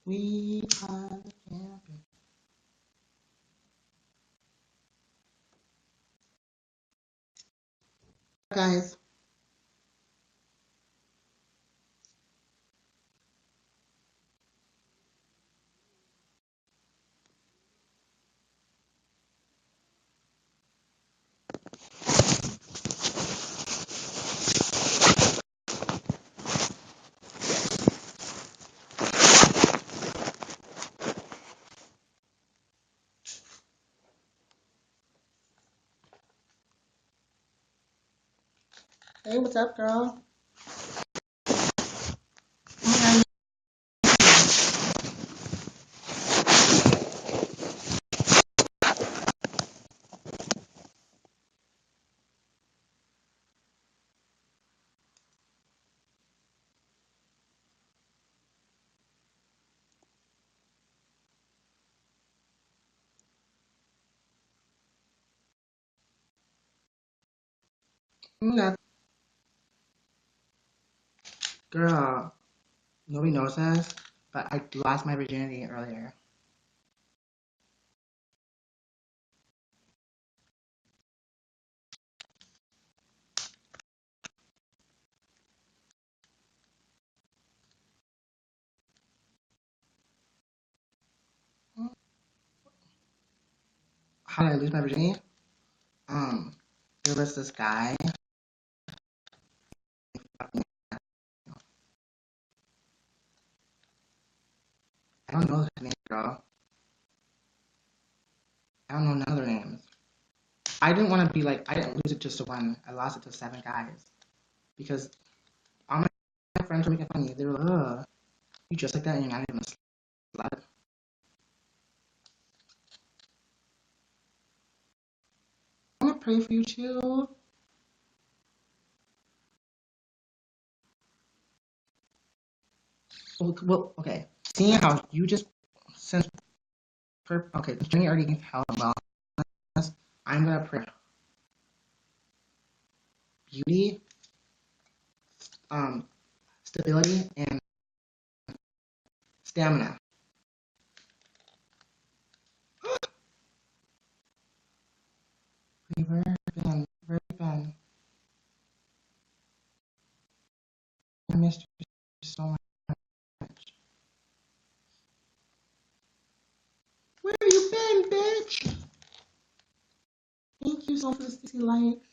We are the champions. Guys. Hey, what's up, girl? Oh, yeah. Girl, nobody knows this, but I lost my virginity earlier. How did I lose my virginity? Um, there was this guy. I don't know his name, girl. I don't know none of their names. I didn't want to be like, I didn't lose it just to one. I lost it to 7 guys. Because all my friends were making fun of me. They were like, ugh, you just like that and you're not even a slut. I want to pray for you too. Well, okay. Seeing how you just, since, okay, Jenny already gave health and wellness, I'm going to pray beauty, stability, and stamina. Very fun, very fun. I missed you so much. Where you been, bitch? Thank you so much for the 60 likes.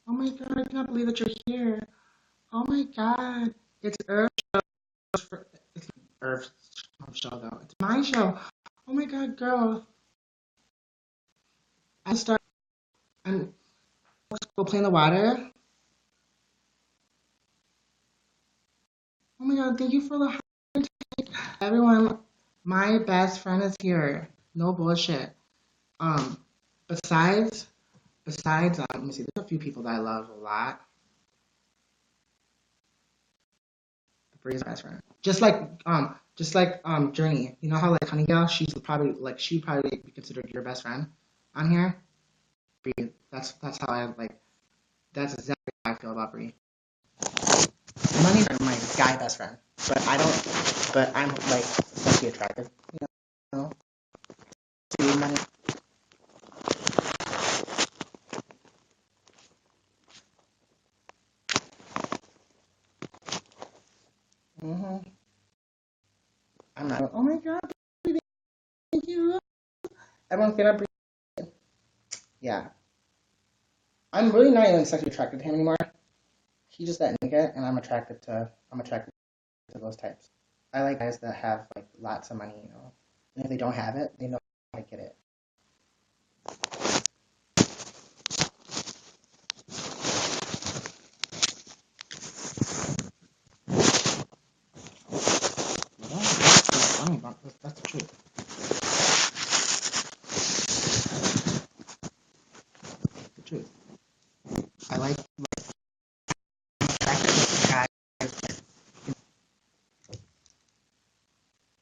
Oh my god, I cannot believe that you're here. Oh my god. It's it's Earth's show though. It's my show. Oh my god, girl. I start and go play in the water. Oh my god, thank you for the heart. Everyone, my best friend is here. No bullshit. Um, besides, let me see, there's a few people that I love a lot. Bree's best friend. Just like Journey. You know how like Honey Gal, she'd probably be considered your best friend on here. Bree, that's how I like. That's exactly how I feel about Bree. Money's my guy best friend, but I don't. But I'm like sexually attracted. You know, to money. Mm-hmm. I'm not. Oh my god, Bree, thank you. Everyone's gonna Bree. Yeah, I'm really not even sexually attracted to him anymore. He's just that nigga, and I'm attracted to those types. I like guys that have like lots of money, you know. And if they don't have it, they know how to get it. You know? That's the truth. The truth. I like guys.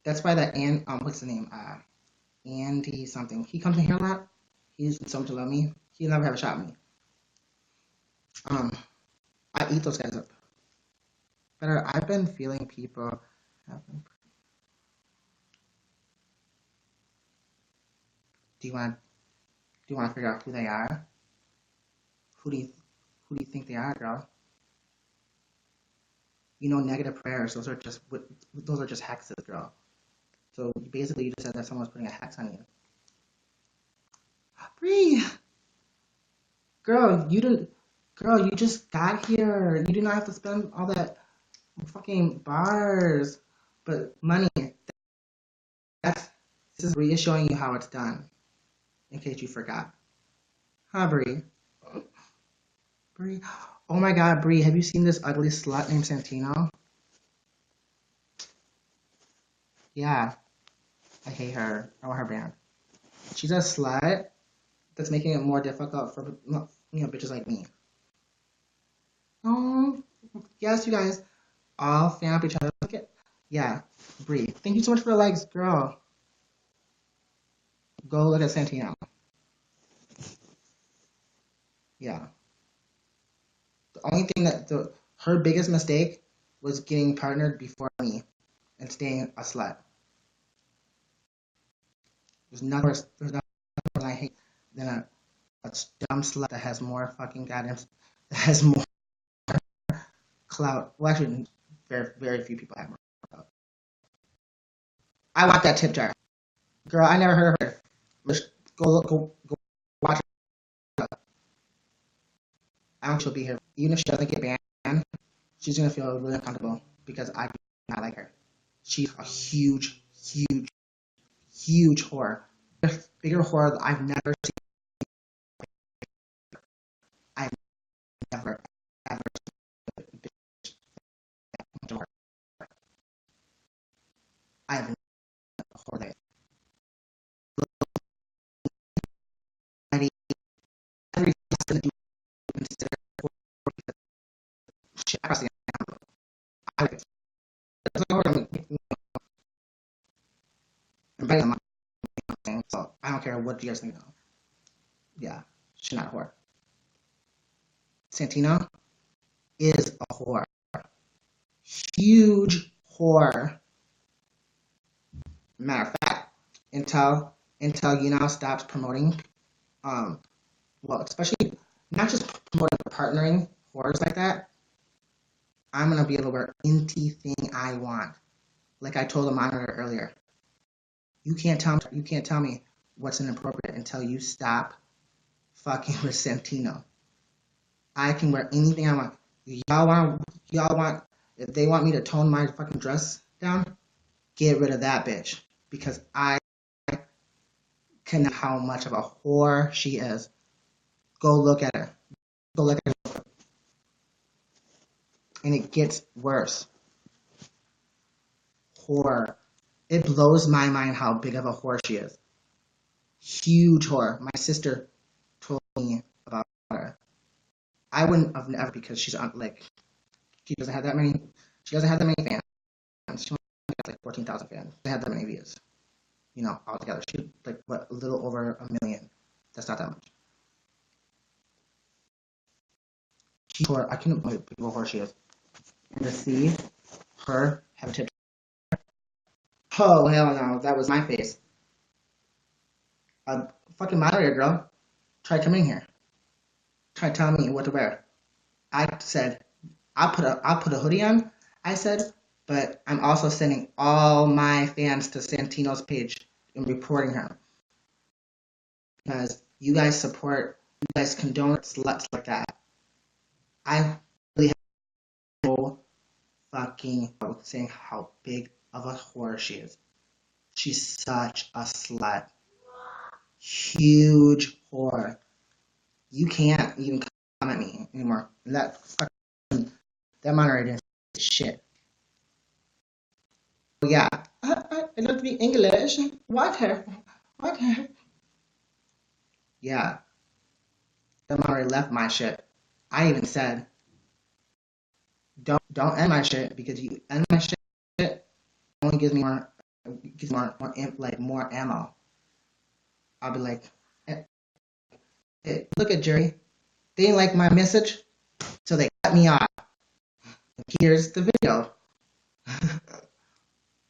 That's why that what's the name? Andy something. He comes in here a lot. He's so much to love me. He never have a shot at me. Um, I eat those guys up. But I've been feeling people. Do you want to figure out who they are? Who do you think they are, girl? You know, negative prayers. Those are just hexes, girl. So basically, you just said that someone's putting a hex on you. Bree, girl, you didn't. Girl, you just got here. You do not have to spend all that fucking bars, but money. This is Bree is showing you how it's done. In case you forgot. Huh, Bree? Bree. Oh my God, Bree, have you seen this ugly slut named Santino? Yeah, I hate her. I want her banned. She's a slut that's making it more difficult for bitches like me. Oh, yes, you guys all fan up each other. Look at, yeah, Bree. Thank you so much for the likes, girl. Go look at Santino. Yeah. The only thing her biggest mistake was getting partnered before me and staying a slut. There's nothing I hate than a dumb slut that has more fucking goddamn, that has more clout. Well, actually, very, very few people have more clout. I want that tip jar. Girl, I never heard of her. Let's go watch her. I don't think she'll be here. Even if she doesn't get banned, she's gonna feel really uncomfortable because I do not like her. She's a huge, huge, huge whore. Bigger whore that I've never seen. I've never, ever seen a whore. I have a whore that every consider shit across the I would. I'm betting on my thing, so I don't care what you guys think of. Yeah, she's not a whore. Santino is a whore. Huge whore. Matter of fact, until YouNow stops promoting, well, especially not just promoting but partnering whores like that, I'm gonna be able to wear anything I want. Like I told the monitor earlier, you can't tell me what's inappropriate until you stop fucking with Santino. I can wear anything I want. Y'all want if they want me to tone my fucking dress down, get rid of that bitch because I can know how much of a whore she is. Go look at her. Go look at her. And it gets worse. Whore. It blows my mind how big of a whore she is. Huge whore. My sister told me about her. I wouldn't have never because she's like she doesn't have that many. She doesn't have that many fans. She only has like 14,000 fans. She doesn't have that many views. You know, altogether, she like what a little over 1 million. That's not that much. She's whore. I couldn't believe how whore she is. And to see her have a tip. Oh hell no, that was my face. A fucking moderator girl. Try coming here. Try telling me what to wear. I said I'll put a hoodie on. I said, but I'm also sending all my fans to Santino's page and reporting her because you guys condone sluts like that. I really have no fucking saying how big of a whore she is. She's such a slut. Huge whore. You can't even come at me anymore. That moderator is shit. But yeah, I love to be English. Water. Yeah, the moderator left my shit. I even said, don't end my shit because you end my shit only gives me more ammo. I'll be like, look at Jerry. They didn't like my message, so they cut me off. Here's the video.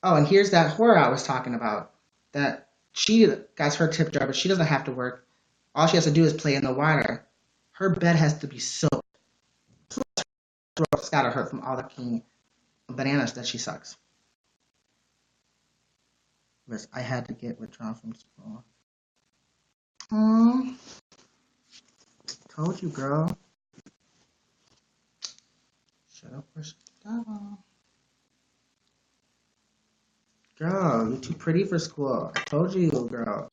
Oh, and here's that whore I was talking about. That She got her tip jar, but she doesn't have to work. All she has to do is play in the water. Her bed has to be soaked. It's gotta hurt from all the fucking bananas that she sucks. Liz, I had to get withdrawn from school. Oh, told you, girl. Shut up or shut up. Girl, you're too pretty for school. I told you, girl.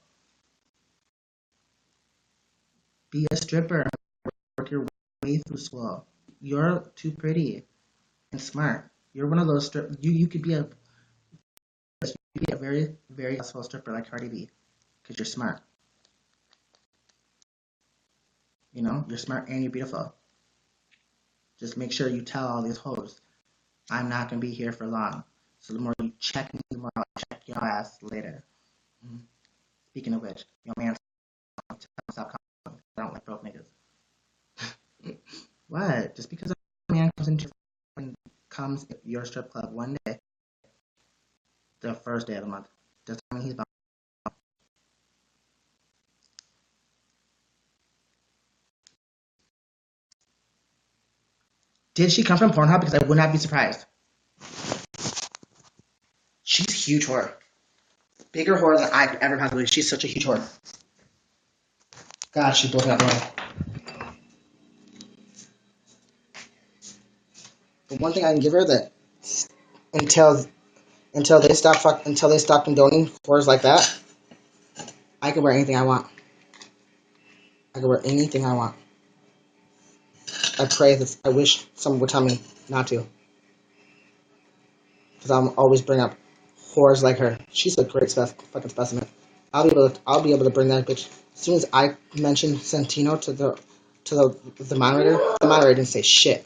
Be a stripper. Work your way through school. You're too pretty and smart. You're one of those you could be a very very successful stripper like Cardi B because you're smart. You know, you're smart and you're beautiful. Just make sure you tell all these hoes, I'm not gonna be here for long. So the more you check me, the more I'll check your ass later. Mm-hmm. Speaking of which, your man, stop calling. I don't like broke niggas. What? Just because a man comes to your strip club one day, the first day of the month, doesn't mean he's about. Did she come from Pornhub? Because I would not be surprised. She's a huge whore. Bigger whore than I could ever possibly. She's such a huge whore. God, she's broken up wrong. The one thing I can give her that until until they stop condoning whores like that, I can wear anything I want. I can wear anything I want. I pray that I wish someone would tell me not to, because I'll always bring up whores like her. She's a great fucking specimen. I'll be able to bring that bitch as soon as I mention Santino to the moderator. The moderator didn't say shit.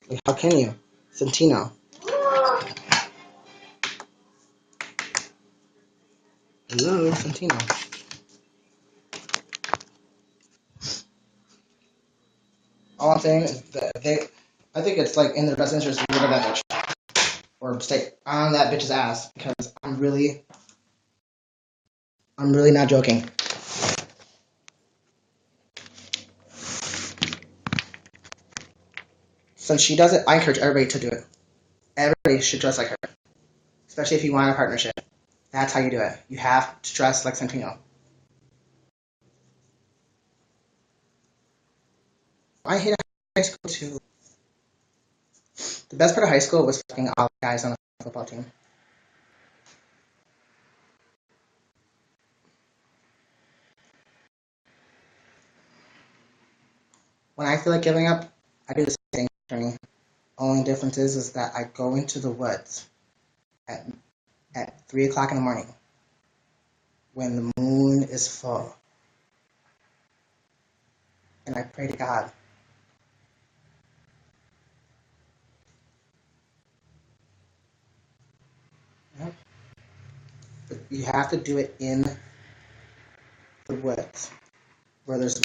Like, how can you, Santino? Hello, Santino. All I'm saying is that I think it's like in their best interest to get rid of that bitch or stay on that bitch's ass because I'm really not joking. Since she does it, I encourage everybody to do it. Everybody should dress like her, especially if you want a partnership. That's how you do it. You have to dress like Santino. I hated high school too. The best part of high school was fucking all the guys on the football team. When I feel like giving up, I do the same thing for me. Only difference is that I go into the woods at 3 o'clock in the morning when the moon is full. And I pray to God. Yep. But you have to do it in the woods where there's.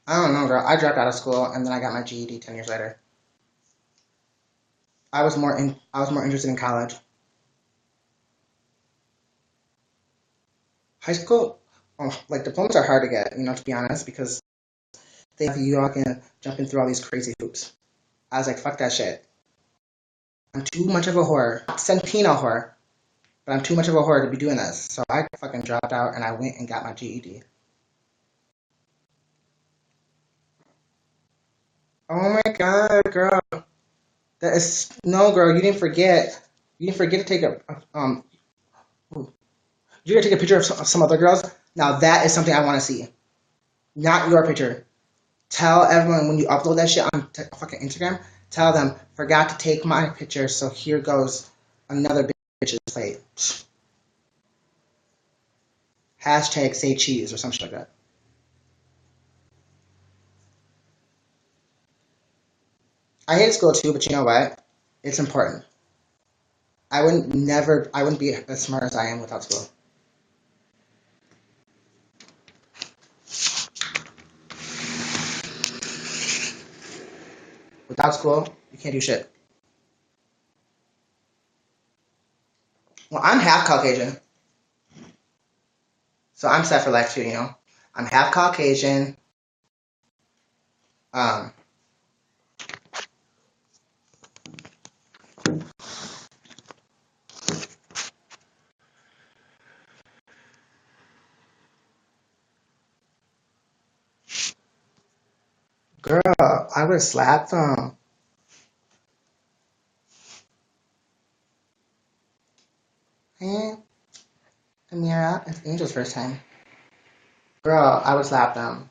I don't know, girl. I dropped out of school and then I got my GED 10 years later. I was more interested in college. High school, like diplomas are hard to get, to be honest, because they have you all can jumping through all these crazy hoops. I was like, fuck that shit. I'm too much of a whore. Santino whore. But I'm too much of a whore to be doing this. So I fucking dropped out and I went and got my GED. Oh my god, girl. That is no, girl. You didn't forget. You didn't forget to take you're gonna take a picture of some other girls. Now that is something I want to see. Not your picture. Tell everyone when you upload that shit on fucking Instagram. Tell them forgot to take my picture. So here goes another bitch's plate. Hashtag say cheese or something like that. I hate school too, but you know what? It's important. I wouldn't be as smart as I am without school. Without school, you can't do shit. Well, I'm half Caucasian, so I'm set for life too, you know? I'm half Caucasian. Um, Girl, I would slap them. Hey, Amira, it's Angel's first time. Girl, I would slap them.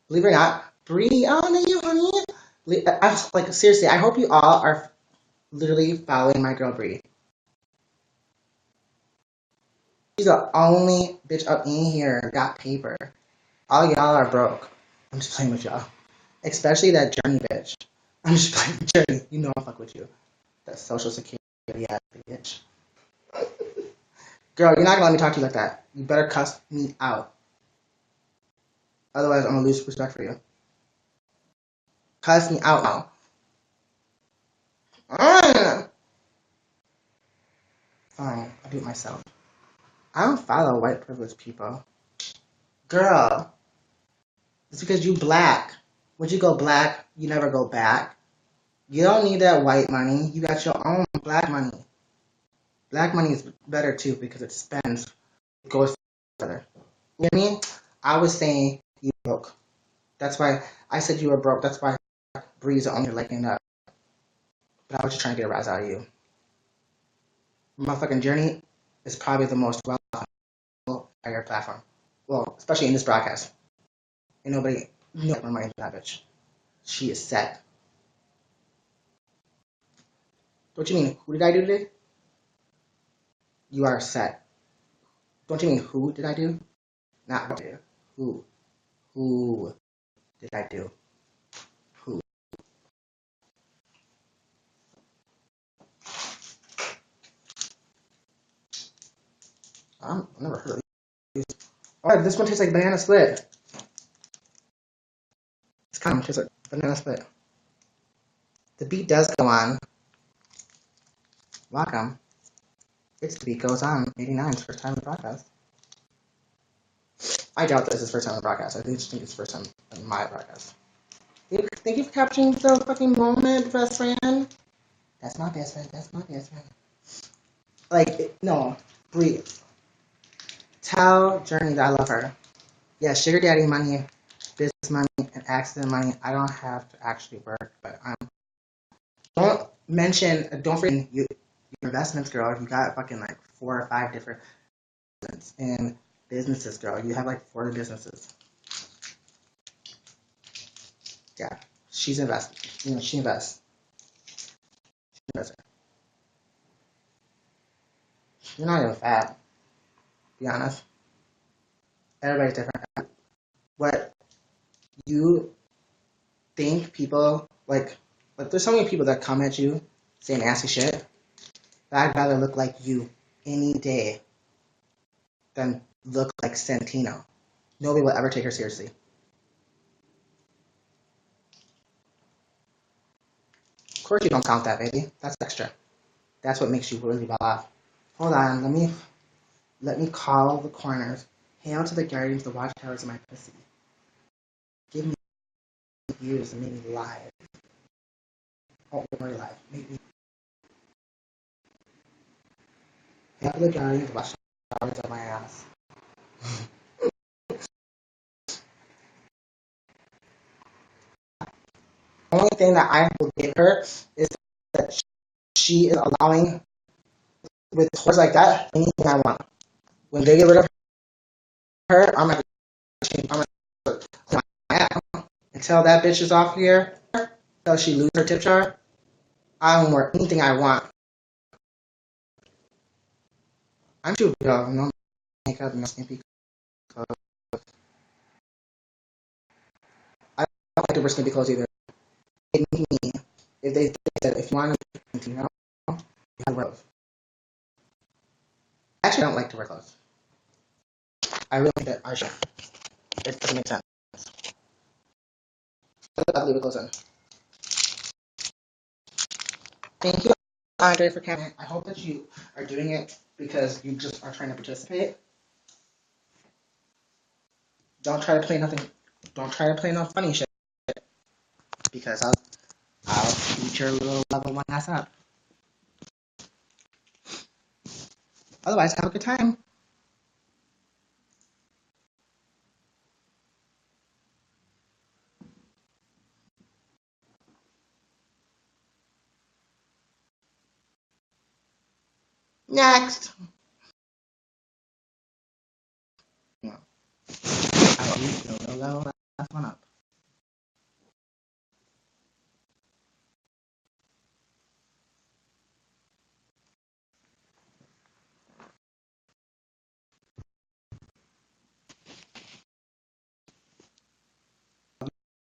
Believe it or not, Bree, oh, no, you, honey. Like, seriously, I hope you all are literally following my girl Bree. She's the only bitch up in here got paper. All y'all are broke. I'm just playing with y'all. Especially that Journey bitch. I'm just playing with Journey. You know I fuck with you. That social security ass bitch. Girl, you're not gonna let me talk to you like that. You better cuss me out. Otherwise, I'm gonna lose respect for you. Cuss me out now. Fine, I'll do it myself. I don't follow white privileged people. Girl, it's because you black. Once you go black, you never go back. You don't need that white money. You got your own black money. Black money is better too because it spends. It goes together. You know what I mean? I was saying you broke. That's why I said you were broke. That's why Breeze on your liking up. But I was just trying to get a rise out of you. Motherfucking Journey is probably the most well on your platform. Well, especially in this broadcast. And nobody knows my mind that bitch. She is set. What you mean? Who did I do today? You are set. Don't you mean who did I do? Not what did I do. Who? Who did I do? Who? I've never heard of these. Oh, this one tastes like banana split. It's kind of tastes like banana split. The beat does go on. Welcome. It's The Beat Goes On, 89's first time in the broadcast. I doubt this is first time in the broadcast. I just think it's first time in my broadcast. Thank you for capturing the fucking moment, best friend. That's my best friend. That's my best friend. Like, no, breathe. Tell Journey that I love her. Yeah, sugar daddy money, business money, and accident money. I don't have to actually work, but don't forget your investments, girl. You got fucking like 4 or 5 different investments in businesses, girl. You have like 40 businesses. Yeah, she's invested. You know, she invests. She invests. You're not even fat. Be honest. Everybody's different. What you think people like there's so many people that come at you saying nasty shit. But I'd rather look like you any day than look like Santino. Nobody will ever take her seriously. Of course you don't count that, baby. That's extra. That's what makes you really well off. Hold on, let me call the corners. Hail to the guardians, the watchtowers of my pussy. Give me views and make me live. Oh, we're live. Make me hail to the guardians, the watchtowers of my ass. The only thing that I will give her is that she is allowing with whores like that anything I want. When they get rid of her, I'm gonna change. I'm gonna clean my ass. Until that bitch is off here, until she loses her tip jar, I don't wear anything I want. I'm too girl, no makeup, no skimpy clothes. I don't like to wear skimpy clothes either. It made me. If they said if you want to, you know, you have to wear clothes. I actually don't like to wear clothes. I really think that I should. It doesn't make sense. leave it close in. Thank you, Andre, for coming. I hope that you are doing it because you just are trying to participate. Don't try to play nothing. Don't try to play no funny shit because I'll beat your little level one ass up. Otherwise, have a good time. Next. No. I'll beat your little level ass one up.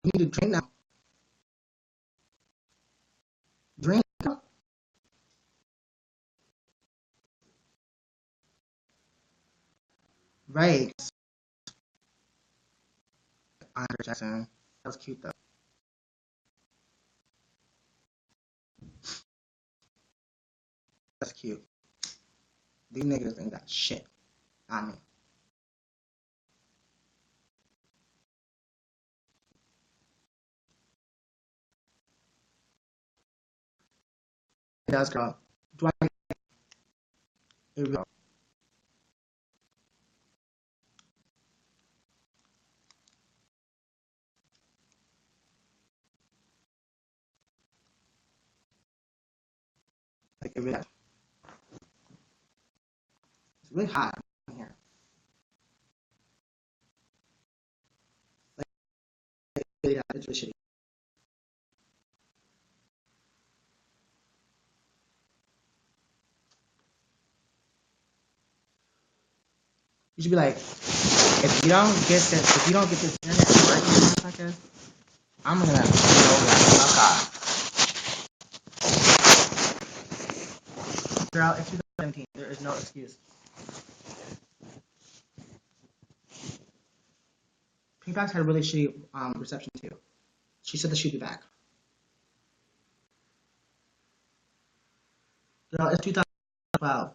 You need to drink now. Drink. Right. Andre Jackson. That was cute though. That's cute. These niggas ain't got shit on me. It does, girl. Do I? Here we go. Like, it really, it's really hot in here. Like, yeah, it's really shitty. You should be like, if you don't get this internet working, motherfucker, I'm gonna blow that fuck off. Girl, it's 2017. There is no excuse. Pink Box had a really shitty reception too. She said that she'd be back. Girl, it's 2012.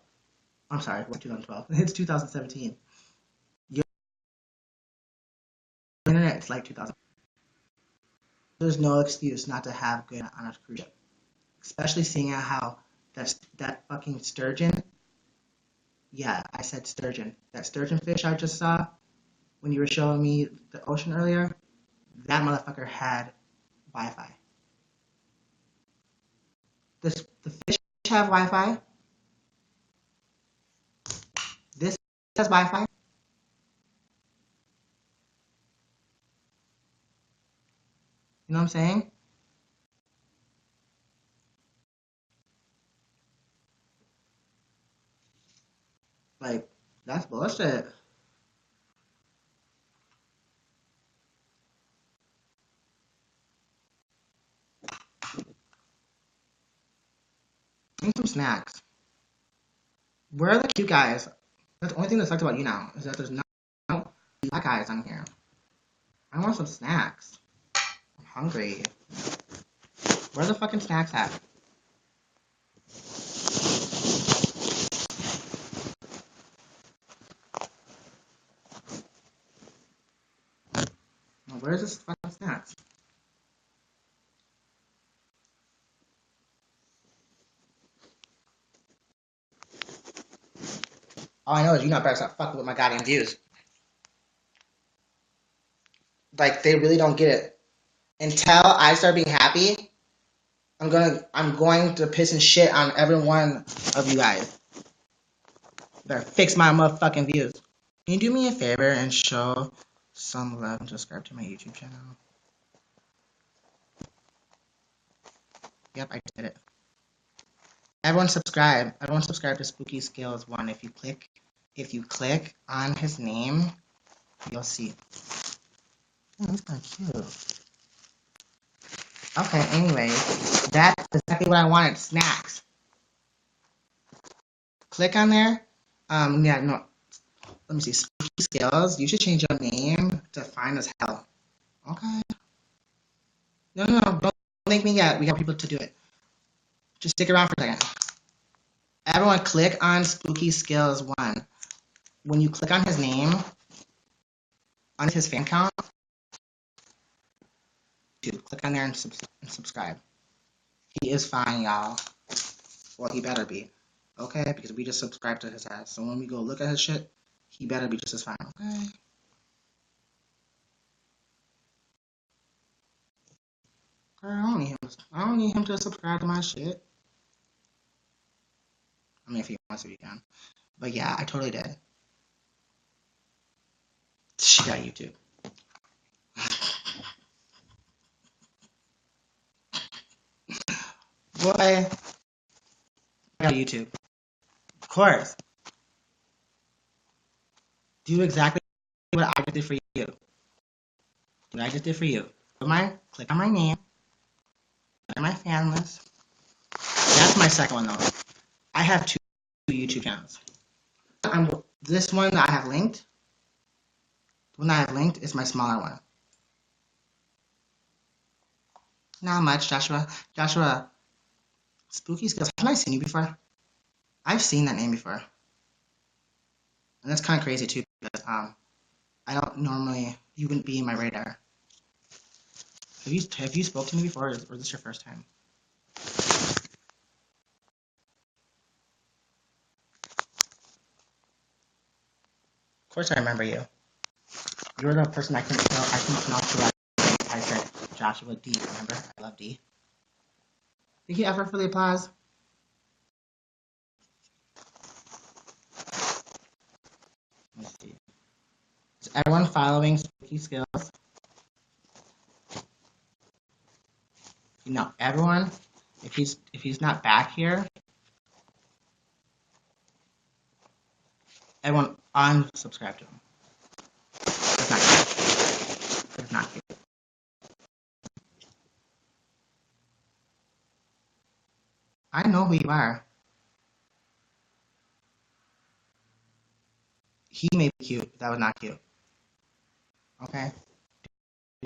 I'm sorry, what 2012? It's 2017. Your internet's like 2000. There's no excuse not to have good on a cruise ship, especially seeing how that fucking sturgeon. Yeah, I said sturgeon. That sturgeon fish I just saw when you were showing me the ocean earlier. That motherfucker had Wi-Fi. The fish have Wi-Fi. This has Wi-Fi. You know what I'm saying? Like, that's bullshit. Need some snacks. Where are the cute guys? That's the only thing that sucks about YouNow is that there's no black guys on here. I want some snacks. I'm hungry. Where are the fucking snacks at? Where's this fucking snacks? All I know is you not better stop fucking with my goddamn views. Like they really don't get it. Until I start being happy, I'm going to piss and shit on every one of you guys. Better fix my motherfucking views. Can you do me a favor and show some love and subscribe to my YouTube channel? Yep, I did it. Everyone subscribe. Everyone subscribe to Spooky Skills 1. If you click on his name, you'll see. Oh, that's kind of cute. Okay, anyway, that's exactly what I wanted. Snacks. Click on there. Yeah, no. Let me see. Spooky Skills. You should change your name to Fine as Hell. Okay. No, no, no. Don't thank me yet. We got people to do it. Just stick around for a second. Everyone click on Spooky Skills 1. When you click on his name, on his fan count, dude, click on there and subscribe. He is fine, y'all. Well, he better be. Okay? Because we just subscribed to his ass. So when we go look at his shit, he better be just as fine. Okay? Girl, I don't need him to subscribe to my shit. I mean, if he wants to, he can. But yeah, I totally did. She got YouTube. Boy, I got YouTube. Of course. Do exactly what I just did for you. What I just did for you. Click on my name. Click on my fan list. That's my second one though. I have two YouTube channels. This one that I have linked. The one that I have linked is my smaller one. Not much, Joshua. Joshua, Spooky Skills. Have I seen you before? I've seen that name before. And that's kind of crazy too, because I don't normally, you wouldn't be in my radar. Have you spoke to me before, or is this your first time? Of course I remember you. You were the person I can pronounce you. I said Joshua D. Remember? I love D. Thank you ever for the applause. Let's see. Is everyone following Spooky Skills? No, everyone. If he's not back here, everyone unsubscribe to him. That's not cute. That's not cute. I know who you are. He may be cute. That was not cute. Okay.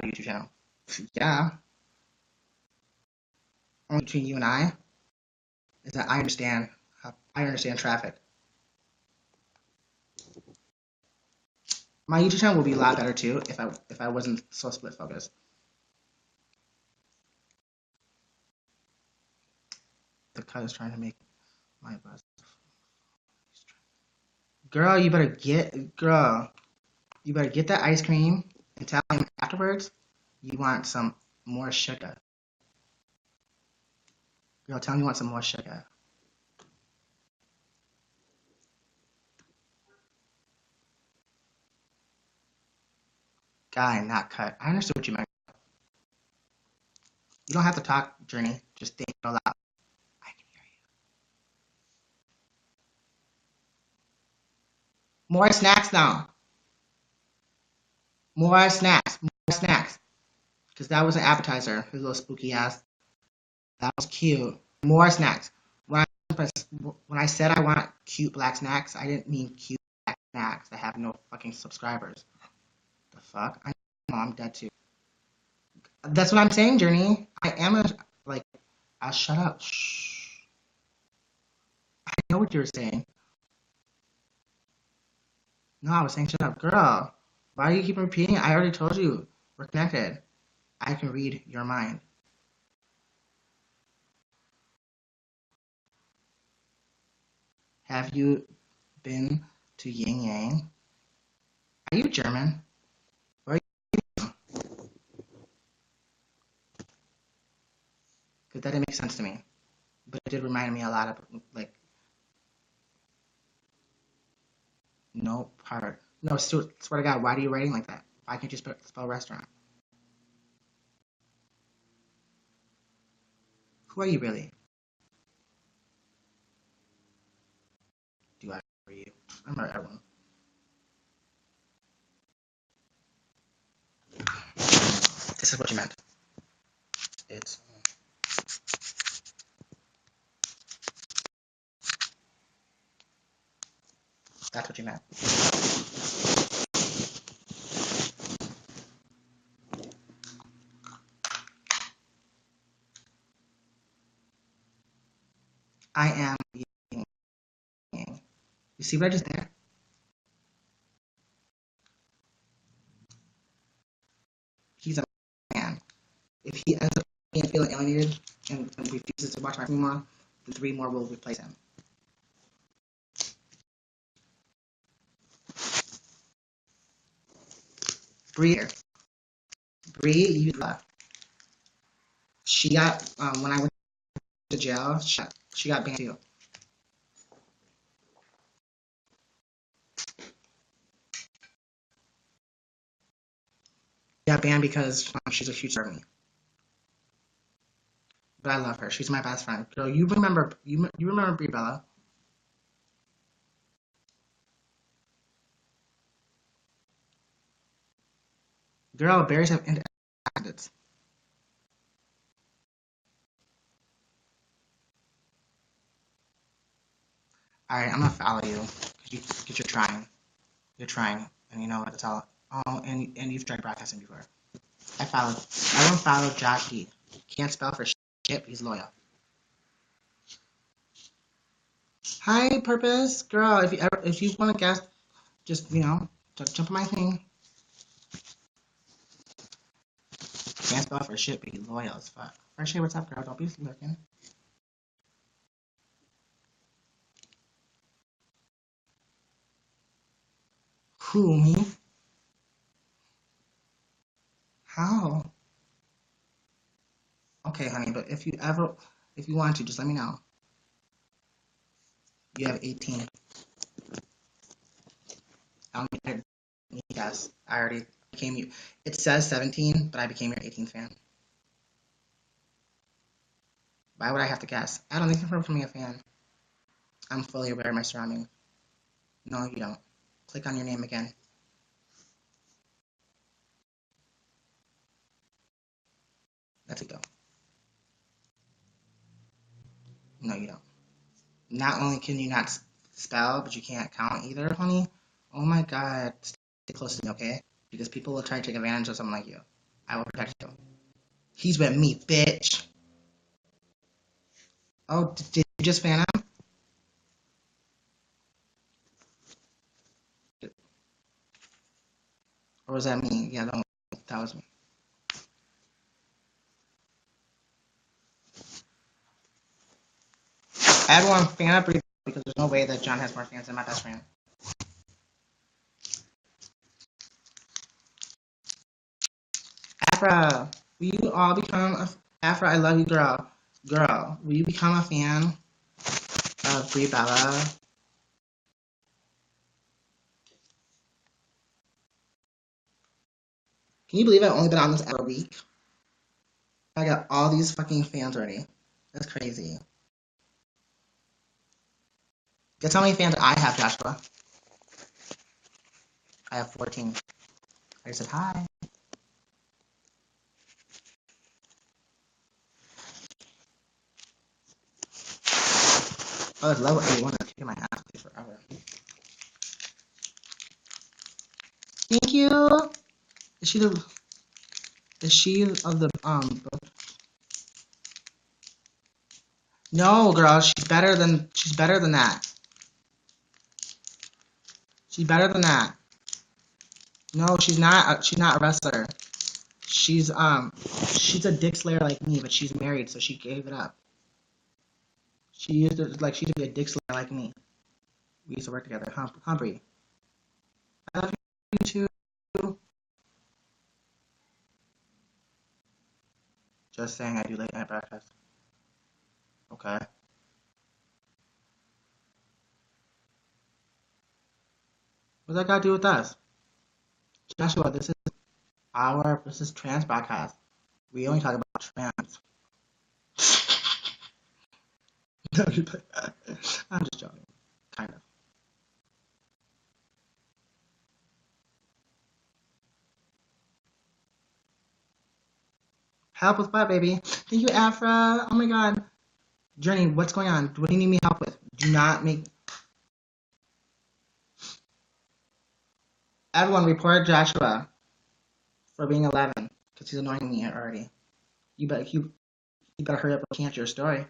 YouTube channel. Yeah. Only between you and I is that I understand traffic. My YouTube channel would be a lot better too if I wasn't so split focused. The cut is trying to make my buzz. Girl, you better get that ice cream and tell him afterwards you want some more sugar. Girl, tell him you want some more sugar. Guy, not cut. I understood what you meant. You don't have to talk, Journey. Just think it out loud. I can hear you. More snacks now. More snacks. More snacks. Because that was an appetizer. His little spooky ass. That was cute. More snacks. When I said I want cute black snacks, I didn't mean cute black snacks that have no fucking subscribers. The fuck? I know I'm dead too. That's what I'm saying, Journey. I am I'll shut up. Shh. I know what you were saying. No, I was saying shut up. Girl, why do you keep repeating it? I already told you. We're connected. I can read your mind. Have you been to Yin Yang? Are you German? Where are you? Because that didn't make sense to me. But it did remind me a lot of, no part. No, swear to God, why are you writing like that? Why can't you spell restaurant? Who are you really? Do I remember you? I remember everyone. This is what you meant. It's that's what you meant. I am being. You see what I just did? He's a man. If he ends up feeling alienated and refuses to watch my anymore, the 3 more will replace him. Bree, you left. She got when I went to jail. She got banned too. She got banned because she's a huge servant. But I love her. She's my best friend. Girl, you remember Brie Bella? Girl, berries have acids. Alright, I'm gonna follow you. Cause you're trying. You're trying. And you know what? That's all. Oh, and you've tried broadcasting before. I don't follow Jockey. Can't spell for shit, he's loyal. Hi, Purpose. Girl, if you wanna guess, just, jump on my thing. Can't spell for shit, but he's loyal as fuck. Fresh what's up, girl? Don't be lurking. Who, me? How? Okay, honey, but if you want to, just let me know. You have 18. I don't need to guess. I already became you. It says 17, but I became your 18th fan. Why would I have to guess? I don't think from me a fan. I'm fully aware of my surroundings. No, you don't. Click on your name again. Let's go. No, you don't. Not only can you not spell, but you can't count either, honey. Oh my god. Stay close to me, okay? Because people will try to take advantage of someone like you. I will protect you. He's with me, bitch. Oh, did you just fan him? Or was that me? Yeah, no, that was me. Everyone fan up because there's no way that John has more fans than my best friend. Afra, will you all become Afra, I love you, girl. Girl, will you become a fan of Brie Bella? Can you believe I've only been on this app a week? I got all these fucking fans already. That's crazy. Guess how many fans I have, Joshua? I have 14. I said hi. Oh, it's level 81. That's kicking my ass forever. Thank you. Is she of the No, girl, she's better than that. She's better than that. No, she's not. She's not a wrestler. She's a dick slayer like me, but she's married, so she gave it up. She used to she used to be a dick slayer like me. We used to work together. Humphrey. I love you too. Just saying, I do late night broadcasts. Okay. What's that got to do with us? Joshua, this is trans broadcast. We only talk about trans. I'm just joking. Kind of. Help with what, baby? Thank you, Afra. Oh my god. Journey, what's going on? What do you need me help with? Do not make... Everyone, report Joshua for being 11, because he's annoying me already. You better hurry up and chant your story.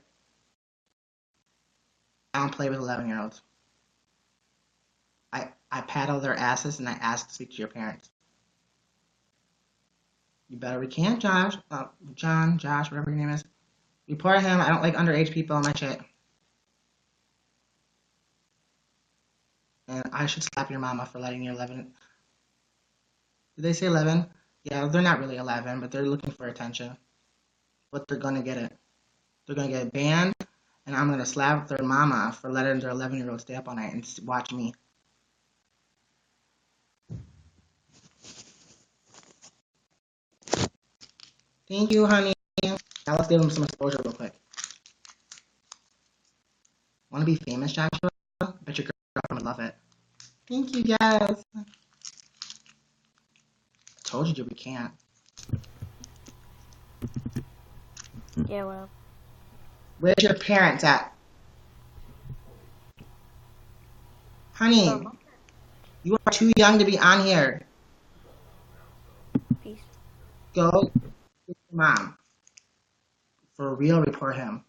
don't play with 11-year-olds. I paddle their asses and I ask to speak to your parents. You better recant, Josh. John, Josh, whatever your name is. Report him. I don't like underage people on my shit. And I should slap your mama for letting your 11. Did they say 11? Yeah, they're not really 11, but they're looking for attention. But they're gonna get it. They're gonna get banned, and I'm gonna slap their mama for letting their 11-year-old stay up all night and watch me. Thank you, honey. Now let's give them some exposure real quick. Want to be famous, Joshua? Bet your girlfriend would love it. Thank you, yes. I told you we can't. Yeah, well. Where's your parents at? Honey, you are too young to be on here. Peace. Go to your mom. For real, report him.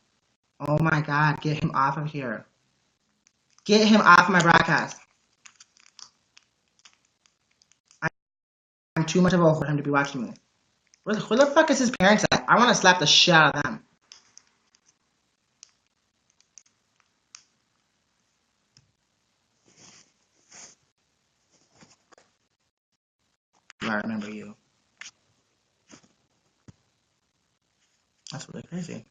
Oh my god, get him off of here. Get him off my broadcast. I'm too much of a for him to be watching me. Where the fuck is his parents at? I want to slap the shit out of them. I remember you. That's really crazy.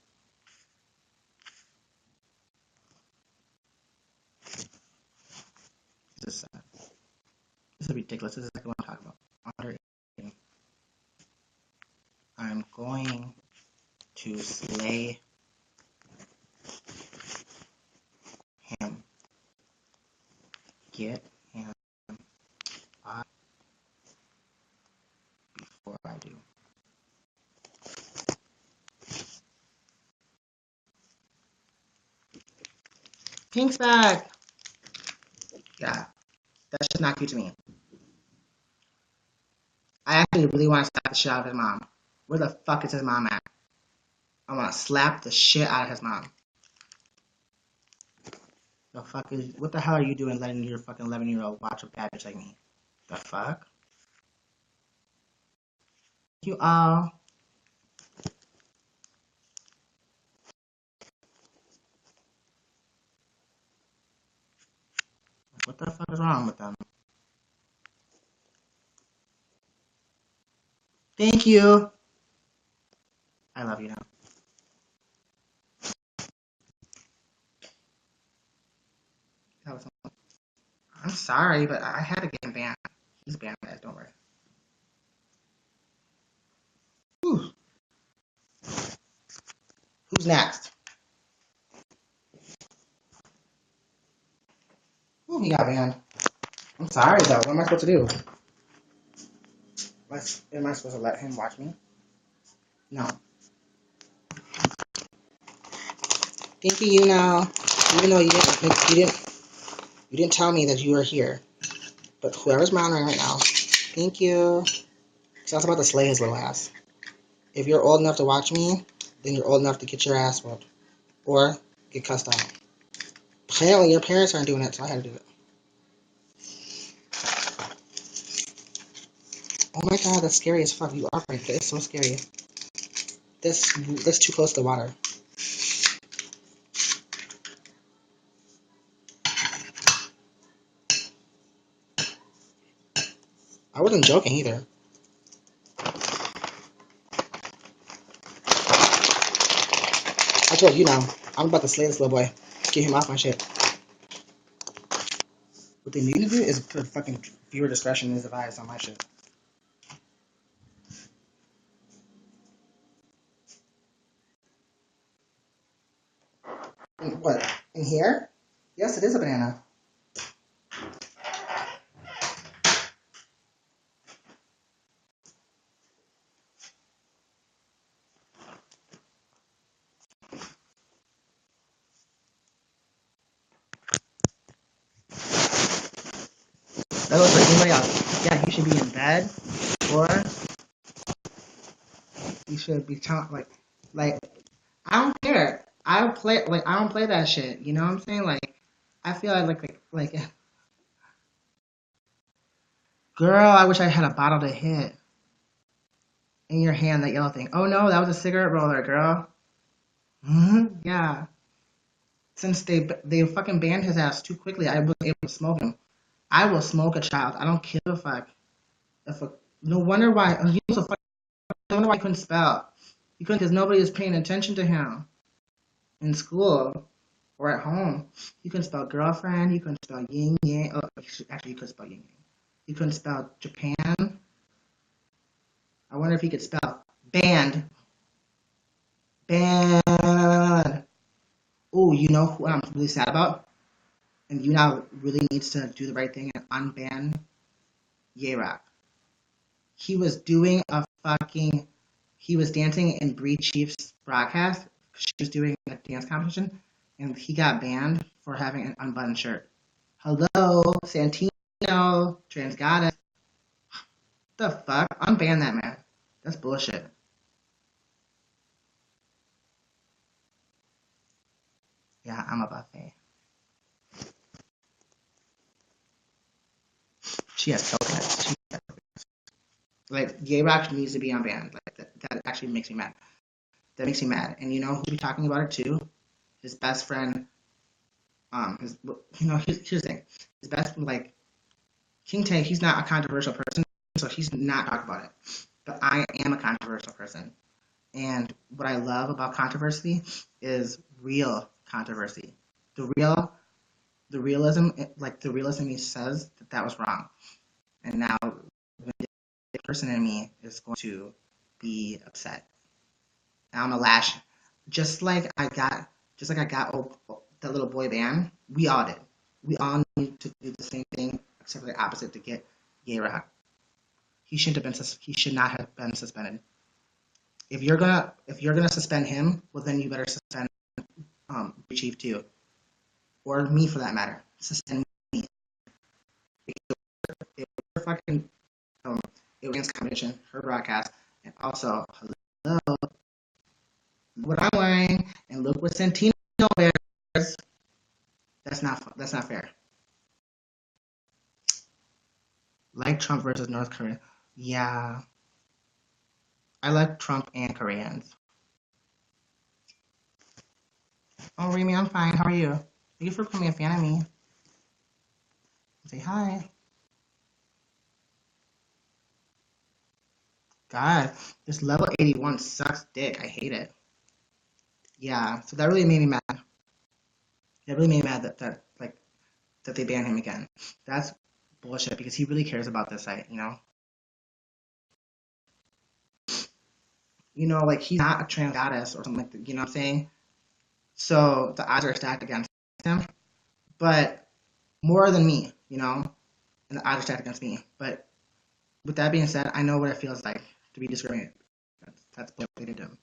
This is ridiculous. This is exactly what I'm talking about. I'm going to slay him. Get him off before I do. Pink's back. Yeah, that's just not cute to me. I actually really want to slap the shit out of his mom. Where the fuck is his mom at? I want to slap the shit out of his mom. What the hell are you doing letting your fucking 11-year-old watch a bad bitch like me? The fuck? You all. What the fuck is wrong with them? Thank you. I love you now. I'm sorry, but I had to get him banned. He's banned, don't worry. Whew. Who's next? Ooh, he got banned. I'm sorry though. What am I supposed to do? Am I supposed to let him watch me? No. Thank you, YouNow. Even though you didn't tell me that you were here. But whoever's monitoring right now, thank you. Because I was about to slay his little ass. If you're old enough to watch me, then you're old enough to get your ass whooped. Or get cussed out. Apparently your parents aren't doing it, so I had to do it. Oh my god, that's scary as fuck. You are right. That is so scary. That's too close to the water. I wasn't joking either. I told you now. I'm about to slay this little boy. Get him off my shit. What they need to do is put fucking viewer discretion is advised on my shit. What? In here? Yes, it is a banana. That looks like anybody else. Yeah, he should be in bed, or he should be like, I don't care. I don't play that shit. You know what I'm saying? Like, I feel like girl, I wish I had a bottle to hit in your hand, that yellow thing. Oh no, that was a cigarette roller, girl. Yeah. Since they fucking banned his ass too quickly, I wasn't able to smoke him. I will smoke a child. I don't give a fuck. If a, no wonder why he was a fucking, no wonder why he couldn't spell. He couldn't because nobody was paying attention to him in school or at home. He couldn't spell girlfriend. He couldn't spell yin yang. Oh, actually, he could spell yin yang. He couldn't spell Japan. I wonder if he could spell band. Band. Oh, you know who I'm really sad about? And YouNow really needs to do the right thing and unban Yerak. He was doing a fucking. He was dancing in Bree Chief's broadcast. She was doing a dance competition, and he got banned for having an unbuttoned shirt. Hello, Santino, trans goddess. The fuck? Unban that man. That's bullshit. Yeah, I'm a buffet. She has coconuts. Like, Gay Rock needs to be unbanned. Like, that actually makes me mad. That makes me mad. And you know who'll be talking about it too? His best friend. Here's the thing. His best, like, King Tay, he's not a controversial person, so he's not talking about it. But I am a controversial person. And what I love about controversy is real controversy. The realism, like the realism in me says that was wrong. And now the person in me is going to be upset. And I'm gonna lash. Just like I got that little boy band, we all did. We all need to do the same thing, except for the opposite, to get Gay Rock. He should not have been suspended. If you're gonna suspend him, well then you better suspend Chief too, or me for that matter. Suspend me. It was fucking it was competition, her broadcast, and also hello, what I'm wearing, and look what Santino wears. That's not fair. Like Trump versus North Korea. Yeah, I like Trump and Koreans. Oh, Remy, I'm fine. How are you? Thank you for becoming a fan of me. Say hi. God, this level 81 sucks dick. I hate it. Yeah, so that really made me mad. That really made me mad that they banned him again. That's bullshit because he really cares about this site, you know? You know, like he's not a trans goddess or something like that, you know what I'm saying? So the odds are stacked against him, but more than me, you know? And the odds are stacked against me. But with that being said, I know what it feels like to be discriminated. That's what they did to him.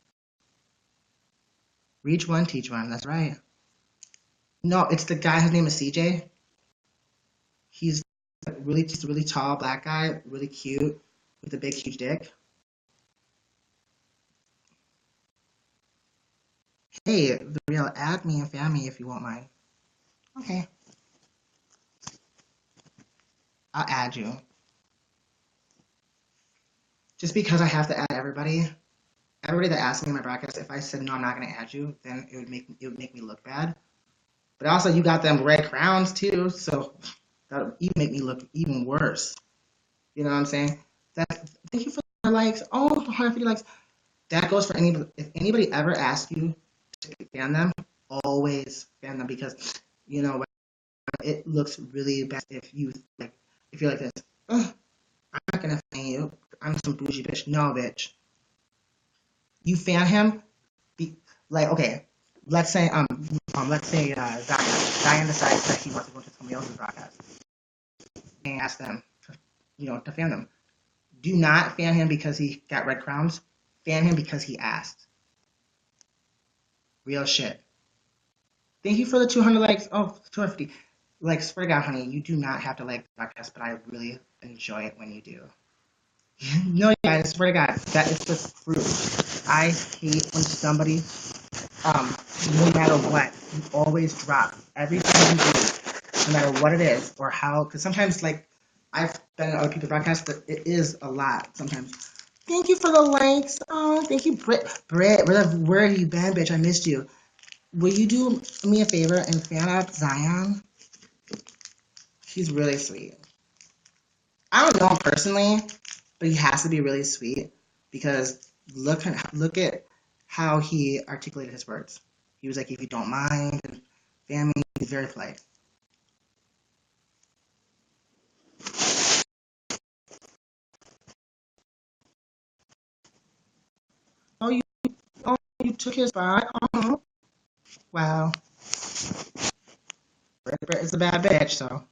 Reach one, teach one. That's right. No, it's the guy. His name is CJ. He's just a really tall black guy, really cute, with a big, huge dick. Hey, the real, add me and fan me if you won't mind. Okay, I'll add you. Just because I have to add everybody that asks me in my broadcast, if I said no, I'm not gonna add you, then it would make me look bad. But also, you got them red crowns too, so that would even make me look even worse. You know what I'm saying? Thank you for the likes. Oh, 150 likes. That goes for anybody. If anybody ever asks you to fan them, always fan them because you know what? It looks really bad if you're like this. Oh, I'm not gonna fan you. I'm some bougie bitch. No, bitch. You fan him. Okay. Let's say Diane decides that he wants to go to somebody else's broadcast and ask them, to fan them. Do not fan him because he got red crowns. Fan him because he asked. Real shit. Thank you for the 200 likes. Oh, 250. Like, swear to God, honey, you do not have to like the podcast, but I really enjoy it when you do. No, yeah, I swear to God, that is the truth. I hate when somebody no matter what, you always drop every time you do, no matter what it is or how. Because sometimes, like, I've been in other people's broadcasts, but it is a lot sometimes. Thank you for the likes. Oh, thank you, Britt. Britt, where have you been, bitch? I missed you. Will you do me a favor and fan up Zion? He's really sweet. I don't know him personally, but he has to be really sweet because look at how he articulated his words. He was like, if you don't mind, and fan me, he's very polite. Oh, you took his spot. Oh, wow. Britt is a bad bitch, so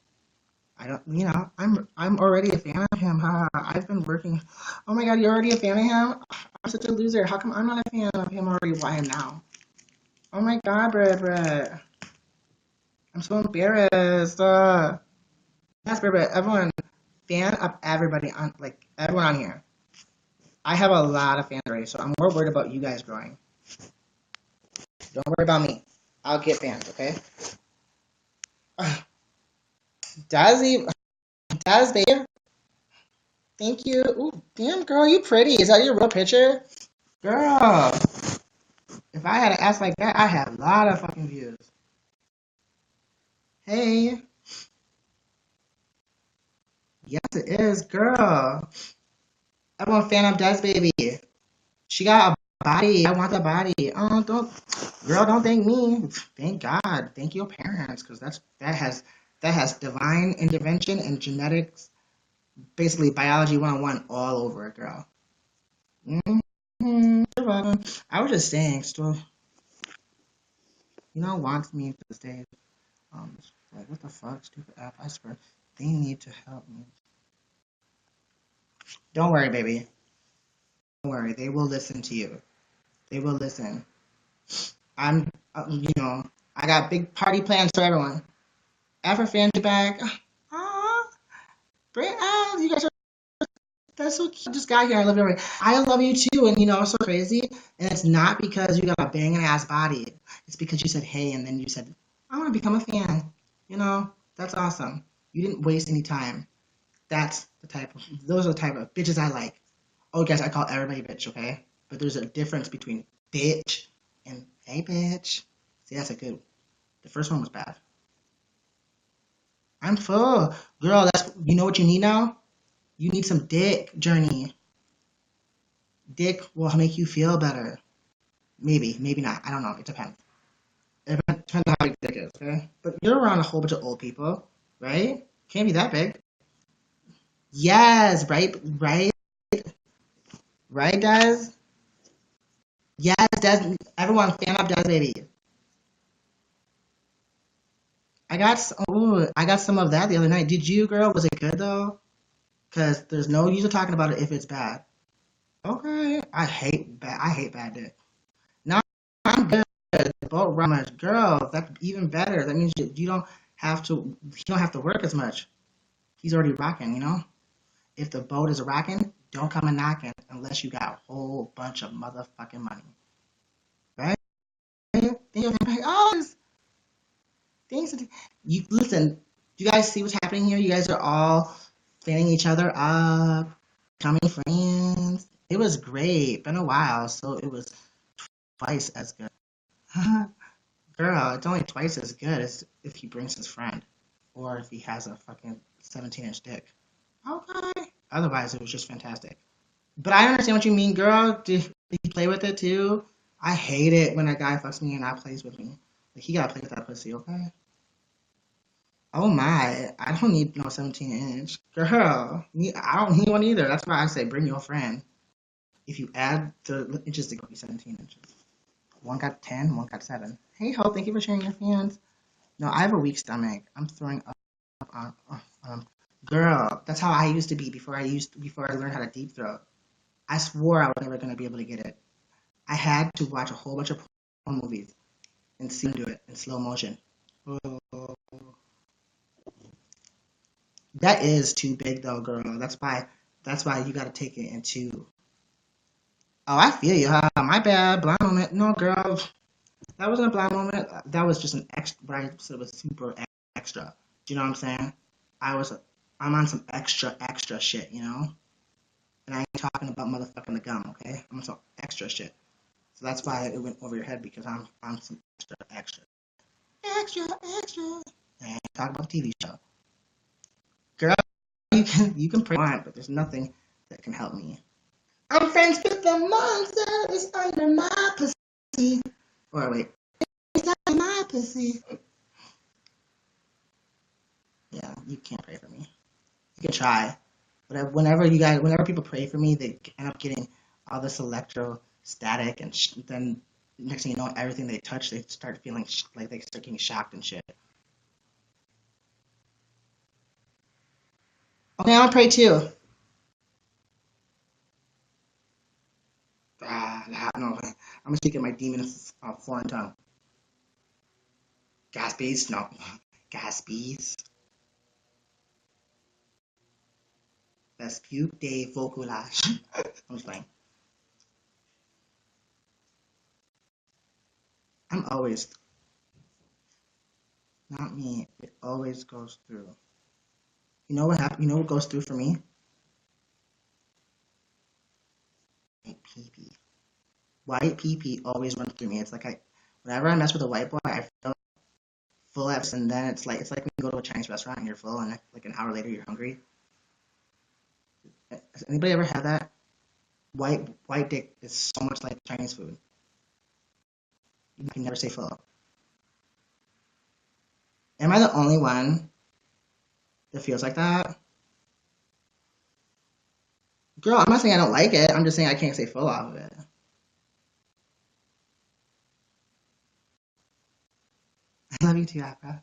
I don't, I'm already a fan of him. I've been working. Oh my god, you're already a fan of him? I'm such a loser. How come I'm not a fan of him already? Why now? Oh my god, Britt. I'm so embarrassed. Yes, Britt, everyone, fan of everybody on, like, everyone on here. I have a lot of fans already, so I'm more worried about you guys growing. Don't worry about me. I'll get fans, okay? Dazzy, Daz, babe. Thank you. Ooh, damn, girl, you pretty. Is that your real picture? Girl, if I had an ass like that, I had a lot of fucking views. Hey. Yes, it is, girl. Everyone fan of Daz, baby. She got a body. I want the body. Oh, don't thank me. Thank God. Thank your parents, because that has divine intervention and genetics, basically biology 101 all over it, girl. You're welcome. I was just saying, still, wants me to stay. Like, what the fuck, stupid app? I swear, they need to help me. Don't worry, baby. Don't worry. They will listen to you. They will listen. I'm, I got big party plans for everyone. Ever fans back. Ah, you guys are, that's so cute. I just got here. I love you. I love you too. And it's so crazy. And it's not because you got a banging ass body. It's because you said hey, and then you said, I want to become a fan. That's awesome. You didn't waste any time. Those are the type of bitches I like. Oh, guys, I call everybody bitch, okay? But there's a difference between bitch and hey, bitch. See, that's a good. The first one was bad. I'm full, girl. You know what you need now. You need some dick, Journey. Dick will make you feel better. Maybe, maybe not. I don't know. It depends. It depends on how big dick is, okay? But you're around a whole bunch of old people, right? Can't be that big. Yes, right, right, Des. Yes, Des. Everyone, stand up, Des, baby. I got some of that the other night. Did you, girl? Was it good though? Cause there's no use of talking about it if it's bad. Okay, I hate bad dick. No, I'm good. Boat runners, girl. That's even better. That means you don't have to. You don't have to work as much. He's already rocking. If the boat is rocking, don't come a knocking unless you got a whole bunch of motherfucking money, right? Oh, things. You listen. You guys see what's happening here? You guys are all fanning each other up, becoming friends. It was great. Been a while, so it was twice as good. Girl, it's only twice as good as if he brings his friend, or if he has a fucking 17-inch dick. Okay. Otherwise, it was just fantastic. But I understand what you mean, girl. Did you play with it too? I hate it when a guy fucks me and not plays with me. Like, he gotta play with that pussy, okay? Oh my, I don't need no 17-inch. Girl, I don't need one either. That's why I say bring your friend. If you add the inches, it could be 17 inches. One got 10, one got 7. Hey, Ho, thank you for sharing your fans. No, I have a weak stomach. I'm throwing up on. Girl, that's how I used to be before I learned how to deep throat. I swore I was never gonna be able to get it. I had to watch a whole bunch of porn movies and see him do it in slow motion. Oh, that is too big though, girl. That's why you gotta take it into. Oh, I feel you. My bad. Blind moment. No, girl. That wasn't a blind moment. That was just an extra. What I said was super extra. Do you know what I'm saying? I was. I'm on some extra shit, you know. And I ain't talking about motherfucking the gum, okay? I'm on some extra shit. So that's why it went over your head because I'm on some extra. And I ain't talking about the TV show, girl. You can pray on, but there's nothing that can help me. I'm friends with the monster that's under my pussy. Or wait, it's under my pussy. Yeah, you can't pray for me. You can try, but whenever people pray for me, they end up getting all this electrostatic, and then next thing you know, everything they touch, they start feeling like they start getting shocked and shit. Okay, I'll pray too. No, I'm gonna speak in my demon foreign tongue. Gaspies, no, Gaspies. Vespuke de Voculage. I'm just playing. I'm always, not me. It always goes through. You know what happened? You know what goes through for me? White pee. White pee always runs through me. It's like whenever I mess with a white boy, I feel full F's, and then it's like when you go to a Chinese restaurant and you're full, and like an hour later you're hungry. Has anybody ever had that? White dick is so much like Chinese food. You can never say full. Am I the only one that feels like that? Girl, I'm not saying I don't like it. I'm just saying I can't say full off of it. I love you too, Afra.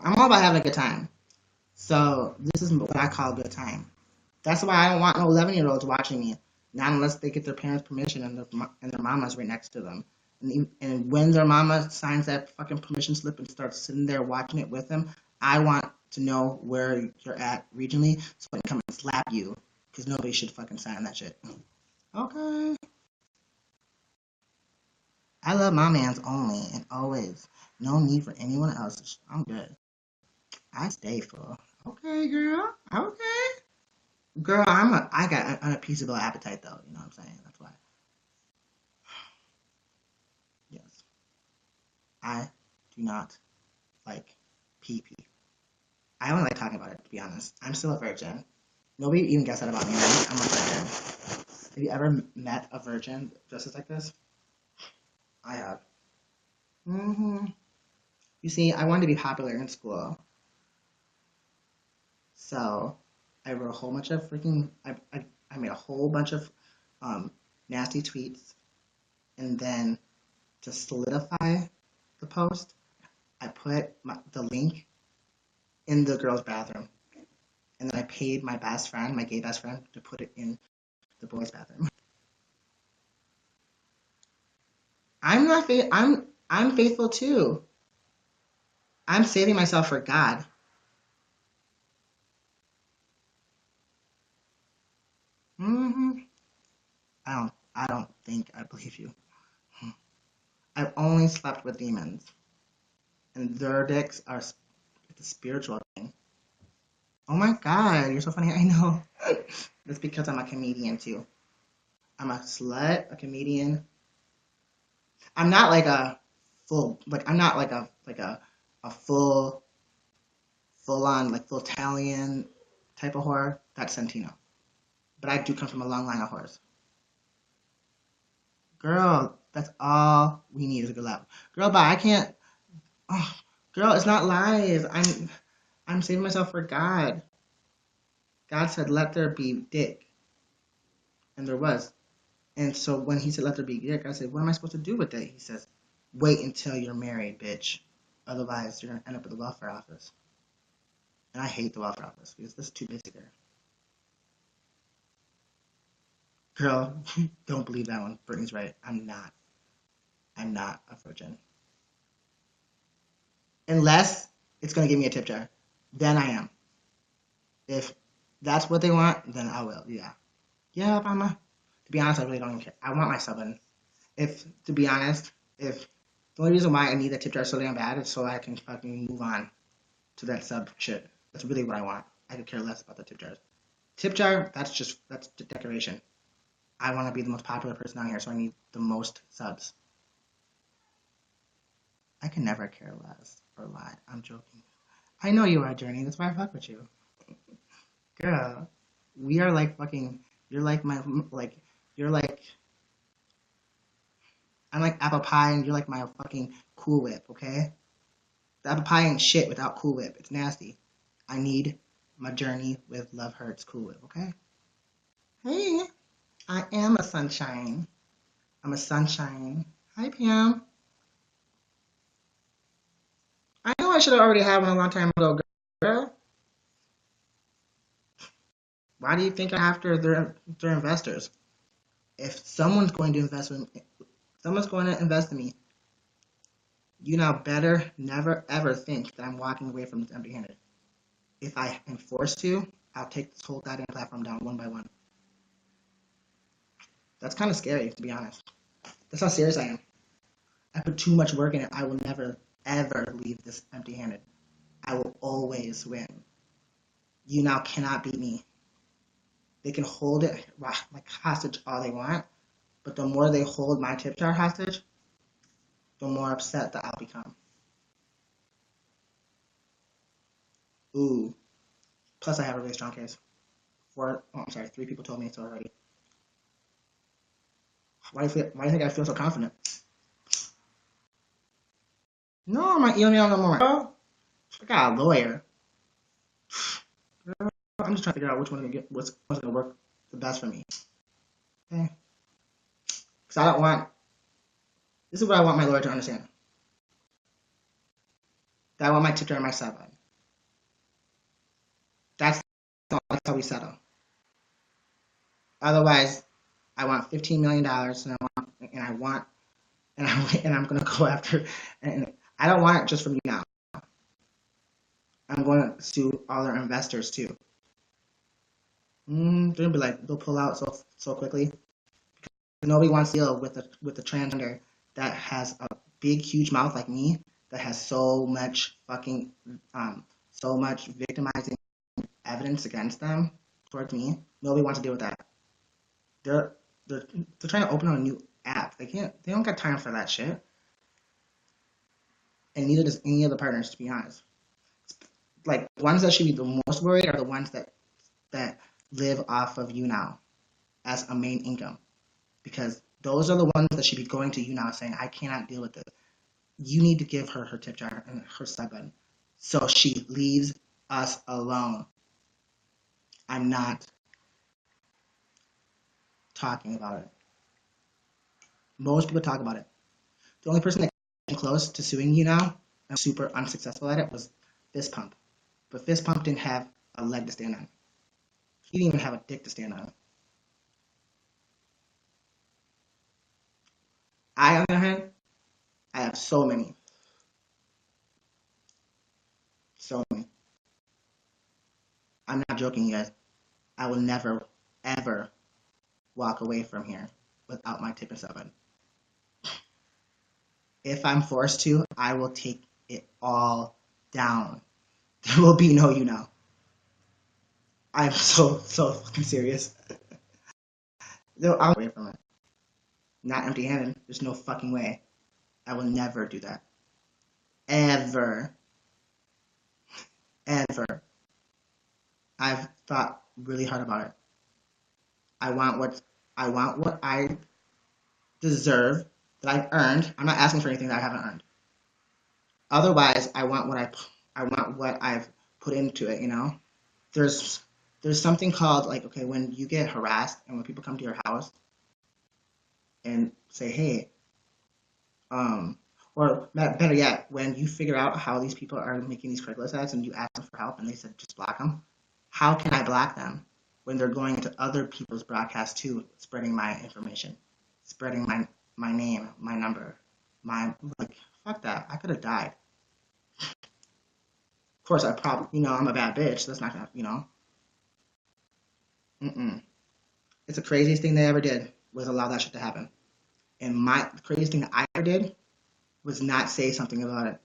I'm all about having a good time. So this is what I call a good time. That's why I don't want no 11-year-olds watching me. Not unless they get their parents' permission and their mama's right next to them. And when their mama signs that fucking permission slip and starts sitting there watching it with them, I want to know where you're at regionally so I can come and slap you. Because nobody should fucking sign that shit. Okay. I love my mans only and always. No need for anyone else. I'm good. I stay full. Okay, girl. Okay. Girl, I got an unappeasable appetite though. You know what I'm saying? That's why. Yes, I do not like pee pee. I only like talking about it. To be honest, I'm still a virgin. Nobody even guessed that about me, right? I'm a virgin. Have you ever met a virgin dresses like this? I have. You see, I wanted to be popular in school, so I wrote a whole bunch of freaking. I made a whole bunch of um, nasty tweets, and then to solidify the post, I put the link in the girls' bathroom, and then I paid my best friend, my gay best friend, to put it in the boys' bathroom. I'm not. I'm faithful too. I'm saving myself for God. hmm I don't think I believe you. I've only slept with demons, and their dicks are it's a spiritual thing. Oh my God, you're so funny. I know. That's because I'm a comedian too. I'm a slut, a comedian. I'm not like a I'm not like a full on like full Italian type of whore. That's Santino. But I do come from a long line of whores. Girl, that's all we need is a good laugh. Girl, but I can't. Oh, girl, it's not lies. I'm saving myself for God. God said, "Let there be dick," and there was. And so when he said, "Let there be dick," I said, "What am I supposed to do with it?" He says, "Wait until you're married, bitch. Otherwise, you're gonna end up at the welfare office." And I hate the welfare office because this is too busy there. Girl, don't believe that one. Brittany's right. I'm not. I'm not a virgin. Unless it's gonna give me a tip jar. Then I am. If that's what they want, then I will. Yeah. Yeah, Mama. To be honest, I really don't even care. I want my subbing. If, to be honest, if the only reason why I need that tip jar so damn bad is so I can fucking move on to that sub shit. That's really what I want. I could care less about the tip jars. Tip jar, that's decoration. I want to be the most popular person on here, so I need the most subs. I can never care less or lie. I'm joking. I know you are, Journey. That's why I fuck with you. Girl, we are like fucking. You're like my like. You're like. I'm like apple pie, and you're like my fucking Cool Whip. Okay. The apple pie ain't shit without Cool Whip. It's nasty. I need my Journey with Love Hurts Cool Whip. Okay. Hey, I am a sunshine. I'm a sunshine. Hi, Pam. I know I should have already had one a long time ago, girl. Why do you think I'm after their investors? If someone's going to invest in me, you now better never ever think that I'm walking away from this empty-handed. If I am forced to, I'll take this whole goddamn platform down one by one. That's kind of scary, to be honest. That's how serious I am. I put too much work in it. I will never ever leave this empty-handed. I will always win. You now cannot beat me. They can hold it like hostage all they want, but the more they hold my tip jar hostage, the more upset that I'll become. Ooh. Plus, I have a really strong case. Three people told me so already. Why do you think I feel so confident? No, I'm not emailing no more. Girl, I got a lawyer. Girl, I'm just trying to figure out what's gonna work the best for me. Okay? Because I don't want. This is what I want my lawyer to understand. That I want my tip jar and my side button. That's how we settle. Otherwise, I want $15 million, and I'm gonna go after, and I don't want it just from you now. I'm going to sue all their investors too. They're gonna be like, they'll pull out so quickly. Nobody wants to deal with the transgender that has a big, huge mouth like me, that has so much so much victimizing evidence against them towards me. Nobody wants to deal with that. They're they're trying to open up a new app. They don't got time for that shit. And neither does any of the partners, to be honest. Like the ones that should be the most worried are the ones that live off of YouNow as a main income, because those are the ones that should be going to YouNow saying, I cannot deal with this. You need to give her her tip jar and her sub button so she leaves us alone. I'm not talking about it. Most people talk about it. The only person that came close to suing YouNow and super unsuccessful at it was Fist Pump. But Fist Pump didn't have a leg to stand on. He didn't even have a dick to stand on. On the other hand, I have so many. So many. I'm not joking, you guys. I will never, ever walk away from here without my tip and sub button. If I'm forced to, I will take it all down. There will be no YouNow. I'm so fucking serious. I'll away from it. Not empty-handed. There's no fucking way. I will never do that. Ever. Ever. I've thought really hard about it. I want what I deserve, that I've earned. I'm not asking for anything that I haven't earned. Otherwise, I want what I've put into it. There's something called, like, okay, when you get harassed and when people come to your house and say, hey, or better yet, when you figure out how these people are making these Craigslist ads and you ask them for help and they said just block them. How can I block them when they're going into other people's broadcasts too, spreading my information, spreading my name, my number, fuck that. I could have died. Of course, I probably, I'm a bad bitch. So that's not gonna. Mm-mm. It's the craziest thing they ever did was allow that shit to happen. And the craziest thing I ever did was not say something about it.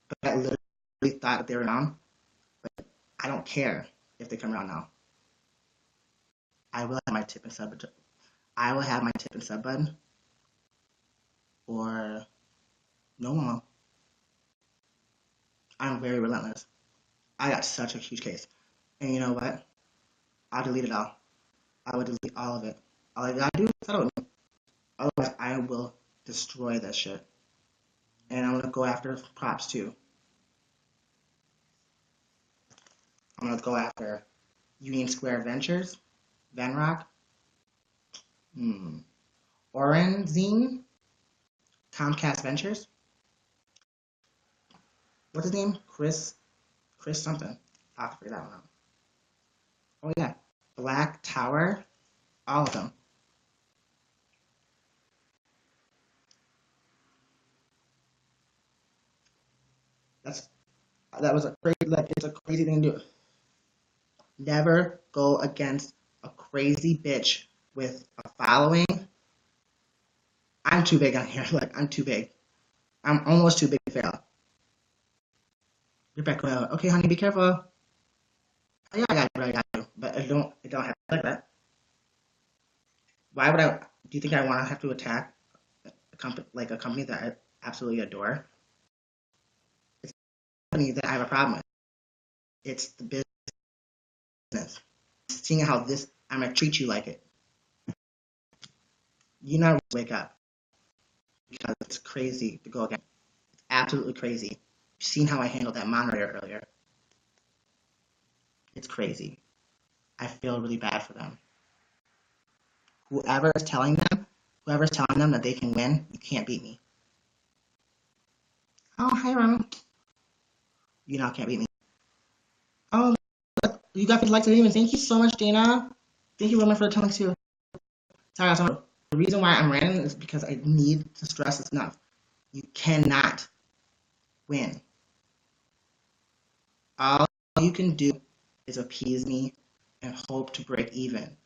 But I literally thought that they were around. But I don't care if they come around now. I will have my tip and sub. I will have my tip and sub button, or no one. I'm very relentless. I got such a huge case, and you know what? I'll delete it all. I will delete all of it. All I gotta do is settle with me. Otherwise, I will destroy this shit. And I'm gonna go after props too. I'm gonna go after Union Square Ventures, Venrock, Orenzine, Comcast Ventures. What's his name? Chris something. I'll have to figure that one out. Oh yeah, Black Tower, all of them. That was a crazy, it's a crazy thing to do. Never go against a crazy bitch with a following. I'm too big on here. I'm too big. I'm almost too big to fail. Rebecca, okay, honey, be careful. Oh, yeah, I got you. But it don't have to like that. Why would I? Do you think I want to have to attack a company that I absolutely adore? It's a company that I have a problem with. It's the business. Seeing how I'm gonna treat you like it. You not wake up because it's crazy to go again. It's absolutely crazy. You've seen how I handled that moderator earlier. It's crazy. I feel really bad for them. Whoever's telling them that they can win, you can't beat me. Oh, hi, Ron. You know, can't beat me. Oh, you got 50 likes on even. Thank you so much, Dana. Thank you, Roman, for the telling too. Sorry, the reason why I'm ranting is because I need to stress this enough. You cannot win. All you can do is appease me and hope to break even.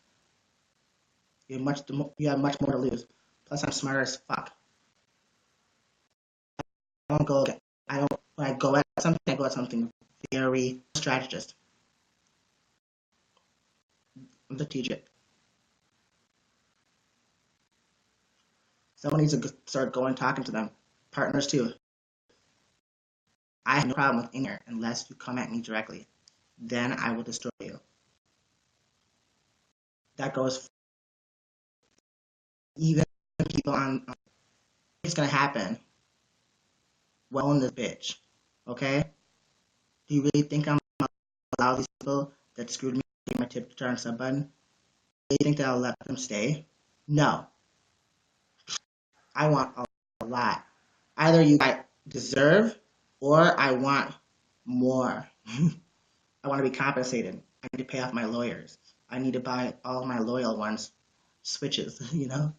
You have much more to lose. Plus, I'm smarter as fuck. When I go at something, I go at something very strategist. I'm strategic. Someone needs to start talking to them. Partners too. I have no problem with in here unless you come at me directly. Then I will destroy you. That goes even people on. It's gonna happen. Well, in this bitch, okay? Do you really think I'm gonna allow these people that screwed me my tip to turn sub button? Do you think that I'll let them stay? No. I want a lot. Either you guys deserve, or I want more. I want to be compensated. I need to pay off my lawyers. I need to buy all my loyal ones switches. You know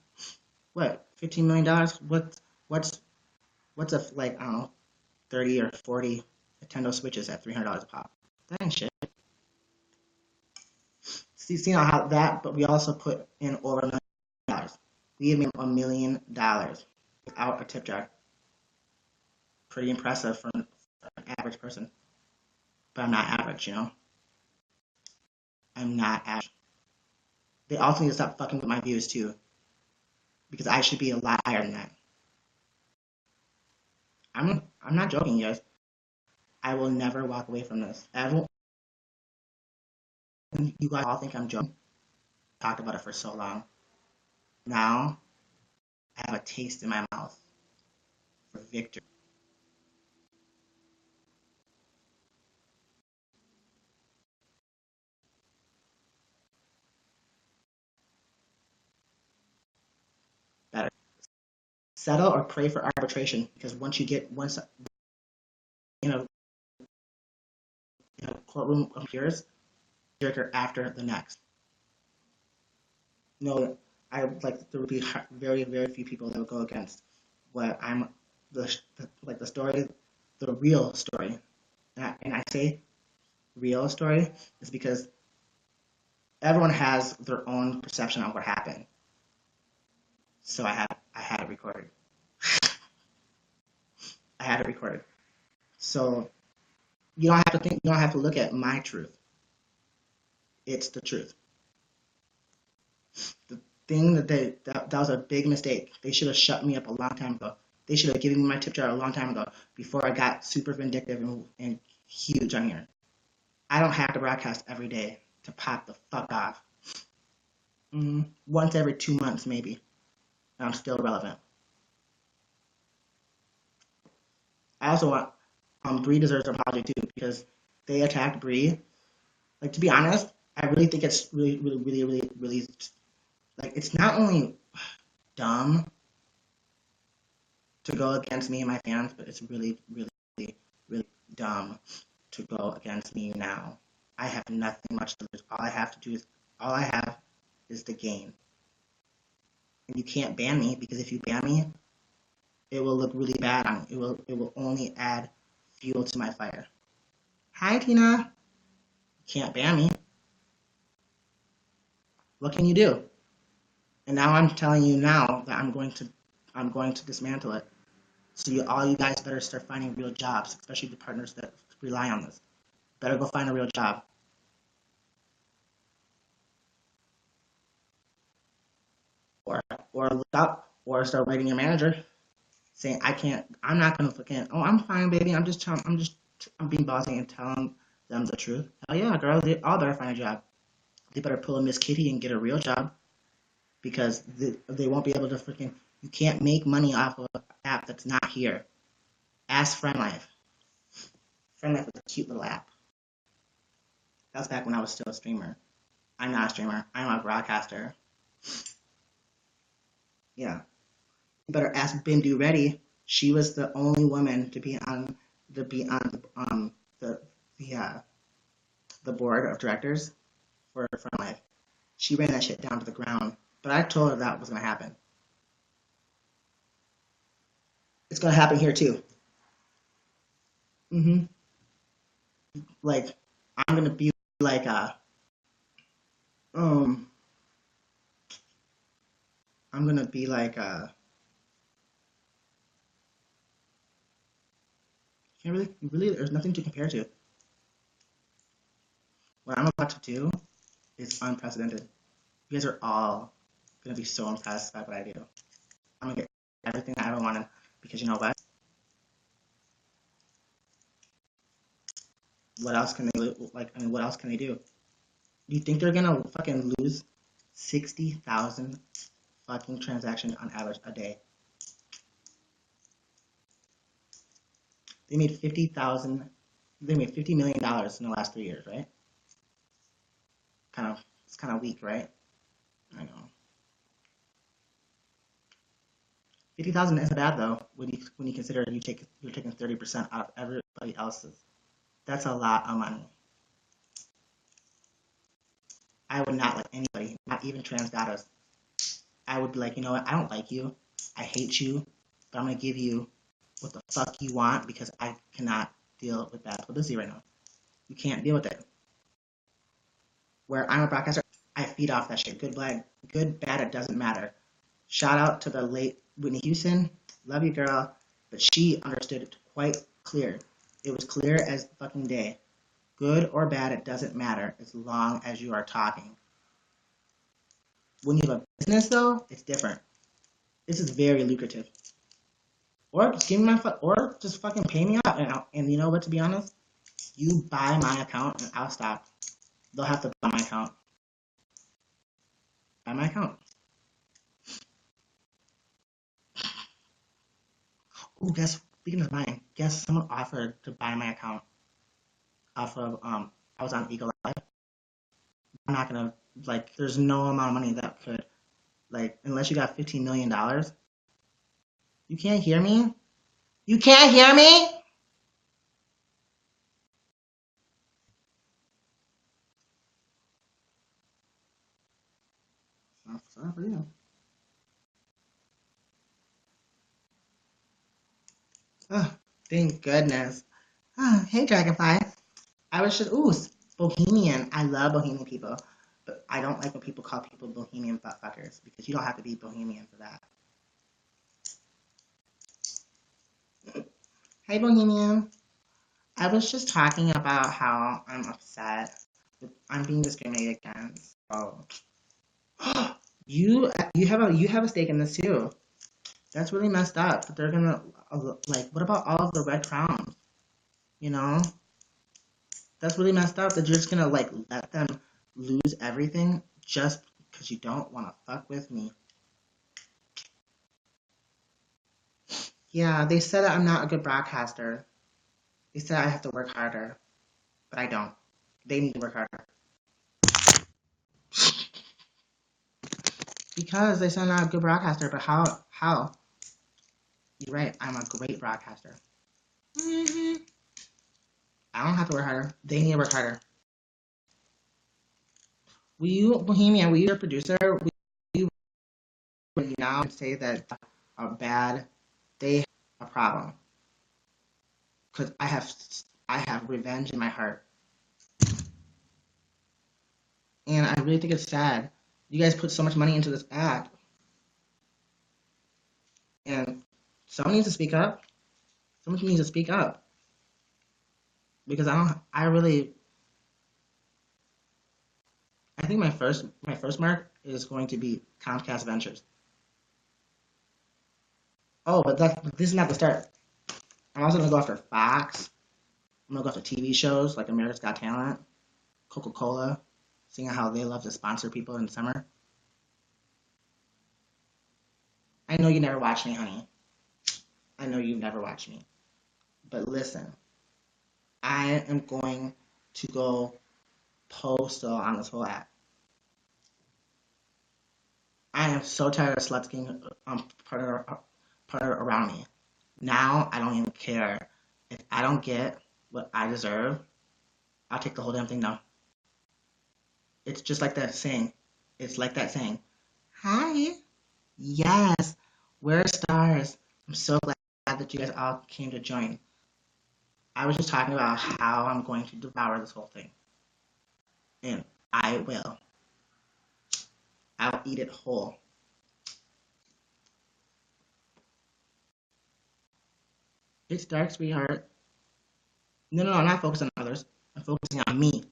what? $15 million. What's a I don't know, 30 or 40 Nintendo Switches at $300 a pop? That ain't shit. See how that? But we also put in over $1 million. We made $1 million without a tip jar. Pretty impressive for an average person. But I'm not average, you know. I'm not average. They also need to stop fucking with my views too, because I should be a lot higher than that. I'm not joking, guys. I will never walk away from this. Everyone, you guys all think I'm joking. I talked about it for so long. Now I have a taste in my mouth for victory. Better settle or pray for arbitration, because once in a, courtroom appears, trigger after the next. No, I would like there would be very very few people that would go against what I'm the story, the real story, and I say real story is because everyone has their own perception of what happened. So I had it recorded. I had it recorded. So you don't have to think. You don't have to look at my truth. It's the truth. The thing that was a big mistake. They should have shut me up a long time ago. They should have given me my tip jar a long time ago before I got super vindictive and huge on here. I don't have to broadcast every day to pop the fuck off. Once every 2 months, maybe. And I'm still relevant. I also want Bree deserves an apology too because they attacked Bree. Like, to be honest, I really think it's really like, it's not only dumb to go against me and my fans, but it's really dumb to go against me now. I have nothing much to lose. All I have is the gain. And you can't ban me because if you ban me, it will look really bad on you. It will only add fuel to my fire. Hi, Tina. You can't ban me. What can you do? And now I'm telling you now that I'm going to dismantle it. So all you guys better start finding real jobs, especially the partners that rely on this. Better go find a real job. Or look up, or start writing your manager saying, I'm not gonna fucking, oh, I'm fine, baby. I'm being bossy and telling them the truth. Hell yeah, girl, they all better find a job. They better pull a Miss Kitty and get a real job because they won't be able to freaking, you can't make money off of an app that's not here. Ask FriendLife. FriendLife was a cute little app. That was back when I was still a streamer. I'm not a streamer. I'm a broadcaster. Yeah. You better ask Bindu Reddy. She was the only woman to be on the the board of directors for FriendLife. She ran that shit down to the ground. But I told her that was gonna happen. It's gonna happen here too. Like, I'm gonna be like um I'm gonna be like can't really there's nothing to compare to. What I'm about to do is unprecedented. You guys are all gonna be so impressed by what I do. I'm gonna get everything I ever wanted because you know what? What else can they what else can they do? Do you think they're gonna fucking lose 60,000 fucking transactions on average a day? They made 50,000. They made $50 million in the last 3 years, right? It's kind of weak, right? I know. 50,000 isn't bad though when you consider you're taking 30% out of everybody else's. That's a lot of money. I would not let anybody, not even trans daughters. I would be like, you know what? I don't like you. I hate you, but I'm gonna give you what the fuck you want because I cannot deal with bad publicity right now. You can't deal with it. Where I'm a broadcaster, I feed off that shit. Good, bad, it doesn't matter. Shout out to the late Whitney Houston. Love you, girl. But she understood it quite clear. It was clear as fucking day. Good or bad, it doesn't matter as long as you are talking. When you have a business, though, it's different. This is very lucrative. Or just give me or just fucking pay me out. And you know what? To be honest, you buy my account and I'll stop. They'll have to buy my account. Buy my account. Oh, speaking of buying, guess someone offered to buy my account off of I was on Eagle Live. I'm not gonna there's no amount of money that could unless you got $15 million. You can't hear me? You can't hear me? Sorry for you. Oh, thank goodness. Oh, hey Dragonfly. I was just bohemian. I love bohemian people. But I don't like when people call people bohemian butt fuckers because you don't have to be bohemian for that. Hi, Bohemian. I was just talking about how I'm upset. I'm being discriminated against. Oh, you have a stake in this too. That's really messed up. They're gonna like. What about all of the red crowns? You know, that's really messed up. That you're just gonna like let them lose everything just because you don't want to fuck with me. Yeah, they said that I'm not a good broadcaster. They said I have to work harder, but I don't. They need to work harder. Because they said I'm not a good broadcaster, but how? How? You're right. I'm a great broadcaster. hmm I don't have to work harder. They need to work harder. Will you, Bohemian? Will you, your producer? Will you now say that are bad? They have a problem because I have revenge in my heart, and I really think it's sad. You guys put so much money into this act, and someone needs to speak up. Someone needs to speak up because I don't. I really. I think my first mark is going to be Comcast Ventures. Oh, but this is not the start. I'm also gonna go after Fox. I'm gonna go after TV shows like America's Got Talent, Coca-Cola, seeing how they love to sponsor people in the summer. I know you never watch me, honey. I know you never watch me. But listen, I am going to go postal on this whole app. I am so tired of sluts getting part around me. Now I don't even care. If I don't get what I deserve, I'll take the whole damn thing down. It's just like that saying. It's like that saying. Hi. Yes. We're stars. I'm so glad that you guys all came to join. I was just talking about how I'm going to devour this whole thing. And I will. I'll eat it whole. It's dark, sweetheart. No, no, no, I'm not focusing on others. I'm focusing on me.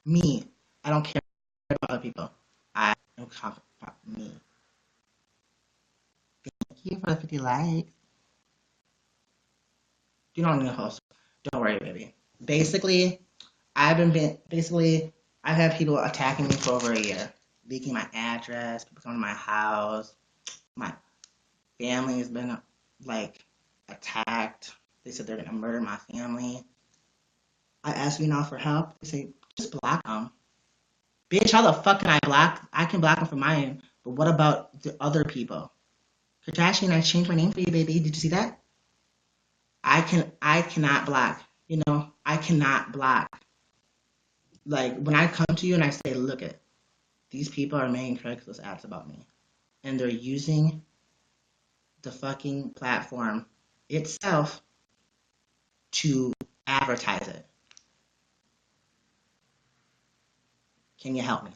Me. I don't care about other people. I am confident about me. Thank you for the 50 likes. You don't need a host. Don't worry, baby. Basically, basically I've had people attacking me for over a year, leaking my address, people coming to my house. My family has been like attacked. They said they're gonna murder my family. I asked YouNow for help. They say just block them. Bitch, how the fuck can I block? I can block them from my end, but what about the other people? Kardashian, I changed my name for you, baby. Did you see that? I cannot block. I cannot block. Like when I come to you and I say, look at these people are making Craigslist ads about me, and they're using the fucking platform itself to advertise it. Can you help me?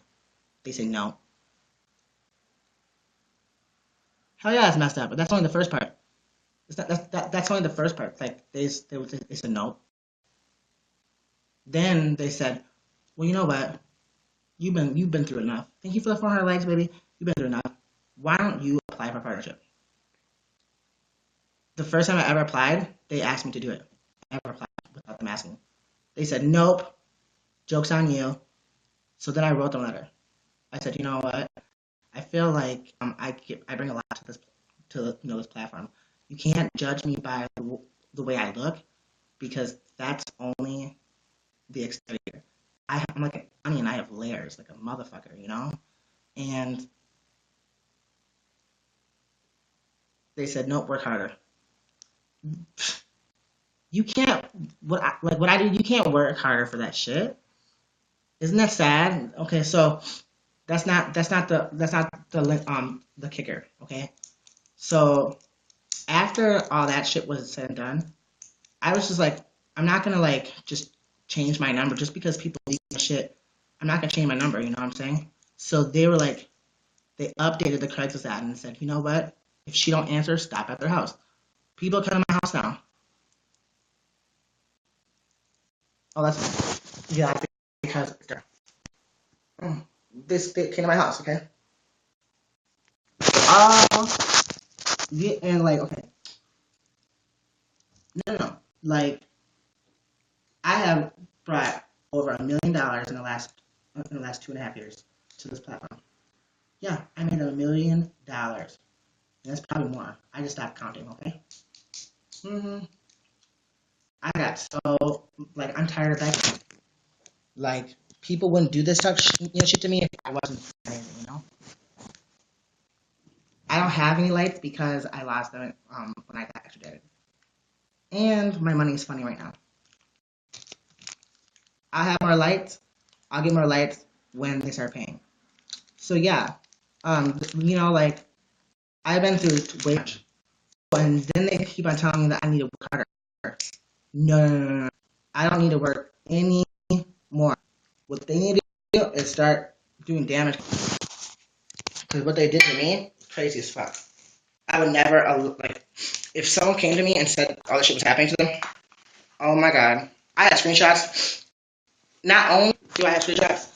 They say no. Hell yeah, it's messed up, but that's only the first part. That's only the first part. Like they said no. Then they said, well, you know what? You've been through enough. Thank you for the 400 likes, baby. You've been through enough. Why don't you apply for a partnership? The first time I ever applied, they asked me to do it. I never applied without them asking. They said nope. Joke's on you. So then I wrote them a letter. I said, you know what? I feel like I bring a lot to this platform. You can't judge me by the way I look because that's only the exterior. I'm like an onion. I have layers, like a motherfucker. And they said, nope, work harder. You can't what I do. You can't work harder for that shit. Isn't that sad? Okay, so that's not the kicker. Okay, so after all that shit was said and done, I was just like, I'm not gonna like just change my number just because people leak my shit. I'm not gonna change my number. You know what I'm saying? So they were like, they updated the Craigslist ad and said, you know what? If she don't answer, stop at their house. People come to my house now. Oh, that's yeah, because this they came to my house, okay? Uh, yeah, and like, okay, no. Like, I have brought over $1 million in the last 2.5 years to this platform. Yeah, I made $1 million. That's probably more. I just stopped counting, okay? I got so like I'm tired of begging. Like people wouldn't do this stuff, shit to me if I wasn't anything. I don't have any lights because I lost them when I got extradited, and my money is funny right now. I have more lights. I'll get more lights when they start paying. So yeah, like I've been through way much, and then they keep on telling me that I need to work harder. No. I don't need to work any more. What they need to do is start doing damage. Because what they did to me, crazy as fuck. I would never, like, if someone came to me and said all this shit was happening to them, oh my god. I have screenshots. Not only do I have screenshots,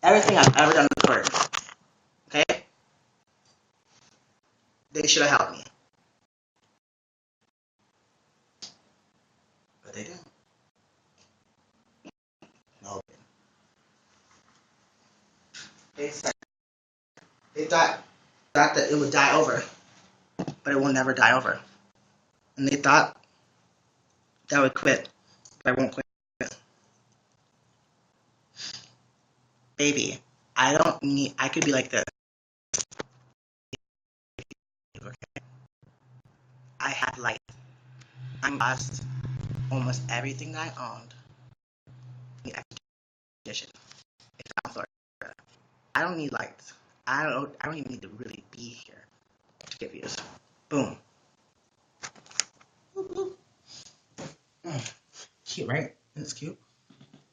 everything I've ever done recorded. Okay? They should have helped me. But they didn't. No. They said, they thought that it would die over, but it will never die over. And they thought that I would quit, but I won't quit. Baby, I could be like this. I had light. I lost almost everything that I owned in the expedition. I don't need lights. I don't even need to really be here to get views. Boom. Cute, right? It's cute.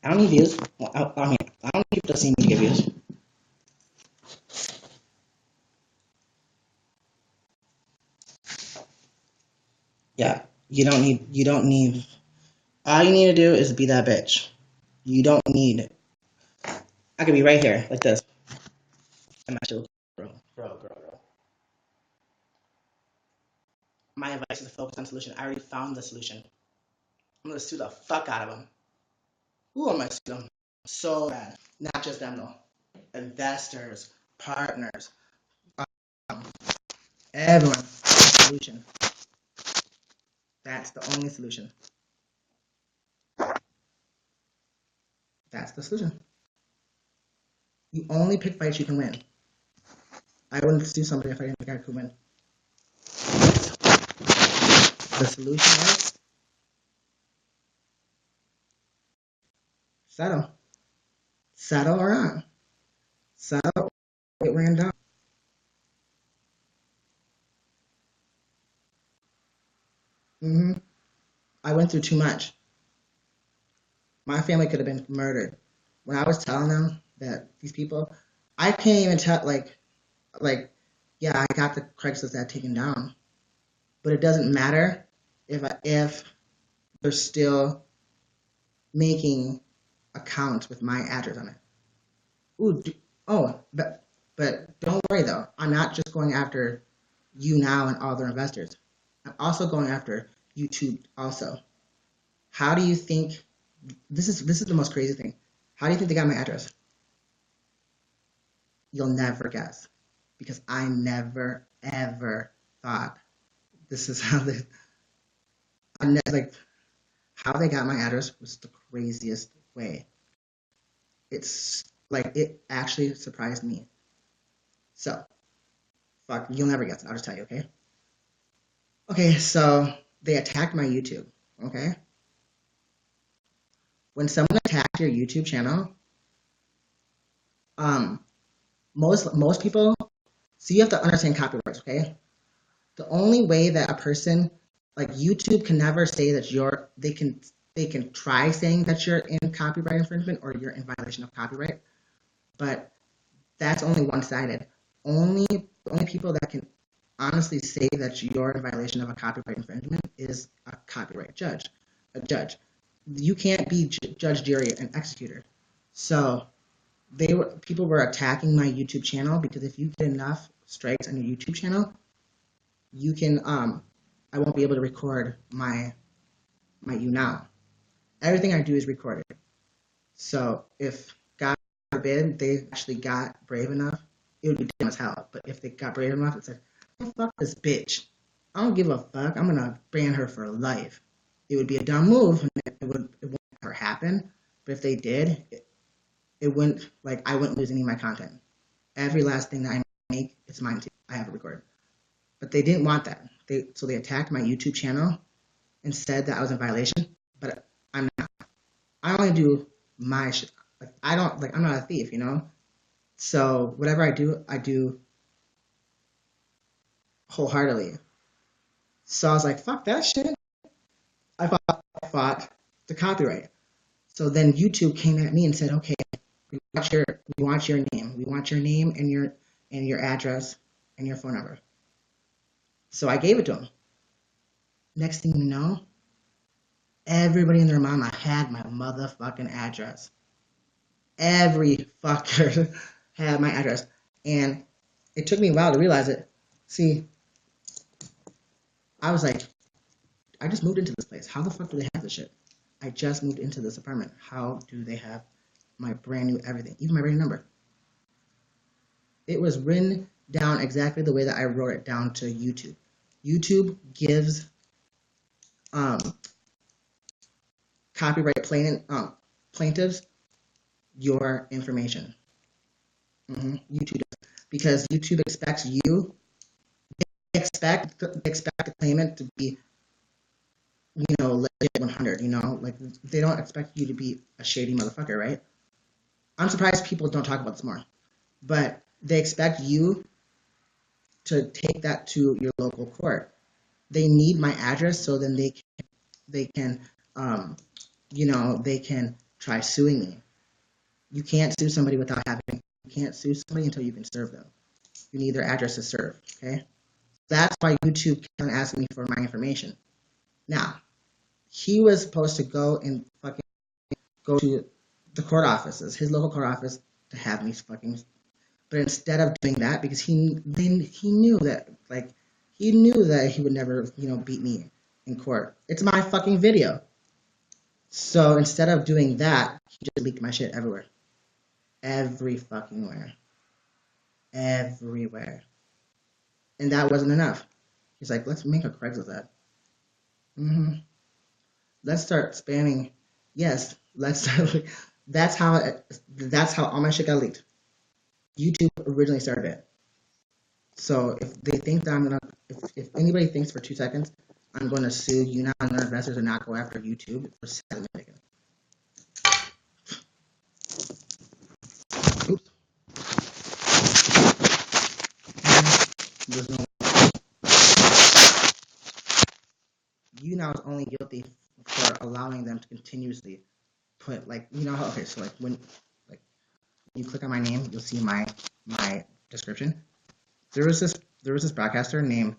I don't need views. I don't need people to see me to get views. Yeah. You don't need all you need to do is be that bitch. You don't need I could be right here, like this. I'm actually girl. My advice is to focus on solution. I already found the solution. I'm gonna sue the fuck out of them. Who am I sue them? So bad. Not just them though. Investors, partners, um, everyone. Solution. That's the only solution. That's the solution. You only pick fights you can win. I wouldn't sue somebody if I didn't think I could win. The solution is settle. Settle or not. Settle or get ran down. Mm-hmm. I went through too much. My family could have been murdered. When I was telling them that these people, I can't even tell, yeah, I got the Craigslist ad taken down, but it doesn't matter if they're still making accounts with my address on it. Ooh, but don't worry though. I'm not just going after YouNow and all their investors. I'm also going after YouTube also. How do you think this is the most crazy thing? How do you think they got my address? You'll never guess. Because I never ever thought this is how they like how they got my address was the craziest way. It's like it actually surprised me. So fuck, you'll never guess it. I'll just tell you, okay? Okay, so they attacked my YouTube. Okay, when someone attacks your YouTube channel, um, most people. So you have to understand copyrights, okay? The only way that a person like YouTube can never say that they can try saying that you're in copyright infringement or you're in violation of copyright, but that's only one sided. Only people that can honestly say that you're in violation of a copyright infringement is a copyright judge, a judge. You can't be judge, jury, and executor. So people were attacking my YouTube channel because if you get enough strikes on your YouTube channel, you can I won't be able to record my YouNow. Everything I do is recorded. So if God forbid they actually got brave enough, it would be dumb as hell. But if they got brave enough and said, oh, fuck this bitch, I don't give a fuck, I'm gonna ban her for life. It would be a dumb move, and it wouldn't ever happen. But if they did, it wouldn't, like, I wouldn't lose any of my content. Every last thing that I make, it's mine too. I have it recorded. But they didn't want that. So they attacked my YouTube channel and said that I was in violation. But I'm not. I only do my shit. Like, I'm not a thief, you know? So whatever I do wholeheartedly. So I was like, fuck that shit. I fought the copyright. So then YouTube came at me and said, okay, we want your name. We want your name and your address and your phone number. So I gave it to them. Next thing you know, everybody and their mama had my motherfucking address. Every fucker had my address. And it took me a while to realize it. See, I was like, I just moved into this place. How the fuck do they have this shit? I just moved into this apartment. How do they have my brand new everything? Even my brand new number. It was written down exactly the way that I wrote it down to YouTube. YouTube gives copyright plaintiffs your information. YouTube does. Because YouTube expects you, they expect the claimant to be, legit 100, like they don't expect you to be a shady motherfucker, right? I'm surprised people don't talk about this more, but they expect you to take that to your local court. They need my address so then they can they can try suing me. You can't sue somebody without having. You can't sue somebody until you can serve them. You need their address to serve. Okay, that's why YouTube kept asking me for my information. Now, he was supposed to go and fucking go to the court offices, his local court office, to have me fucking. But instead of doing that, because he knew that he would never beat me in court. It's my fucking video. So instead of doing that, he just leaked my shit everywhere. Every fucking where. Everywhere. And that wasn't enough. He's like, let's make a Craigslist ad. Let's start spamming. Yes, let's start. That's how all my shit got leaked. YouTube originally started it. So if they think that if anybody thinks for 2 seconds I'm going to sue YouNow and their investors and not go after YouTube, they're sadly mistaken. Oops. There's no. YouNow is only guilty for allowing them to continuously put okay, so when you click on my name, you'll see my description. There was this broadcaster named,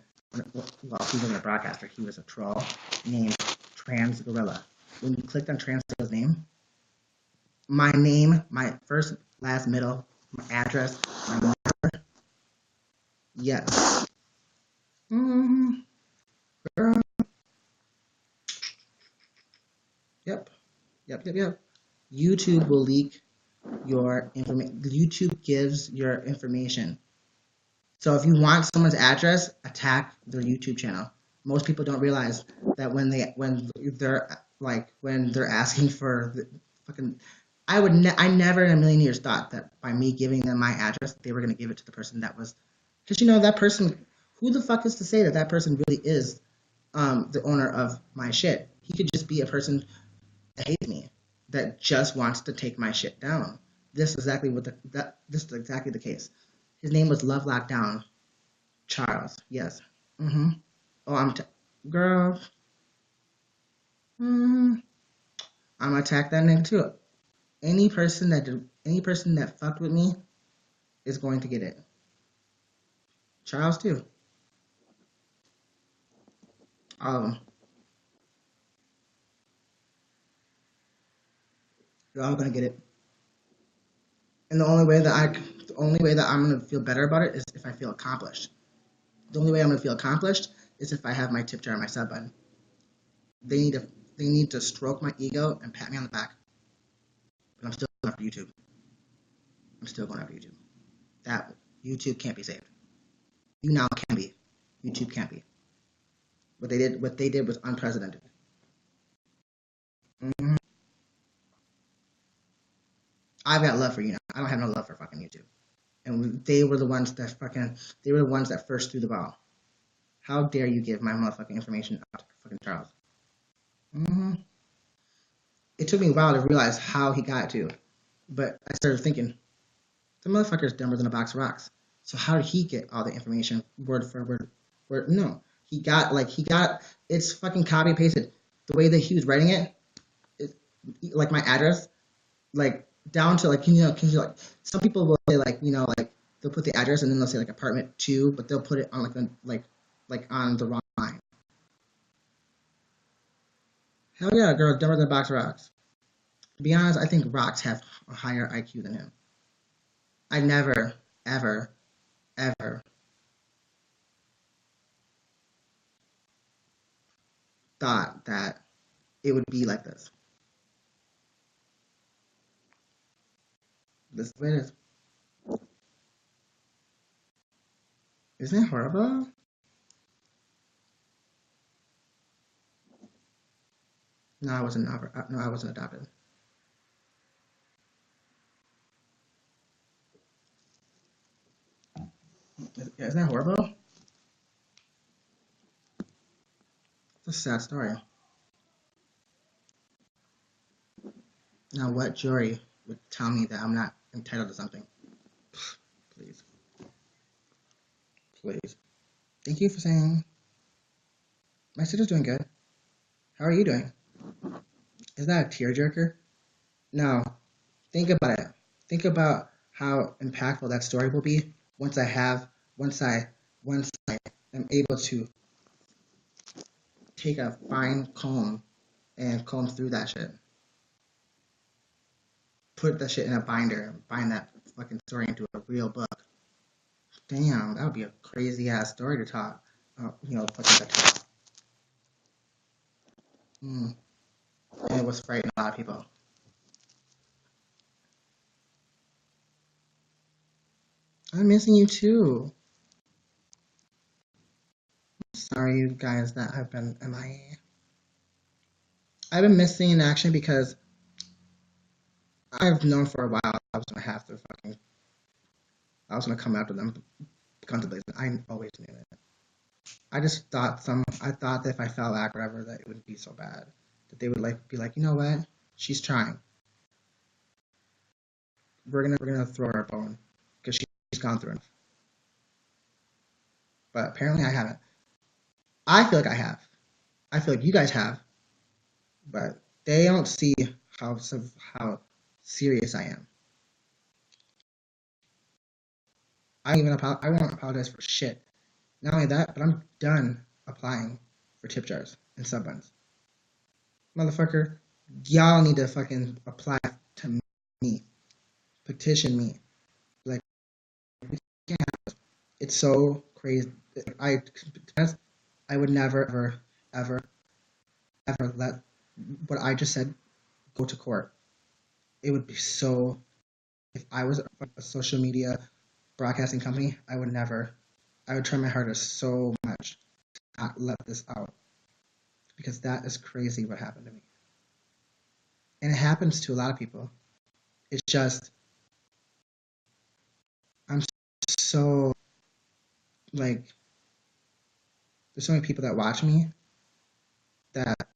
well, he wasn't a broadcaster, he was a troll named Trans Gorilla. When you clicked on Trans Gorilla's name, my name, my first, last, middle, my address, my number, yes. Girl. Yep. YouTube will leak your information. YouTube gives your information. So if you want someone's address, attack their YouTube channel. Most people don't realize that when they're asking for the fucking, I never in a million years thought that by me giving them my address, they were gonna give it to the person that was, because that person, who the fuck is to say that person really is the owner of my shit? He could just be a person that hates me, that just wants to take my shit down. This is exactly the case. His name was Love Lockdown Charles. Yes. Oh, girl. I'm gonna attack that nigga too. Any person that fucked with me is going to get it. Charles too. All of them. You're all gonna get it. And the only way that I'm gonna feel better about it is if I feel accomplished. The only way I'm gonna feel accomplished is if I have my tip jar and my sub button. They need to they need to stroke my ego and pat me on the back. But I'm still going after YouTube. I'm still going after YouTube. That YouTube can't be saved. YouNow can be. YouTube can't be. What they did was unprecedented. Mm-hmm. I've got love for YouNow. I don't have no love for fucking YouTube. And they were the ones that first threw the ball. How dare you give my motherfucking information out to fucking Charles? Mm-hmm. It took me a while to realize how he got it to, but I started thinking, the motherfucker's dumber than a box of rocks. So how did he get all the information word for word? No, he got it's fucking copy pasted. The way that he was writing it, like my address, like down to like can you like some people will say like like they'll put the address and then they'll say like apartment 2, but they'll put it on like on the wrong line. Hell yeah, girl, dumber than a box of rocks. To be honest, I think rocks have a higher IQ than him. I never, ever, ever thought that it would be like this. This way it is. Isn't it horrible? No, I wasn't. No, I wasn't adopted. Isn't that horrible? It's a sad story. Now, what jury would tell me that I'm not entitled to something? Please, please. Thank you for saying. My sister's doing good. How are you doing? Is that a tearjerker? No. Think about it. Think about how impactful that story will be once I am able to take a fine comb and comb through that shit. Put that shit in a binder and bind that fucking story into a real book. Damn, that would be a crazy ass story to talk. Fucking that. And it was frightening a lot of people. I'm missing you too. Sorry, you guys that have been MIA. I've been missing in action because I've known for a while I was gonna have to I was gonna come after them, guns blazing. I always knew it. I thought that if I fell back, whatever, that it wouldn't be so bad. That they would be like, you know what? She's trying. We're gonna throw her a bone because she's gone through enough. But apparently I haven't. I feel like I have. I feel like you guys have, but they don't see how serious I am. I won't apologize for shit. Not only that, but I'm done applying for tip jars and sub buns. Motherfucker, y'all need to fucking apply to me. Petition me. Like, it's so crazy. I would never, ever, ever, ever let what I just said go to court. It would be so. If I was a social media broadcasting company, I would never. I would try my hardest so much to not let this out because that is crazy what happened to me, and it happens to a lot of people. It's just I'm so like there's so many people that watch me that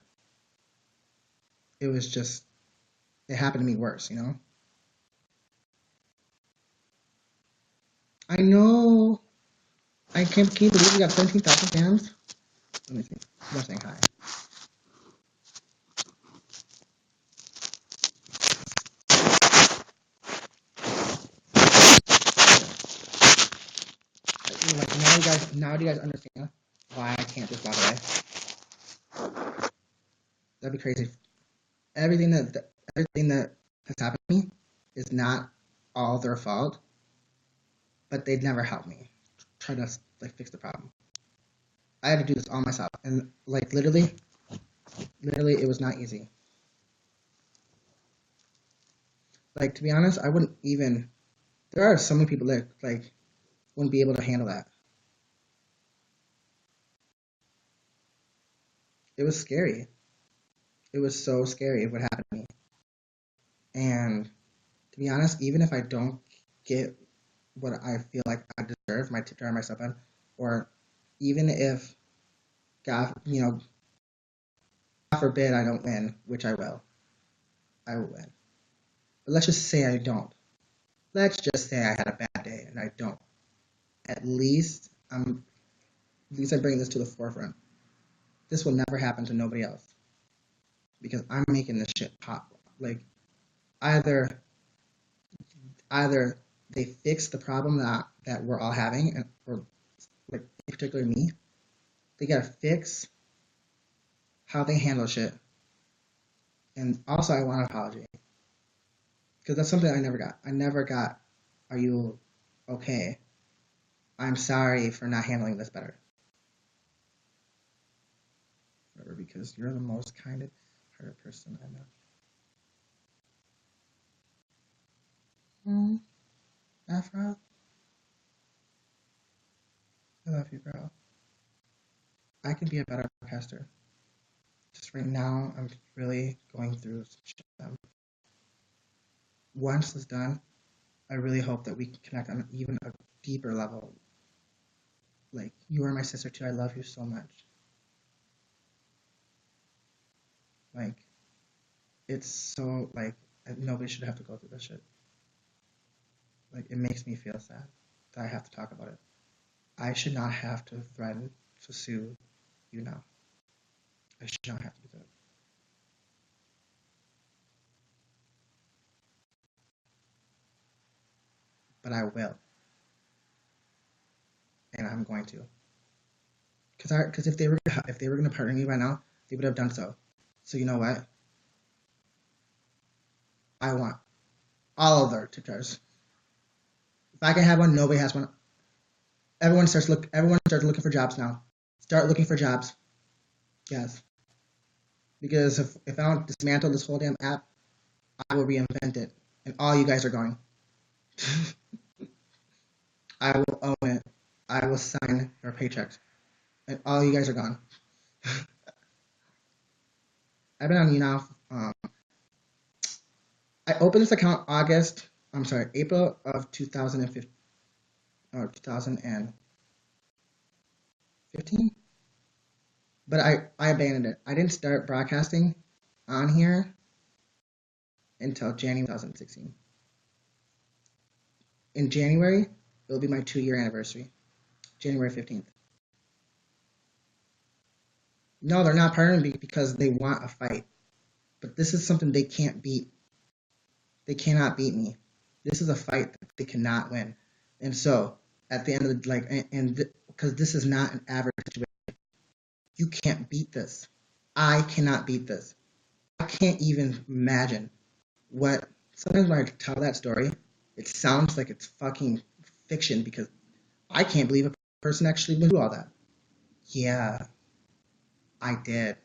it was just it happened to me worse, you know. I know. Can you believe we got 17,000 fans? Let me see. I'm saying hi. Like now do you guys understand why I can't just walk away? That'd be crazy. Everything that has happened to me is not all their fault, but they'd never help me try to like fix the problem. I had to do this all myself, and like literally, it was not easy. Like to be honest, I wouldn't even. There are so many people that like wouldn't be able to handle that. It was scary. It was so scary what happened to me. And to be honest, even if I don't get what I feel like I deserve, my tip jar myself on, or even if God forbid I don't win, which I will win. But let's just say I don't. Let's just say I had a bad day and I don't. At least I bring this to the forefront. This will never happen to nobody else because I'm making this shit pop. Like either either they fix the problem that we're all having, and or like in particular me, they gotta fix how they handle shit. And also, I want an apology because that's something I never got. I never got. Are you okay? I'm sorry for not handling this better. Whatever, because you're the most kind-hearted person I know. Afro, I love you, bro. I can be a better podcaster. Just right now, I'm really going through some shit. Once it's done, I really hope that we can connect on even a deeper level. Like, you are my sister too. I love you so much. Like, it's so, like, nobody should have to go through this shit. Like, it makes me feel sad that I have to talk about it. I should not have to threaten to sue YouNow. I should not have to do that. But I will. And I'm going to. Because if they were gonna partner me right now, they would have done so. So you know what? I want all of their tip jars. If I can have one, nobody has one. Everyone starts looking for jobs now. Start looking for jobs. Yes. Because if I don't dismantle this whole damn app, I will reinvent it. And all you guys are going. I will own it. I will sign your paychecks. And all you guys are gone. I've been on YouNow. I opened this account April of 2015 or 2015. But I abandoned it. I didn't start broadcasting on here until January 2016. In January, it'll be my 2-year anniversary. January 15th. No, they're not partnering me because they want a fight. But this is something they can't beat. They cannot beat me. This is a fight that they cannot win. And so, at the end of the, because this is not an average situation, you can't beat this. I cannot beat this. I can't even imagine what. Sometimes when I tell that story, it sounds like it's fucking fiction because I can't believe a person actually went through all that. Yeah, I did.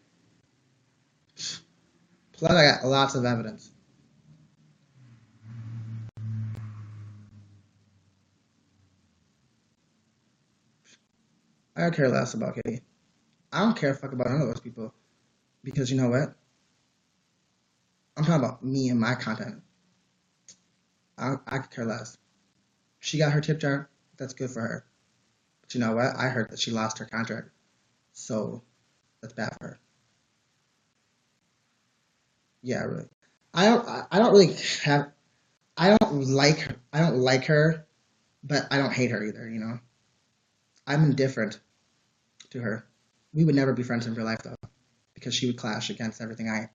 Plus, I got lots of evidence. I care less about Katie. I don't care a fuck about none of those people because you know what? I'm talking about me and my content. I could care less. She got her tip jar. That's good for her. But you know what? I heard that she lost her contract. So that's bad for her. Yeah, really. I don't really have. I don't like her, but I don't hate her either. You know. I'm indifferent to her. We would never be friends in real life though, because she would clash against everything I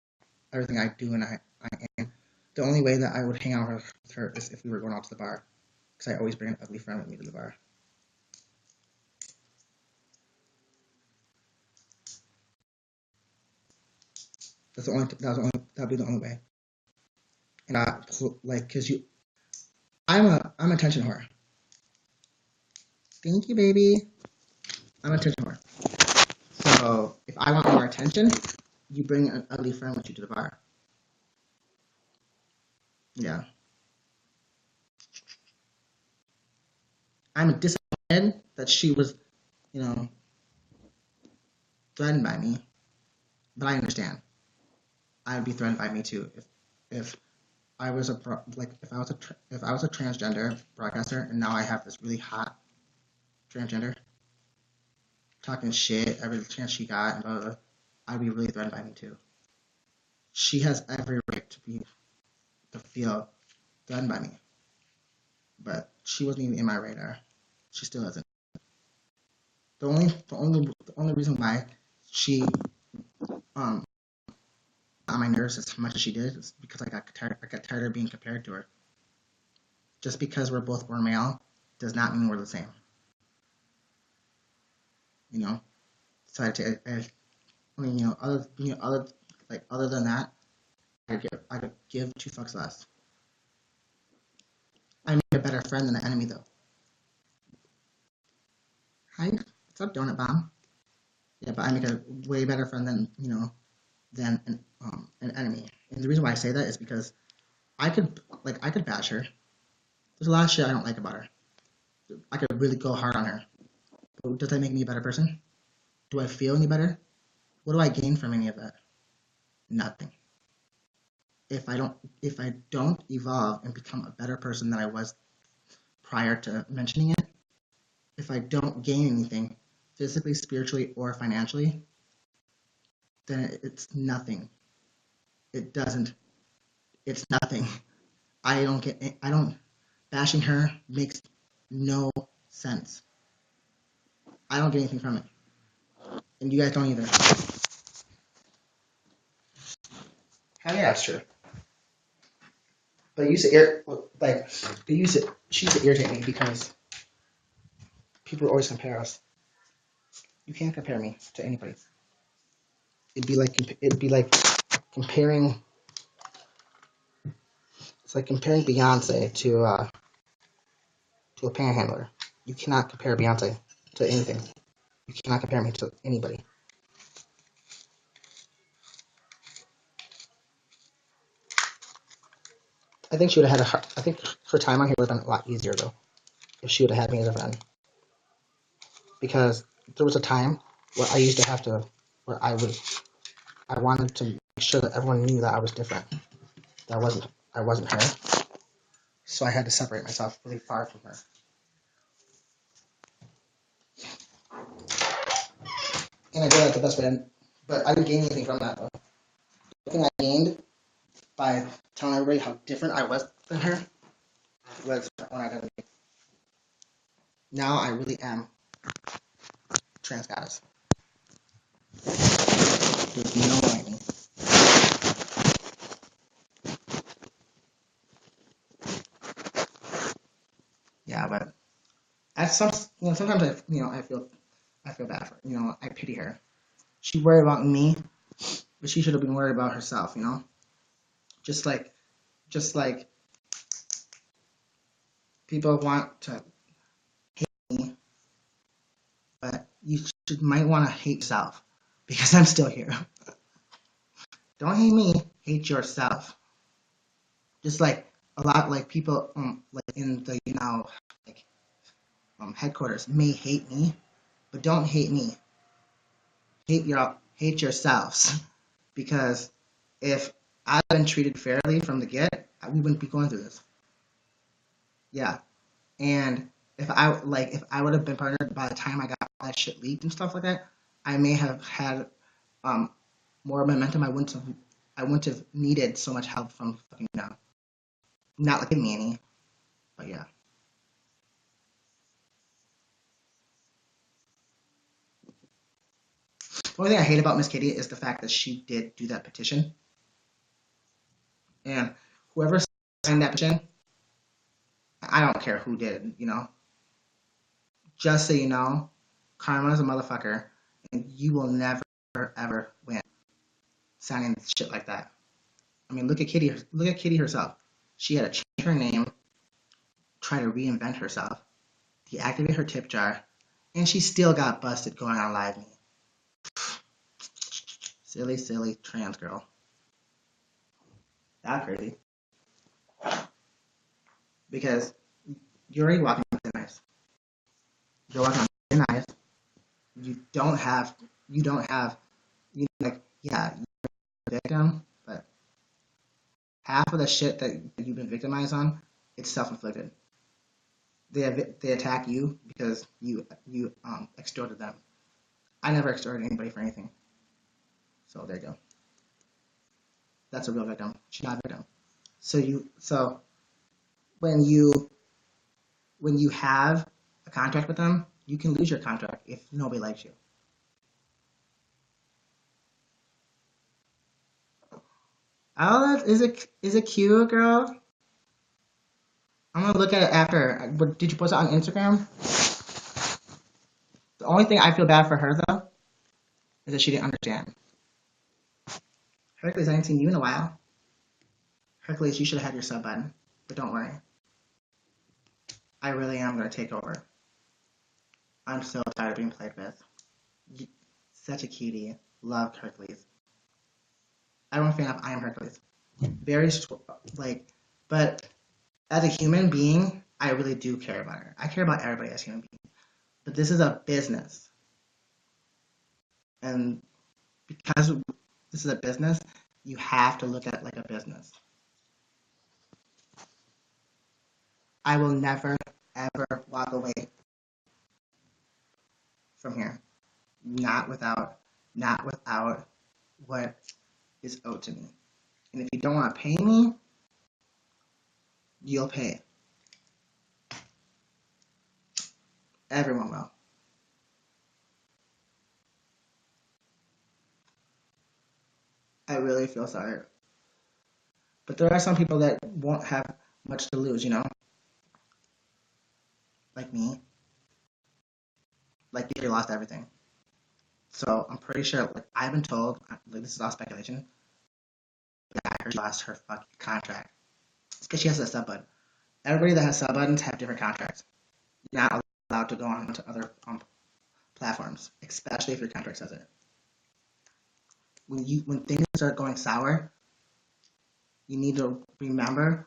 do and I am. The only way that I would hang out with her is if we were going out to the bar, because I always bring an ugly friend with me to the bar. That'd be the only way. And cause I'm attention whore. Thank you, baby. I'm attention whore. So if I want more attention, you bring an ugly friend with you to the bar. Yeah. I'm disappointed that she was, threatened by me, but I understand. I would be threatened by me too if I was if I was a transgender broadcaster and now I have this really hot transgender talking shit every chance she got and blah, blah, blah, I'd be really threatened by me too. She has every right to feel threatened by me, but she wasn't even in my radar. She still isn't. The only reason why she on my nerves as much as she did is because I got tired of being compared to her. Just because we're both born male does not mean we're the same. So other than that, I could give two fucks less. I make a better friend than an enemy, though. Hi, what's up, Donut Bomb? Yeah, but I make a way better friend than an enemy. And the reason why I say that is because I could bash her. There's a lot of shit I don't like about her. I could really go hard on her. But does that make me a better person? Do I feel any better? What do I gain from any of that? Nothing. If I don't evolve and become a better person than I was prior to mentioning it, if I don't gain anything physically, spiritually, or financially, then it's nothing. It doesn't. It's nothing. I don't. Bashing her makes no sense. I don't get anything from it, and you guys don't either. Hell yeah, that's true. But she used to irritate me because people always compare us. You can't compare me to anybody. It'd be like comparing. It's like comparing Beyonce to a panhandler. You cannot compare Beyonce to anything. You cannot compare me to anybody. I think she would have had I think her time on here would have been a lot easier though if she would have had me as a friend. Because there was a time where I used to have to where I wanted to make sure that everyone knew that I was different. That I wasn't her. So I had to separate myself really far from her. And I did that the best way. But I didn't gain anything from that though. The thing I gained by telling everybody how different I was than her was when I got now I really am trans goddess. There's no lighting. Yeah, but at sometimes I feel bad for her. I pity her. She worried about me, but she should have been worried about herself. Just like people want to hate me, but you might want to hate yourself because I'm still here. Don't hate me, hate yourself. Just like a lot like people like in the like headquarters may hate me, but don't hate me. Hate yourselves because if I'd been treated fairly from the get, we wouldn't be going through this. Yeah, and if I would have been partnered by the time I got all that shit leaked and stuff like that, I may have had um, more momentum. I wouldn't have needed so much help from fucking now. Not like me any, but yeah. The only thing I hate about Miss Katie is the fact that she did do that petition, and whoever signed that petition, I don't care who did. Just so you know, Karma's a motherfucker, and you will never ever win. signing shit like that. I mean, look at Kitty. Look at Kitty herself. She had to change her name, try to reinvent herself, deactivate her tip jar, and she still got busted going on Live Me. Silly, silly trans girl. That's crazy. Because you're already walking on thin ice. You're walking on thin ice. You don't have, like, yeah, you're a victim, but half of the shit that you've been victimized on, it's self-inflicted. They attack you because you extorted them. I never extorted anybody for anything. So there you go. That's a real victim. She's not a victim. So when you have a contract with them, you can lose your contract if nobody likes you. Oh, is it cute, girl? I'm gonna look at it after. Did you post it on Instagram? The only thing I feel bad for her though is that she didn't understand. Hercules, I haven't seen you in a while. Hercules, you should have had your sub button, but don't worry. I really am gonna take over. I'm so tired of being played with. Such a cutie. Love Hercules. I'm a fan of I Am Hercules. Very like, but as a human being, I really do care about her. I care about everybody as human beings. But this is a business. And because this is a business, you have to look at it like a business. I will never, ever walk away from here. Not without what is owed to me. And if you don't want to pay me, you'll pay. Everyone will. I really feel sorry. But there are some people that won't have much to lose, like me. Like you lost everything. So I'm pretty sure, like I've been told, like this is all speculation, that I heard she lost her fucking contract. It's because she has a sub button. Everybody that has sub buttons have different contracts. You're not allowed to go on to other platforms, especially if your contract says it. When things start going sour, you need to remember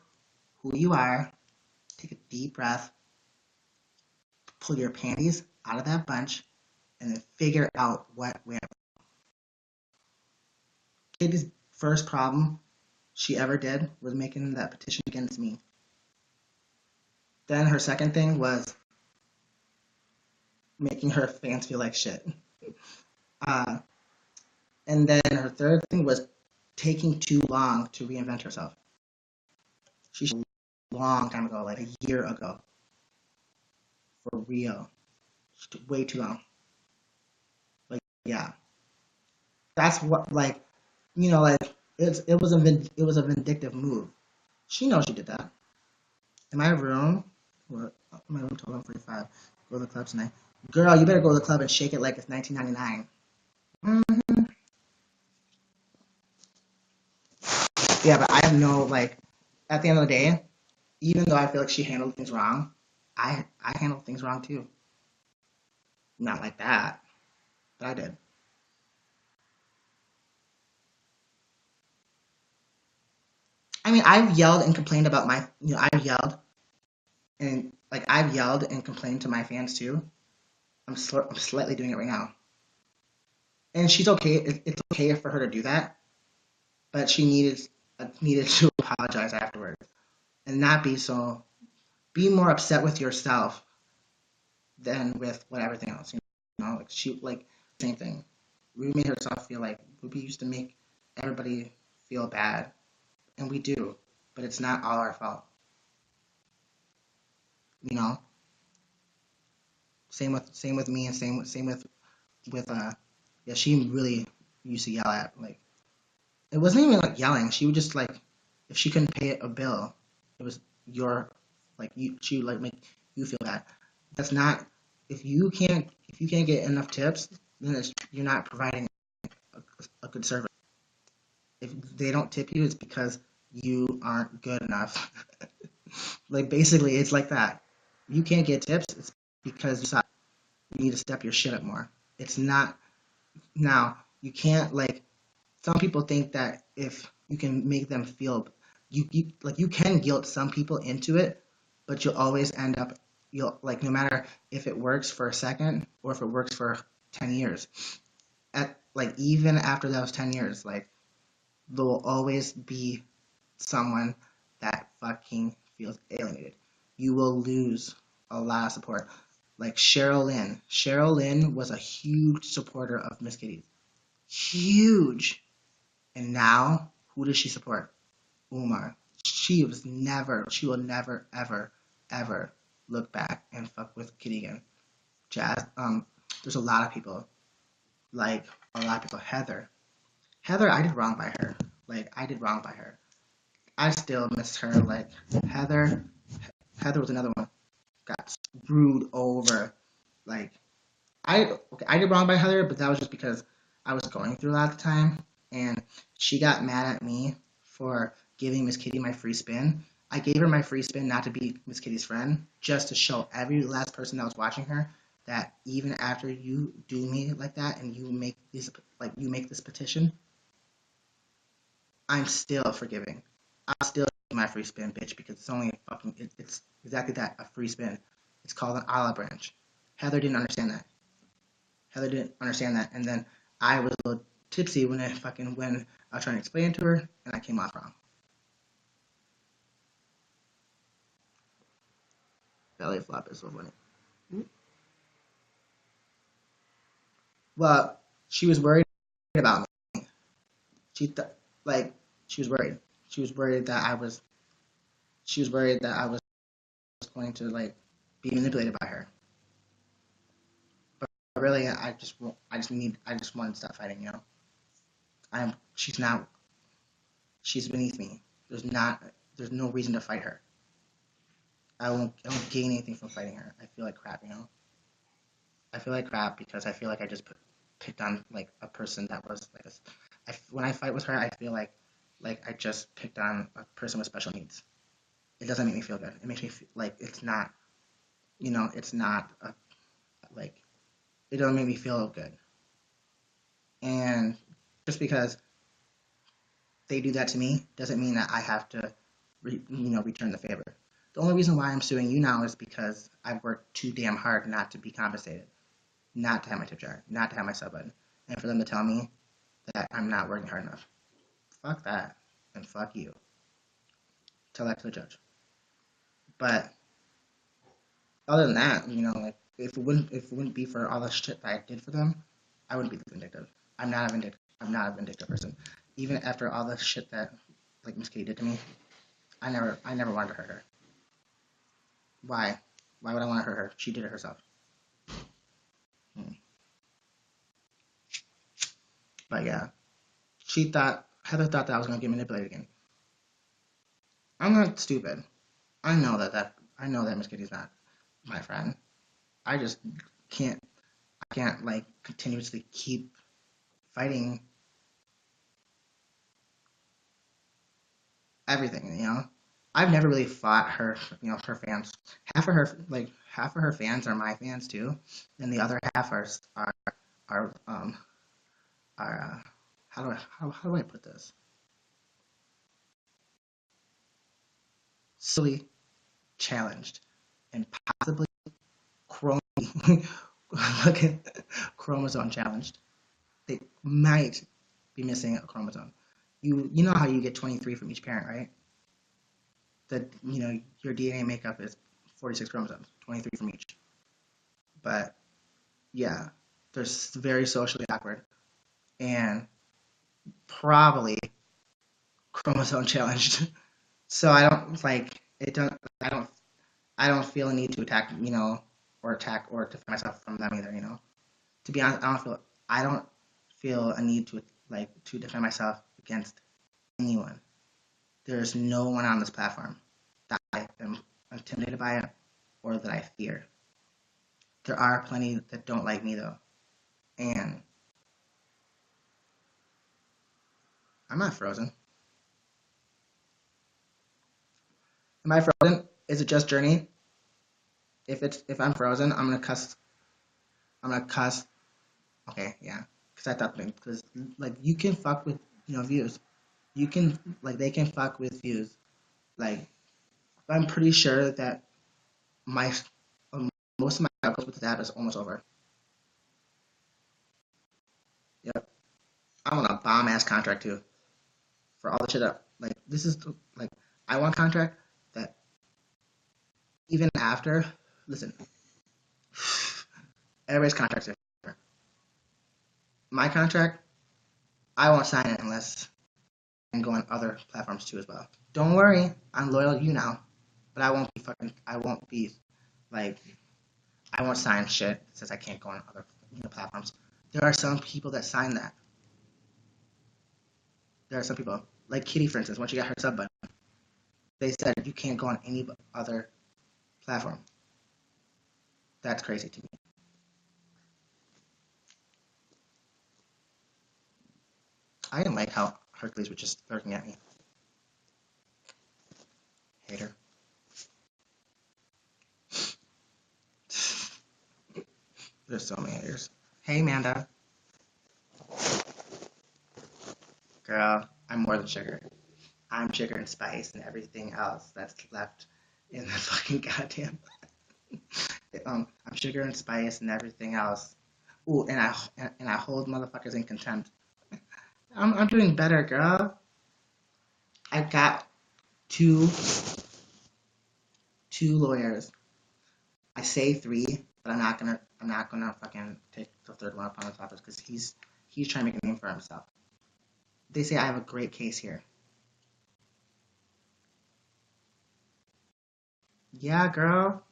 who you are, take a deep breath, pull your panties out of that bunch, and then figure out what way. Katie's first problem she ever did was making that petition against me. Then her second thing was making her fans feel like shit. Uh, and then her third thing was taking too long to reinvent herself. She should a long time ago, like a year ago. For real. Way too long. Like, yeah. That's what, like, like, it was a vindictive move. She knows she did that. In my room, my room told 45. Go to the club tonight. Girl, you better go to the club and shake it like it's 1999. Mm-hmm. Yeah, but I have no, like, at the end of the day, even though I feel like she handled things wrong, I handled things wrong too. Not like that, but I did. I mean, I've yelled and complained about I've yelled and complained to my fans too. I'm slightly doing it right now. And she's okay. It's okay for her to do that, but she needed to apologize afterwards and not be more upset with yourself than with everything else. Like same thing. Ruby made herself feel like Ruby used to make everybody feel bad, and we do, but it's not all our fault. You know. Same with me, and same with yeah. She really used to yell at, like, it wasn't even like yelling. She would just, like, if she couldn't pay a bill, it was your, like, she would, like, make you feel bad. That's not, if you can't get enough tips, then you're not providing a good service. If they don't tip you, it's because you aren't good enough. Like basically, it's like that. You can't get tips. It's because you suck. You need to step your shit up more. It's not now. You can't like. Some people think that if you can make them feel, you can guilt some people into it, but you'll always end up you'll like no matter if it works for a second or if it works for 10 years. At like even after those 10 years, like there will always be someone that fucking feels alienated. You will lose a lot of support. Like Cheryl Lynn. Cheryl Lynn was a huge supporter of Miss Kitty. Huge. And now, who does she support? Umar. She will never, ever, ever look back and fuck with Kitty again. Jazz, there's a lot of people, like, a lot of people. Heather, I did wrong by her. Like, I did wrong by her. I still miss her. Like, Heather, Heather was another one. Got screwed over. Like, I did wrong by Heather, but that was just because I was going through a lot at the time, and she got mad at me for giving Miss Kitty my free spin. I gave her my free spin not to be Miss Kitty's friend, just to show every last person that was watching her that even after you do me like that and you make this petition, I'm still forgiving. I'll still give my free spin, bitch, because it's only a fucking it's exactly that, a free spin. It's called an olive branch. Heather didn't understand that. Heather didn't understand that, and then I was a little tipsy when I was trying to explain it to her, and I came off wrong. Belly flop is so funny. Well, she was worried about me. She th- like she was worried. She was worried that I was. She was worried that I was going to like be manipulated by her. But really, I just wanted to stop fighting. You know, I'm. She's not. She's beneath me. There's not. There's no reason to fight her. I won't gain anything from fighting her. I feel like crap. You know. I feel like crap because I feel like I just picked on like a person that was like when I fight with her, I feel like I just picked on a person with special needs. It doesn't make me feel good. It makes me feel like it's not, it's not like it doesn't make me feel good. And just because they do that to me doesn't mean that I have to, return the favor. The only reason why I'm suing you now is because I've worked too damn hard not to be compensated, not to have my tip jar, not to have my sub button, and for them to tell me that I'm not working hard enough. Fuck that, and fuck you. Tell that to the judge. But other than that, like if it wouldn't be for all the shit that I did for them, I wouldn't be this vindictive. I'm not a vindictive person. Even after all the shit that like Miss Kitty did to me, I never wanted to hurt her. Why? Why would I want to hurt her? She did it herself. Hmm. But yeah, Heather thought that I was gonna get manipulated again. I'm not stupid. I know that Miss Kitty's not my friend. I just can't I can't like continuously keep fighting everything, I've never really fought her, her fans. Half of her fans are my fans too, and the other half are are how do I put this? Silly challenged and possibly chrome look at chromosome challenged. They might be missing a chromosome. You know how you get 23 from each parent, right? That your DNA makeup is 46 chromosomes, 23 from each. But yeah, they're very socially awkward and probably chromosome challenged. So I don't like it. I don't feel a need to attack, or defend myself from them either. To be honest, I don't feel a need to defend myself against anyone. There's no one on this platform that I am intimidated by it or that I fear. There are plenty that don't like me though, and I'm not frozen. Am I frozen? Is it just Journey? If I'm frozen, I'm gonna cuss. I'm gonna cuss. Okay, yeah. Because I thought because like you can fuck with views. You can like they can fuck with views. Like I'm pretty sure that my most of my outcomes with that is almost over. Yep. I want a bomb ass contract too for all the shit up. Like this is like I want a contract that even after listen, everybody's contracts are different. My contract, I won't sign it unless I can go on other platforms too as well. Don't worry, I'm loyal to YouNow, but I won't be like I won't sign shit that says I can't go on other platforms. There are some people that sign that. There are some people like Kitty, for instance. Once she got her sub button, they said you can't go on any other platform. That's crazy to me. I didn't like how Hercules was just lurking at me. Hater. There's so many haters. Hey, Amanda. Girl, I'm more than sugar. I'm sugar and spice and everything else that's left in the fucking goddamn. I'm sugar and spice and everything else. Ooh, and I hold motherfuckers in contempt. I'm doing better, girl. I've got two lawyers. I say three, but I'm not gonna fucking take the third one upon his office because he's trying to make a name for himself. They say I have a great case here. Yeah, girl.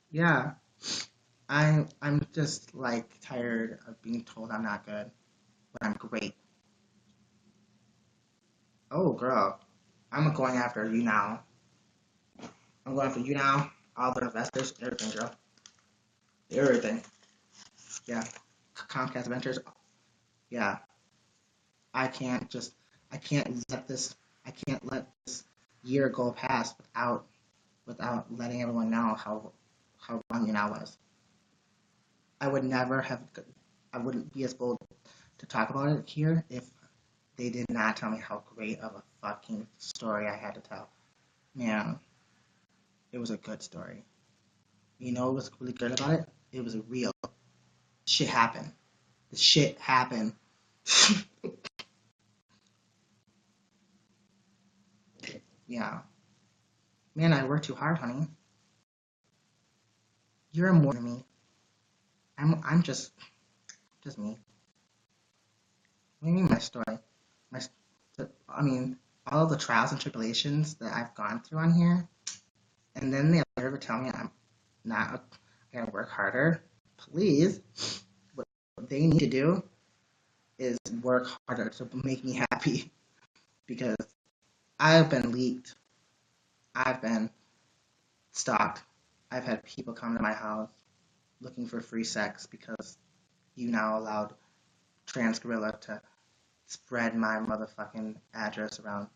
Yeah. I'm just like tired of being told I'm not good, but I'm great. Oh, girl. I'm going after you now. I'm going for you now. All the investors, everything, girl. Everything. Yeah. Comcast Ventures. Yeah. I can't just. I can't let this. I can't let this year go past without letting everyone know how wrong YouNow was. I would never have. I wouldn't be as bold to talk about it here if they did not tell me how great of a fucking story I had to tell. Man, it was a good story. You know what was really good about it? It was real. Shit happened. The shit happened. Yeah. Man, I worked too hard, honey. You're more than me. I'm just me. What do you mean my story? My I mean all of the trials and tribulations that I've gone through on here, and then they ever tell me I'm not gonna work harder. Please, what they need to do is work harder to make me happy because I've been leaked. I've been stalked. I've had people come to my house looking for free sex because you now allowed Trans Gorilla to spread my motherfucking address around.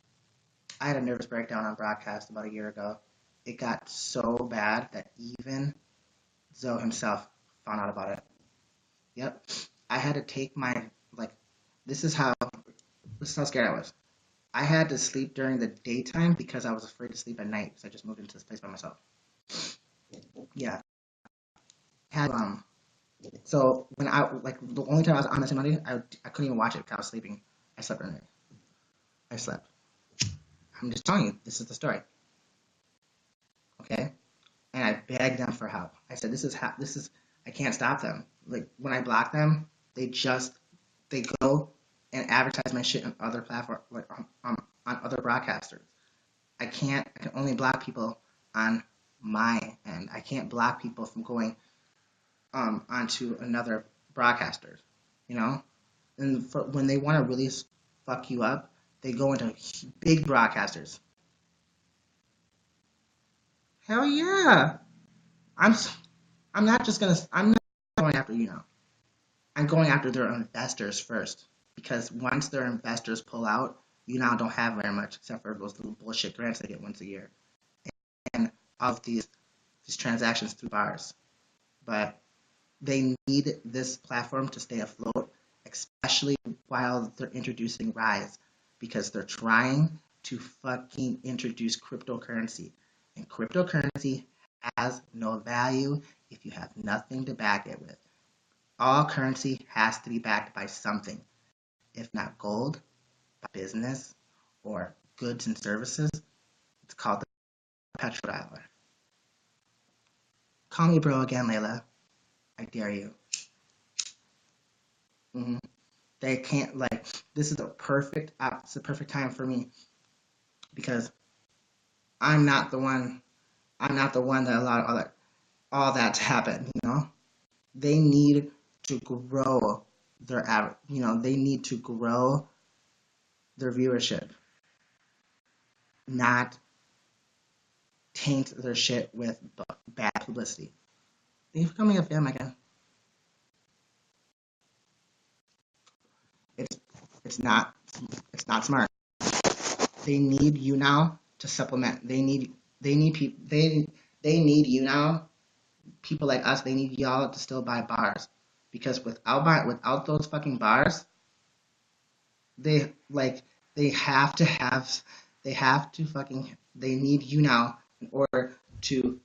I had a nervous breakdown on broadcast about a year ago. It got so bad that even Zoe himself found out about it. Yep. I had to take my like this is how scared I was. I had to sleep during the daytime because I was afraid to sleep at night because I just moved into this place by myself. Yeah. Had so when I like the only time I was on this Monday, I couldn't even watch it because I was sleeping. I slept during the night. I slept. I'm just telling you, this is the story. Okay? And I begged them for help. I said, this is I can't stop them. Like when I block them, they go and advertise my shit on other platforms, like on other broadcasters. I can only block people on my end. I can't block people from going onto another broadcaster. You know, and when they want to really fuck you up, they go into big broadcasters. Hell yeah! I'm I'm not just gonna I'm not going after I'm going after their investors first because once their investors pull out, YouNow don't have very much except for those little bullshit grants they get once a year, and all of these transactions through bars. But they need this platform to stay afloat, especially while they're introducing Rise, because they're trying to fucking introduce cryptocurrency. And cryptocurrency has no value if you have nothing to back it with. All currency has to be backed by something. If not gold, by business, or goods and services. It's called the petrodollar. Call me bro again, Layla. I dare you. Mm-hmm. They can't like. This is a perfect. It's a perfect time for me because I'm not the one. I'm not the one that allowed all that to happen. They need to grow their average. They need to grow their viewership, not taint their shit with bad publicity. Thank you for coming up, fam, again. It's it's not it's not smart. They need you now to supplement. They need you now. People like us, they need y'all to still buy bars because without those fucking bars, they like they have to have they have to fucking they need you now in order to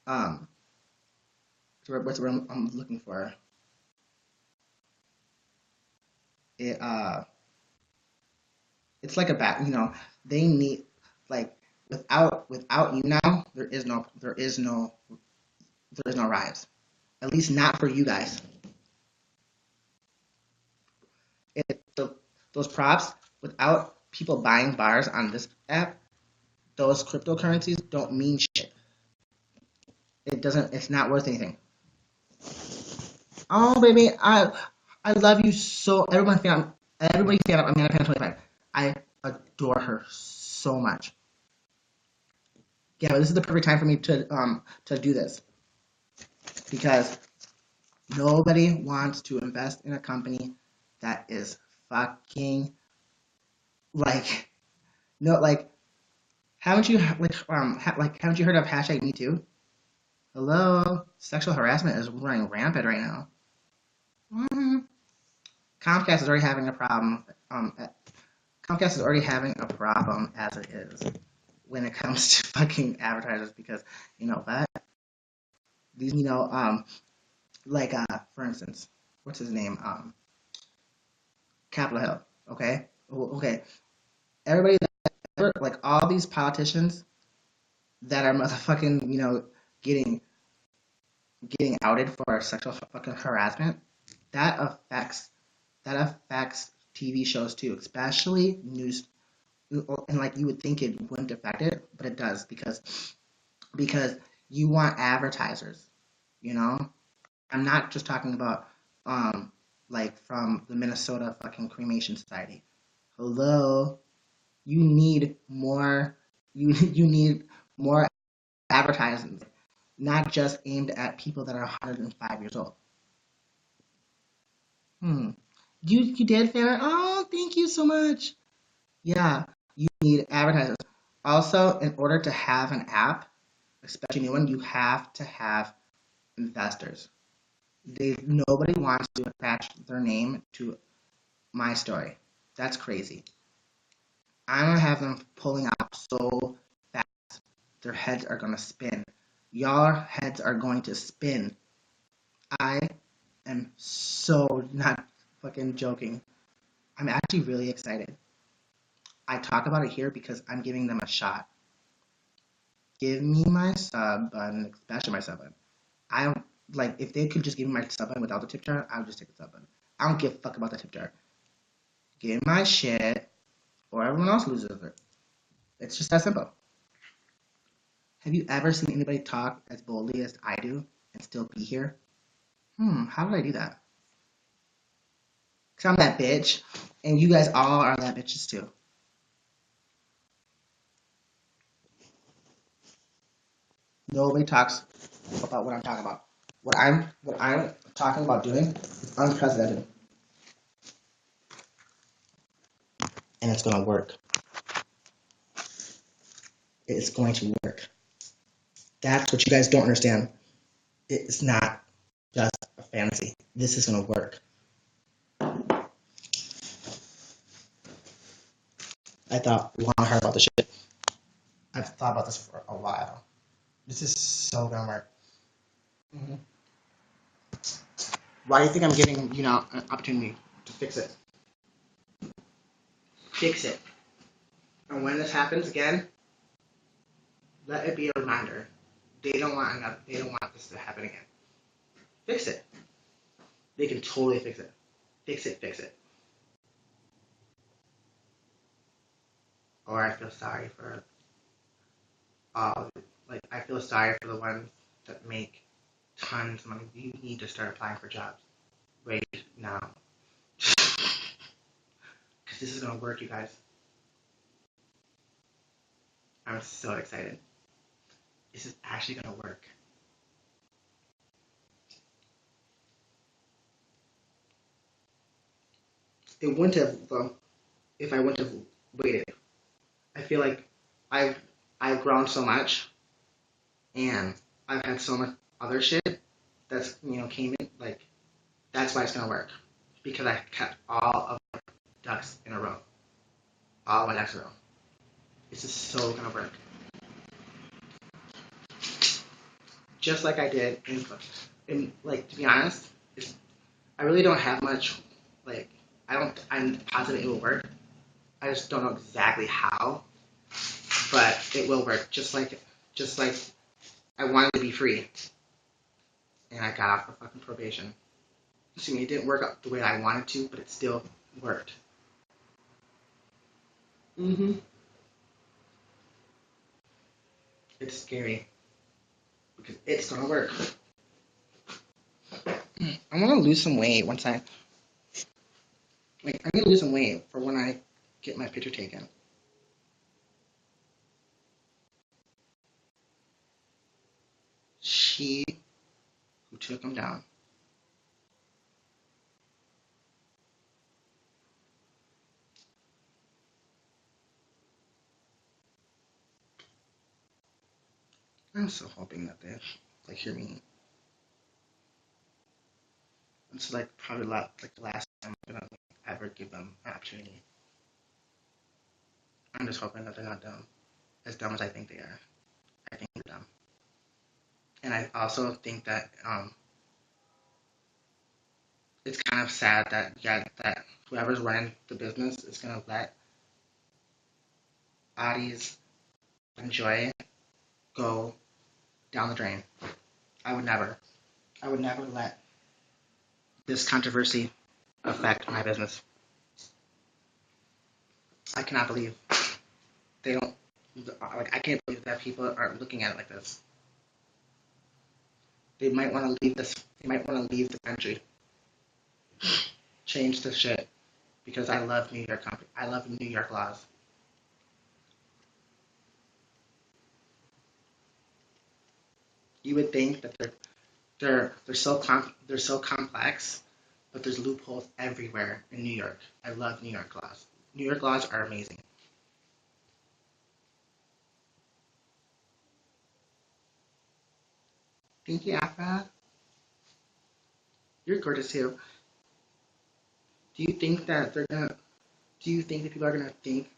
um what's what I'm looking for it it's like a bat they need like without you now there is no rise, at least not for you guys. Those props, without people buying bars on this app, those cryptocurrencies don't mean shit. It's not worth anything. Oh baby, I love you so. Everybody fan of Amanda Pan 25. I adore her so much. Yeah, but this is the perfect time for me to do this because nobody wants to invest in a company that is fucking like no like haven't you haven't you heard of hashtag Me Too? Hello, sexual harassment is running rampant right now. Mm-hmm. Comcast is already having a problem. Comcast is already having a problem as it is when it comes to fucking advertisers because you know what these for instance, what's his name Capitol Hill. Okay, everybody like all these politicians that are motherfucking getting getting outed for sexual fucking harassment that affects TV shows too, especially news. And like you would think it wouldn't affect it, but it does because you want advertisers. You know, I'm not just talking about like from the Minnesota fucking cremation society. Hello, you need more. You need more advertising, not just aimed at people that are 105 years old. Hmm. You did, Farrah? Oh, thank you so much. Yeah, you need advertisers. Also, in order to have an app, especially new one, you have to have investors. Nobody wants to attach their name to my story. That's crazy. I'm gonna have them pulling out so fast, their heads are gonna spin. Your heads are going to spin. I am so not fucking joking. I'm actually really excited. I talk about it here because I'm giving them a shot. Give me my sub button, especially my sub button. I don't like if they could just give me my sub button without the tip jar, I would just take the sub button. I don't give a fuck about the tip jar. Give my shit, or everyone else loses it. It's just that simple. Have you ever seen anybody talk as boldly as I do and still be here? How did I do that? Because I'm that bitch, and you guys all are that bitches too. Nobody talks about what I'm talking about. What I'm talking about doing is unprecedented. and it's going to work. It's going to work. That's what you guys don't understand. It's not just a fantasy. This is going to work. I thought long and hard about this shit. I've thought about this for a while. This is so going to work. Mm-hmm. Why do you think I'm giving you now an opportunity to fix it? Fix it. And when this happens again, let it be a reminder. They don't want this to happen again. Fix it. They can totally fix it. Fix it, fix it. Or I feel sorry for I feel sorry for the ones that make tons of money. You need to start applying for jobs right now. Because this is going to work, you guys. I'm so excited. This is actually going to work. It wouldn't have, though, if I wouldn't have waited. I feel like I've grown so much, and I've had so much other shit that's came in. Like that's why it's gonna work because I kept all of my ducks in a row, all of my ducks in a row. This is so gonna work, just like I did in like to be honest, I really don't have much. Like I'm positive it will work. I just don't know exactly how, but it will work. Just like I wanted to be free, and I got off the fucking probation. See me, it didn't work out the way I wanted to, but it still worked. Mm-hmm. It's scary because it's gonna work. I want to lose some weight once I I need to lose some weight for when I get my picture taken. She who took him down. I'm so hoping that they hear me. It's probably the last time I'm gonna ever give them an opportunity. I'm just hoping that they're not dumb, as dumb as I think they are. I think they're dumb, and I also think that it's kind of sad that that whoever's running the business is gonna let Adi's enjoy go down the drain. I would never. I would never let this controversy affect my business. I cannot believe they don't. I can't believe that people aren't looking at it like this. They might want to leave this. They might want to leave the country. Change the shit because I love New York. I love New York laws. You would think that they're so complex, but there's loopholes everywhere in New York. I love New York laws. New York laws are amazing. Thank you, Afra. You're gorgeous too. Do you think that they're gonna? Do you think that people are gonna think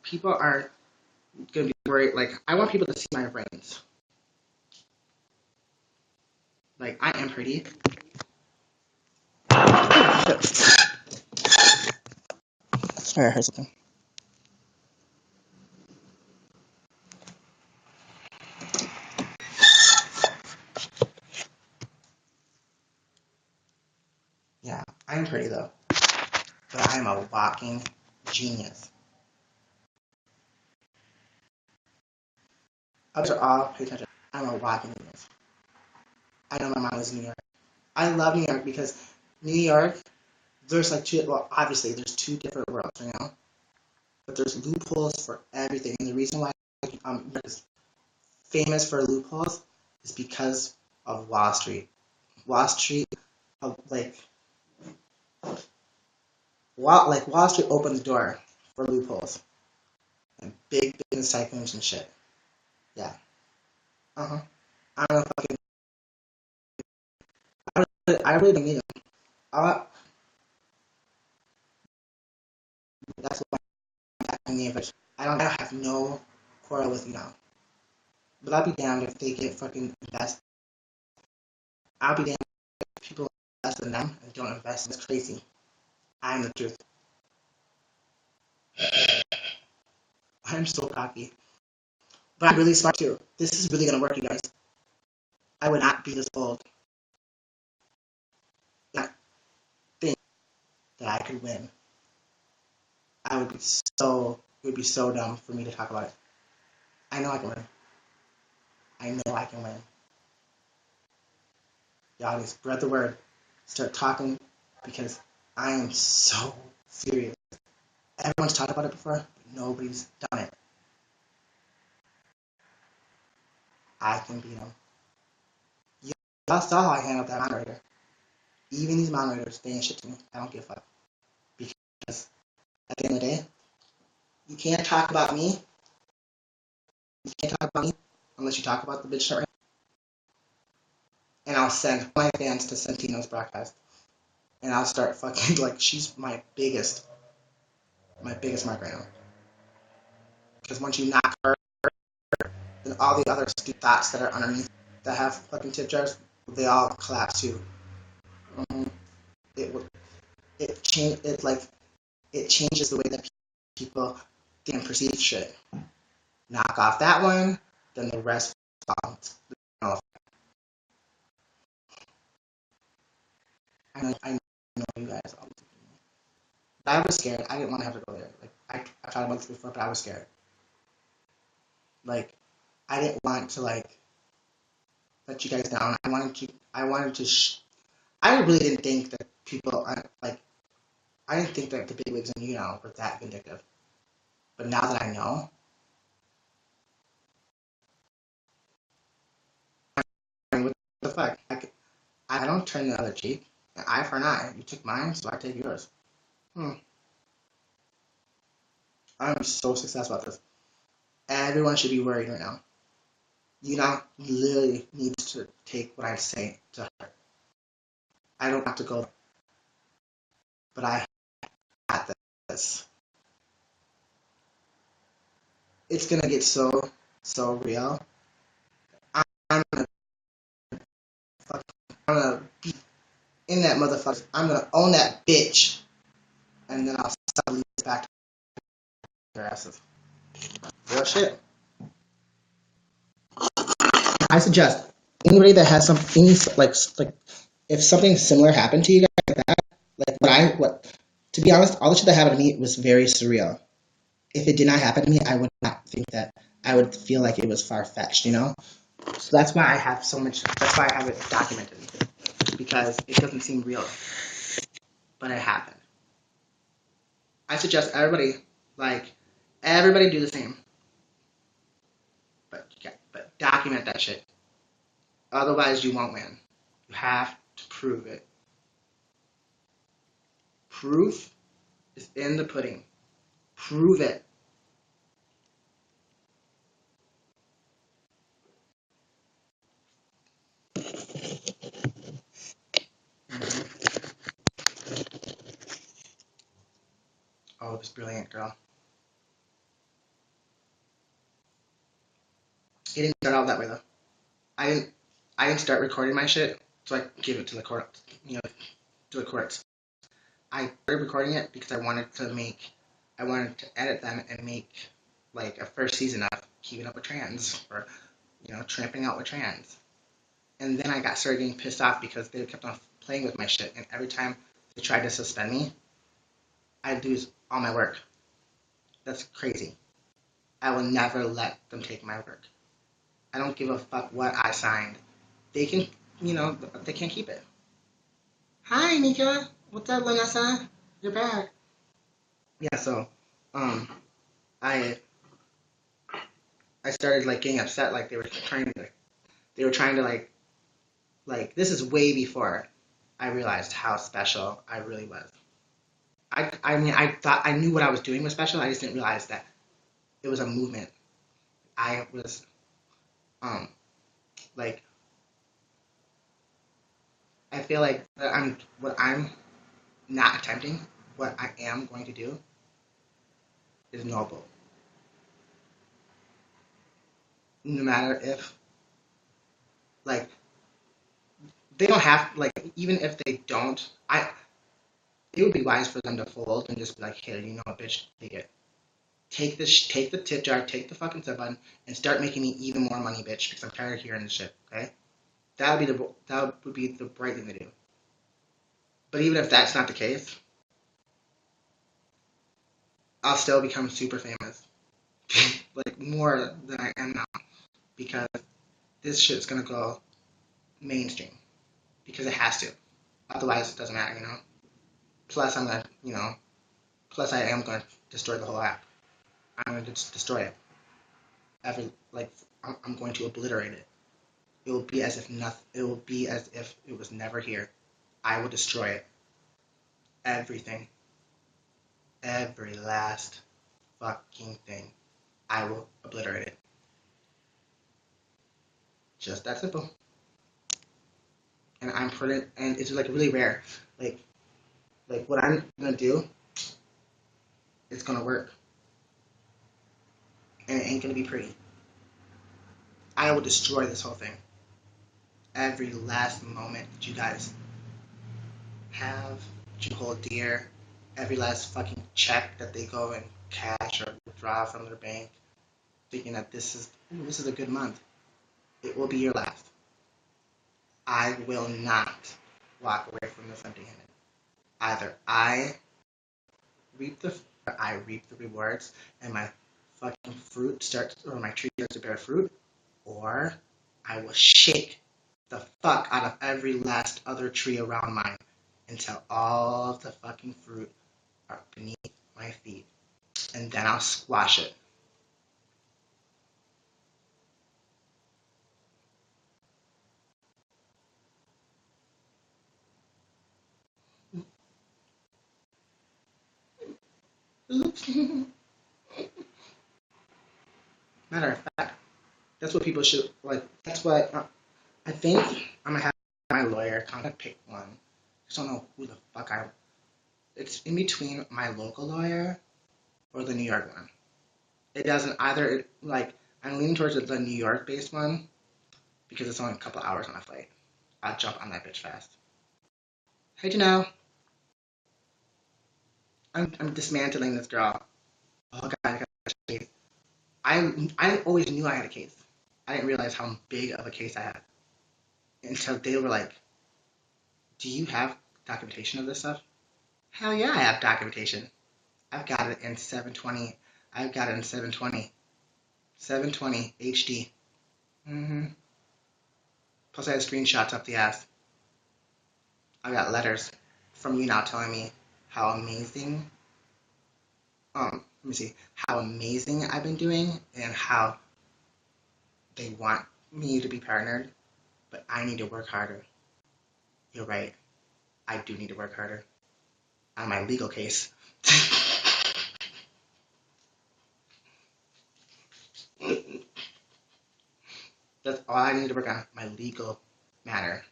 people are gonna be worried? I want people to see my brains. I am pretty. Oh, shit. Sorry, I heard something. Yeah, I'm pretty though, but I'm a walking genius. Others are all pay attention. I'm a walking genius. I know my mom is New York. I love New York because New York, there's two. Well, obviously, there's two different worlds, but there's loopholes for everything. And the reason why New York is famous for loopholes is because of Wall Street. Wall Street, uh, like Wall Street opened the door for loopholes and big business tycoons and shit. Yeah. Uh-huh. I don't know if I really don't need them. That's why I'm the average. I don't have no quarrel with YouNow. But I'll be damned if they get fucking invest. I'll be damned if people invest in them and don't invest. It's crazy. I'm the truth. I'm so cocky. But I'm really smart too. This is really gonna work, you guys. I would not be this bold. Not think that I could win. I would be so. It would be so dumb for me to talk about it. I know I can win. I know I can win. Y'all just spread the word. Start talking because I am so serious. Everyone's talked about it before, but nobody's done it. I can beat them. Y'all saw how I handled that moderator. Even these moderators, they ain't shit to me. I don't give a fuck. Because at the end of the day, you can't talk about me. You can't talk about me unless you talk about the bitch shit right. And I'll send my fans to Santino's broadcast. And I'll start fucking like she's my biggest mark right now. Because once you knock her, then all the other stupid thoughts that are underneath that have fucking tip jars, they all collapse too. It will. It change. It like it changes the way that people think and perceive shit. Knock off that one, then the rest falls off. I know you guys all. I was scared. I didn't want to have to go there. Like I thought about this before, but I was scared. Like I didn't want to like let you guys down. I wanted to. I really didn't think that people like. I didn't think that the big wigs and were that vindictive. But now that I know, I mean, what the fuck? I don't turn the other cheek. An eye for an eye. You took mine, so I take yours. I'm so successful at this. Everyone should be worried right now. Literally needs to take what I say to heart. I don't have to go, but I had this. It's gonna get so real. I'm gonna be in that motherfucker. I'm gonna own that bitch, and then I'll suddenly back to their asses. Real shit. I suggest anybody that has something like if something similar happened to you guys like that, like what to be honest, all the shit that happened to me was very surreal. If it did not happen to me, I would not think that I would feel like it was far fetched, you know? So that's why I have so much that's why I have it documented. Because it doesn't seem real. But it happened. I suggest everybody do the same. But document that shit. Otherwise you won't win. You have to prove it. Proof is in the pudding. Prove it. Oh, it was brilliant, girl. It didn't start out that way though. I didn't start recording my shit so I could give it to the court, to the courts. I started recording it because I wanted to edit them and make like a first season of Keeping Up with Trans or Tramping Out with Trans. And then I started getting pissed off because they kept on playing with my shit, and every time they tried to suspend me, I'd lose all my work. That's crazy. I will never let them take my work. I don't give a fuck what I signed. They can, they can't keep it. Hi, Nika. What's up, Vanessa? You're back. Yeah, so, I I started like getting upset, like they were trying to like this is way before I realized how special I really was. I mean, I thought I knew what I was doing was special. I just didn't realize that it was a movement. I was, um, like, I feel like what I'm not attempting, what I am going to do is noble. No matter if, like, they don't have, like, even if they don't, it would be wise for them to fold and just be like, here, you know what, bitch, take it. Take the tip jar, take the fucking sub button, and start making me even more money, bitch, because I'm tired of hearing this shit. Okay, that would be the right thing to do. But even if that's not the case, I'll still become super famous, like more than I am now, because this shit's gonna go mainstream because it has to. Otherwise, it doesn't matter, you know. Plus, I'm gonna, you know, plus I am gonna destroy the whole app. I'm gonna just destroy it. Like, I'm going to obliterate it. It will be as if nothing. It will be as if it was never here. I will destroy it. Everything. Every last fucking thing. I will obliterate it. Just that simple. And I'm pretty, and it's like really rare. Like, like what I'm gonna do, it's gonna work, and it ain't gonna be pretty. I will destroy this whole thing. Every last moment that you guys have, that you hold dear, every last fucking check that they go and cash or withdraw from their bank, thinking that this is a good month. It will be your last. I will not walk away from this empty-handed. Either reap the I reap the rewards and my fucking fruit starts or my tree starts to bear fruit, or I will shake the fuck out of every last other tree around mine until all of the fucking fruit are beneath my feet, and then I'll squash it. Matter of fact, that's what people should like. That's what I think. I'm gonna have my lawyer kind of pick one. I just don't know who the fuck I. It's in between my local lawyer or the New York one. It doesn't either. Like I'm leaning towards the New York-based one because it's only a couple hours on a flight. I'll jump on that bitch fast. Hey, Janelle, I'm dismantling this girl. Oh god, I got a case. I always knew I had a case. I didn't realize how big of a case I had until they were like, "Do you have documentation of this stuff?" Hell yeah, I have documentation. I've got it in 720. I've got it in 720. 720 HD. Mm-hmm. Plus, I have screenshots up the ass. I got letters from YouNow telling me how amazing. Let me see how amazing I've been doing and how they want me to be partnered, but I need to work harder. You're right. I do need to work harder on my legal case. That's all I need to work on, my legal matter.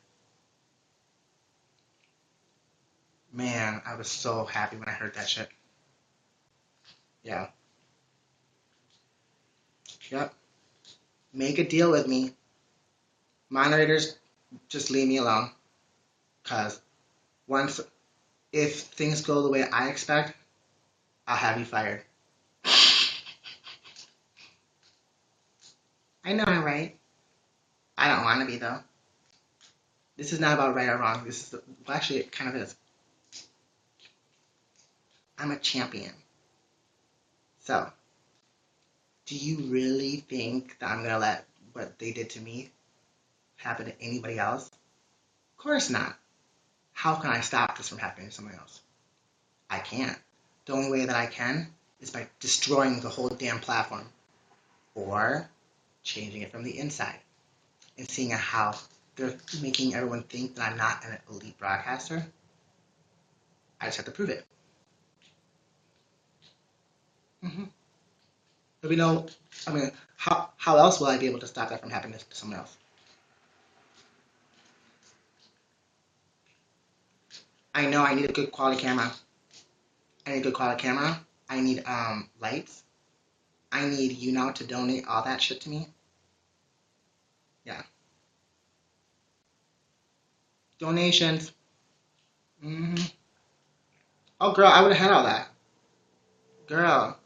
Man, I was so happy when I heard that shit. Yeah. Yep. Make a deal with me. Moderators, just leave me alone. Cause once, if things go the way I expect, I'll have you fired. I know I'm right. I don't want to be though. This is not about right or wrong. Well, actually, it kind of is. I'm a champion. So, do you really think that I'm gonna let what they did to me happen to anybody else? Of course not. How can I stop this from happening to someone else? I can't. The only way that I can is by destroying the whole damn platform or changing it from the inside and seeing how they're making everyone think that I'm not an elite broadcaster. I just have to prove it. Mm-hmm. But we know, I mean, how else will I be able to stop that from happening to someone else? I know I need a good quality camera. I need a good quality camera. I need lights. I need YouNow to donate all that shit to me. Yeah. Donations. Hmm. Oh, girl, I would have had all that. Girl,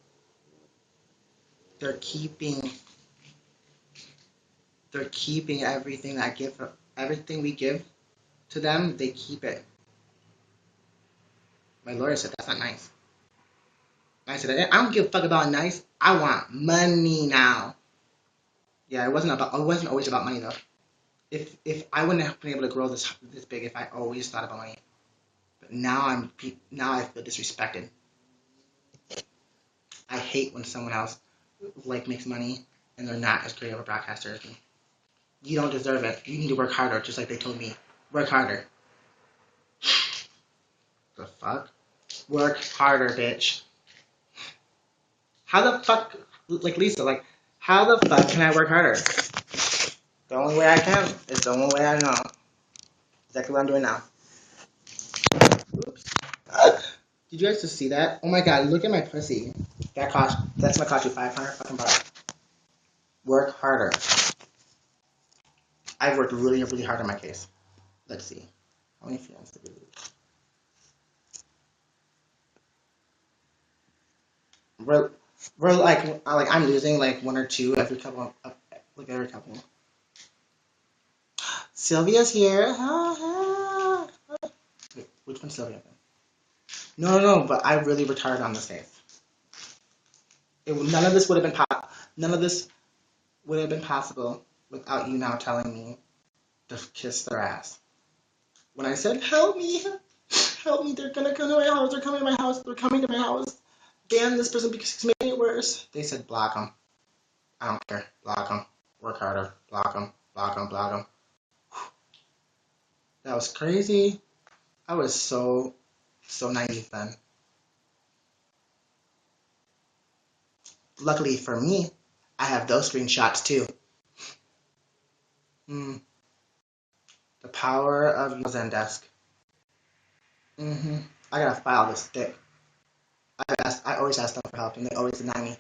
they're keeping, they're keeping everything I give, everything we give to them. They keep it. My lawyer said that's not nice. I said I don't give a fuck about nice. I want money now. Yeah, it wasn't about. It wasn't always about money though. If I wouldn't have been able to grow this big if I always thought about money. But now I feel disrespected. I hate when someone else like makes money and they're not as great of a broadcaster as me. You don't deserve it. You need to work harder, just like they told me. Work harder. The fuck? Work harder, bitch. How the fuck, like Lisa, like, how the fuck can I work harder? The only way I can is the only way I know. Exactly what I'm doing now. Oops. Did you guys just see that? Oh my god, look at my pussy. That's gonna cost you 500 fucking bucks. Work harder. I've worked really, really hard on my case. Let's see. How many fans did we lose? We're, we're like I'm losing like one or two every couple of, like every couple. Sylvia's here. Wait, which one's Sylvia? No, but I really worked hard on this case. None of this would have been none of this would have been possible without you now telling me to kiss their ass. When I said, help me, they're gonna come to my house, they're coming to my house, they're coming to my house, ban this person because he's making it worse. They said, block them. I don't care. Block them. Work harder. Block them. Block them. Block them. That was crazy. I was so naive then. Luckily for me, I have those screenshots too. Mm, the power of Zendesk. I gotta file this thick. I always ask them for help, and they always deny me.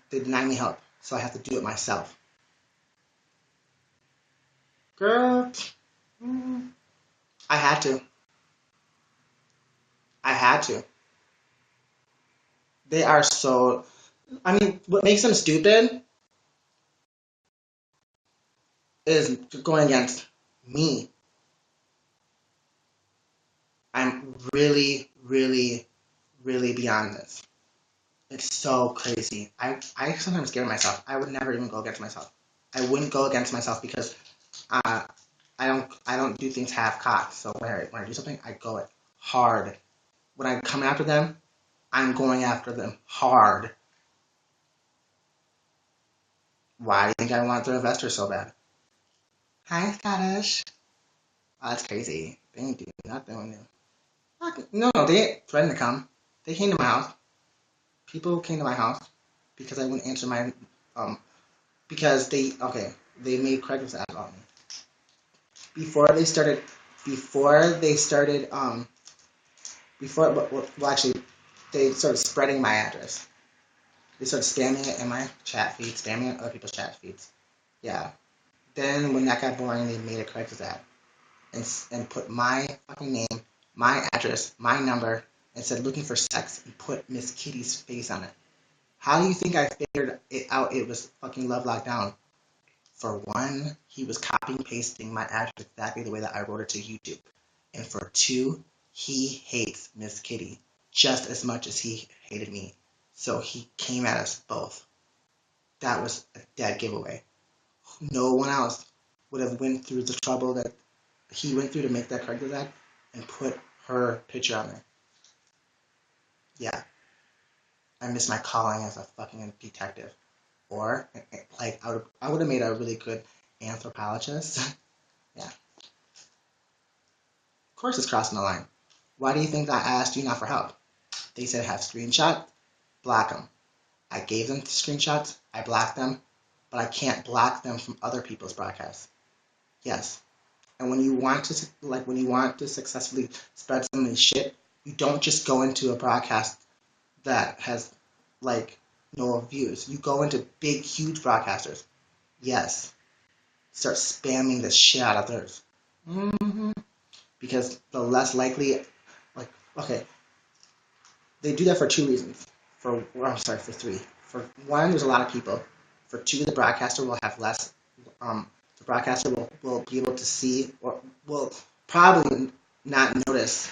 They deny me help, so I have to do it myself. Girl, mm, I had to. I had to. They are so. I mean, what makes them stupid is going against me. I'm really, really, really beyond this. It's so crazy. I sometimes scare myself. I would never even go against myself. I wouldn't go against myself because uh, I don't do things half cocked. So when I do something, I go it hard. When I come after them, I'm going after them hard. Why do you think I want their investors so bad? Hi, Scottish. Oh, that's crazy. They ain't doing nothing new. No, they didn't threaten to come. They came to my house. People came to my house because I wouldn't answer my because they made Craigslist ads on me before they started before they started before well actually they started spreading my address. They started spamming it in my chat feed, spamming it in other people's chat feeds. Yeah. Then when that got boring, they made a Craigslist ad and put my fucking name, my address, my number, and said looking for sex and put Miss Kitty's face on it. How do you think I figured it out? It was fucking Love Lockdown. For one, he was copying pasting my address exactly the way that I wrote it to YouTube. And for two, he hates Miss Kitty just as much as he hated me. So he came at us both. That was a dead giveaway. No one else would have went through the trouble that he went through to make that Craigslist ad and put her picture on there. Yeah, I miss my calling as a fucking detective. Or like I would have made a really good anthropologist. Yeah, of course it's crossing the line. Why do you think I asked you not for help? They said have screenshot, block them. I gave them the screenshots, I blocked them, but I can't block them from other people's broadcasts. Yes. And when you want to successfully spread somebody's shit, you don't just go into a broadcast that has like no views. You go into big, huge broadcasters. Yes. Start spamming the shit out of theirs. Mm-hmm. Because the less likely, like, okay, they do that for two reasons. For three. For one, there's a lot of people. For two, the broadcaster will have less. The broadcaster will be able to see or will probably not notice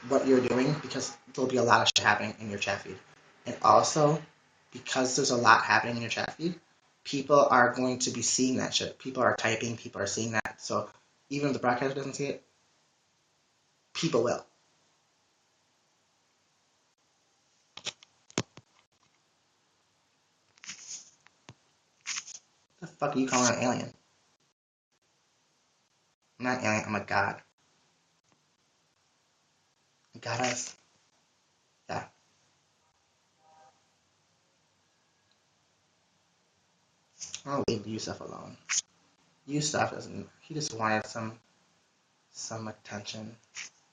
what you're doing because there'll be a lot of shit happening in your chat feed. And also, because there's a lot happening in your chat feed, people are going to be seeing that shit. People are typing, people are seeing that. So even if the broadcaster doesn't see it, people will. The fuck are you calling an alien? I'm not an alien, I'm a god. A goddess. Yeah. I'll leave Yusuf alone. Yusuf doesn't. He just wanted some attention.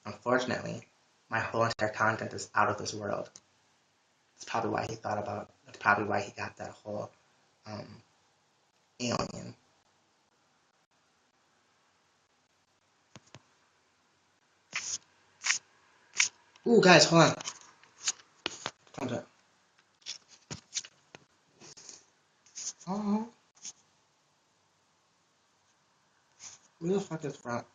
Unfortunately, my whole entire content is out of this world. That's probably why he thought about. That's probably why he got that whole um, alien. Ooh, guys, hold on. Hold on. Oh, who the fuck is front?